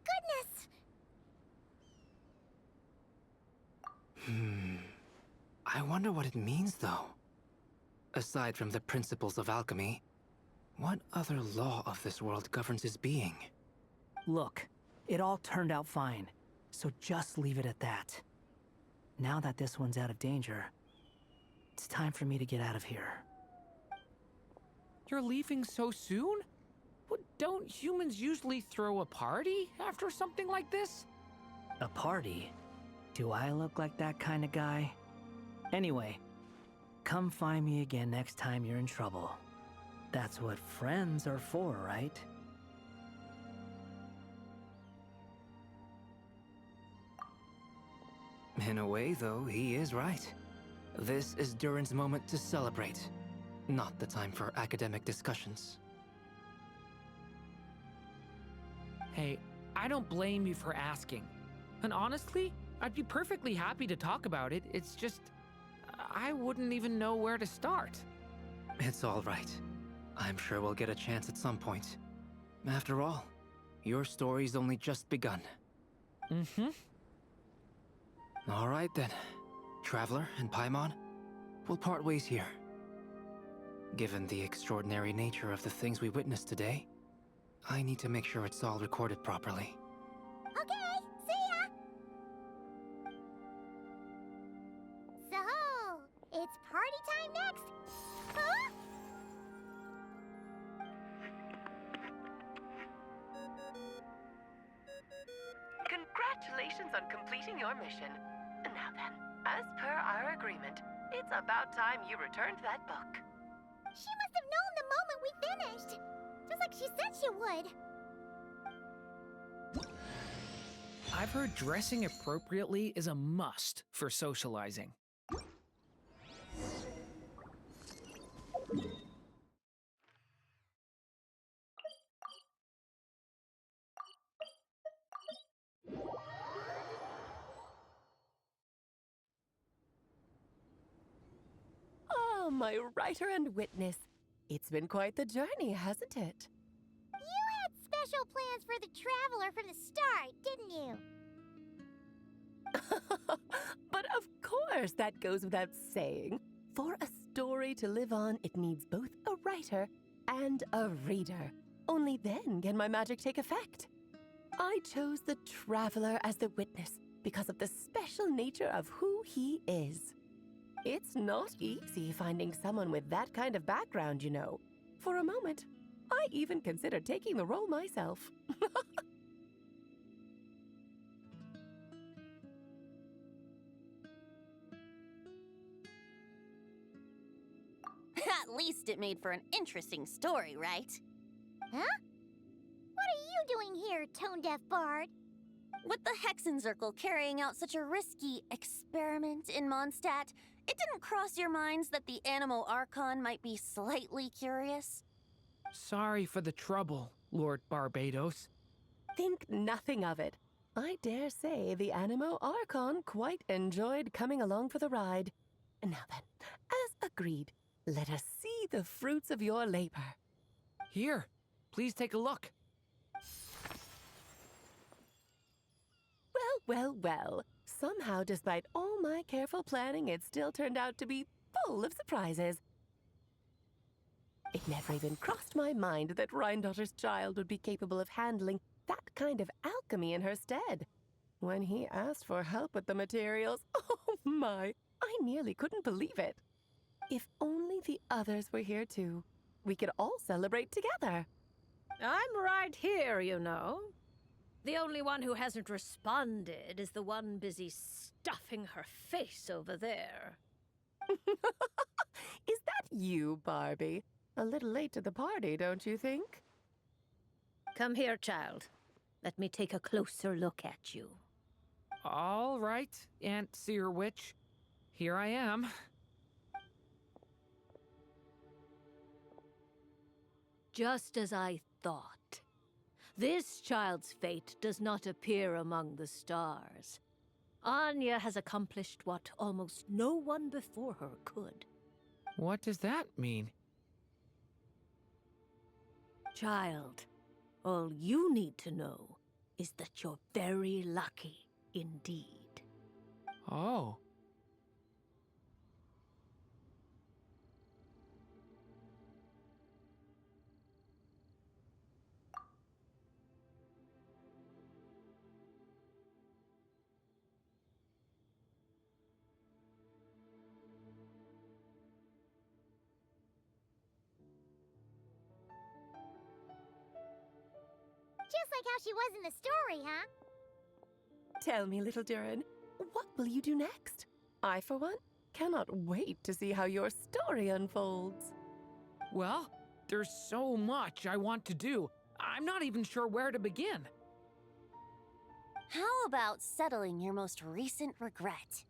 goodness! I wonder what it means, though. Aside from the principles of alchemy, what other law of this world governs his being? Look, it all turned out fine, so just leave it at that. Now that this one's out of danger, it's time for me to get out of here. You're leaving so soon? What, don't humans usually throw a party after something like this? A party? Do I look like that kind of guy? Anyway, come find me again next time you're in trouble. That's what friends are for, right? In a way, though, he is right. This is Durin's moment to celebrate, not the time for academic discussions. Hey, I don't blame you for asking. And honestly, I'd be perfectly happy to talk about it. It's just, I wouldn't even know where to start. It's all right. I'm sure we'll get a chance at some point. After all, your story's only just begun. All right then. Traveler and Paimon, we'll part ways here. Given the extraordinary nature of the things we witnessed today, I need to make sure it's all recorded properly. Okay, see ya! So, it's party time next! Huh? Congratulations on completing your mission. Now then, as per our agreement, it's about time you returned that book. She must have known the moment we finished! Just like she said she would! I've heard dressing appropriately is a must for socializing. Oh, my writer and witness. It's been quite the journey, hasn't it? You had special plans for the Traveler from the start, didn't you? But of course, that goes without saying. For a story to live on, it needs both a writer and a reader. Only then can my magic take effect. I chose the Traveler as the witness because of the special nature of who he is. It's not easy finding someone with that kind of background, you know. For a moment, I even considered taking the role myself. At least it made for an interesting story, right? Huh? What are you doing here, tone-deaf bard? With the Hexenzirkel carrying out such a risky experiment in Mondstadt, it didn't cross your minds that the Animo Archon might be slightly curious? Sorry for the trouble, Lord Barbados. Think nothing of it. I dare say the Animo Archon quite enjoyed coming along for the ride. Now then, as agreed, let us see the fruits of your labor. Here, please take a look. Well. Somehow, despite all my careful planning, it still turned out to be full of surprises. It never even crossed my mind that Rhindotter's child would be capable of handling that kind of alchemy in her stead. When he asked for help with the materials, oh my, I nearly couldn't believe it. If only the others were here too, we could all celebrate together. I'm right here, you know. The only one who hasn't responded is the one busy stuffing her face over there. Is that you, Barbie? A little late to the party, don't you think? Come here, child. Let me take a closer look at you. All right, Aunt Seer Witch. Here I am. Just as I thought. This child's fate does not appear among the stars. Anya has accomplished what almost no one before her could. What does that mean? Child, all you need to know is that you're very lucky indeed. Oh. Just like how she was in the story, huh? Tell me, little Durin, what will you do next? I, for one, cannot wait to see how your story unfolds. Well, there's so much I want to do. I'm not even sure where to begin. How about settling your most recent regret?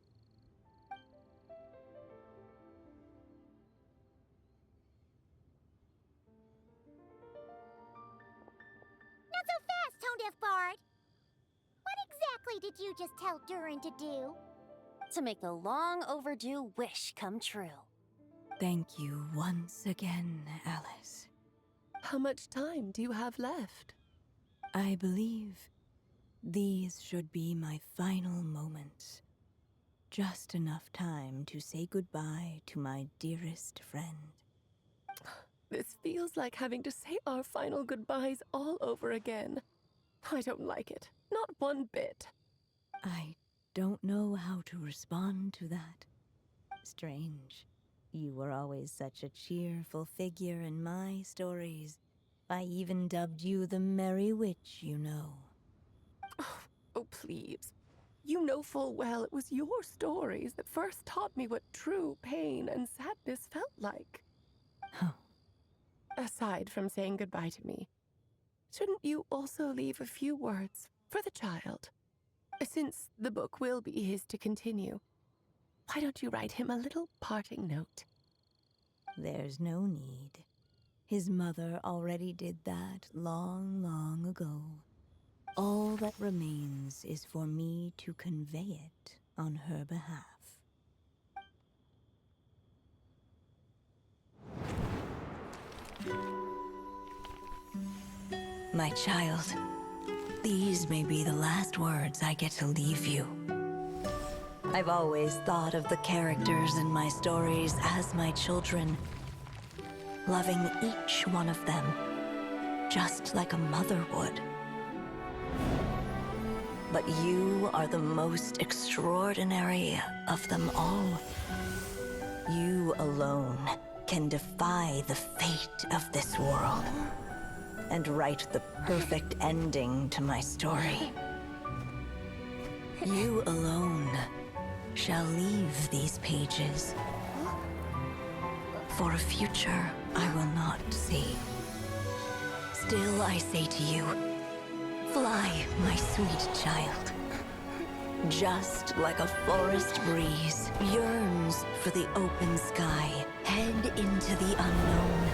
Not so fast, tone-deaf bard. What exactly did you just tell Durin to do? To make the long overdue wish come true. Thank you once again, Alice. How much time do you have left? I believe these should be my final moments. Just enough time to say goodbye to my dearest friend. This feels like having to say our final goodbyes all over again. I don't like it. Not one bit. I don't know how to respond to that. Strange. You were always such a cheerful figure in my stories. I even dubbed you the Merry Witch, you know. Oh, please. You know full well it was your stories that first taught me what true pain and sadness felt like. Aside from saying goodbye to me, shouldn't you also leave a few words for the child? Since the book will be his to continue, why don't you write him a little parting note? There's no need. His mother already did that long, long ago. All that remains is for me to convey it on her behalf. My child, these may be the last words I get to leave you. I've always thought of the characters in my stories as my children, loving each one of them, just like a mother would. But you are the most extraordinary of them all. You alone can defy the fate of this world and write the perfect ending to my story. You alone shall leave these pages for a future I will not see. Still I say to you, fly, my sweet child. Just like a forest breeze yearns for the open sky, head into the unknown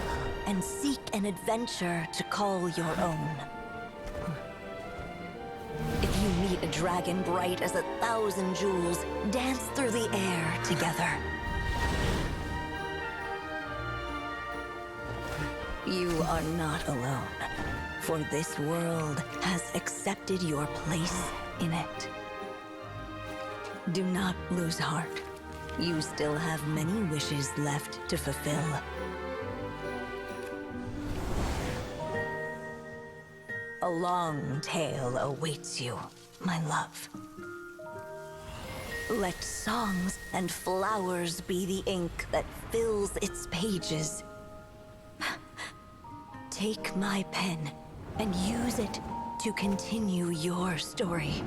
and seek an adventure to call your own. If you meet a dragon bright as 1,000 jewels, dance through the air together. You are not alone, for this world has accepted your place in it. Do not lose heart. You still have many wishes left to fulfill. A long tale awaits you, my love. Let songs and flowers be the ink that fills its pages. Take my pen and use it to continue your story.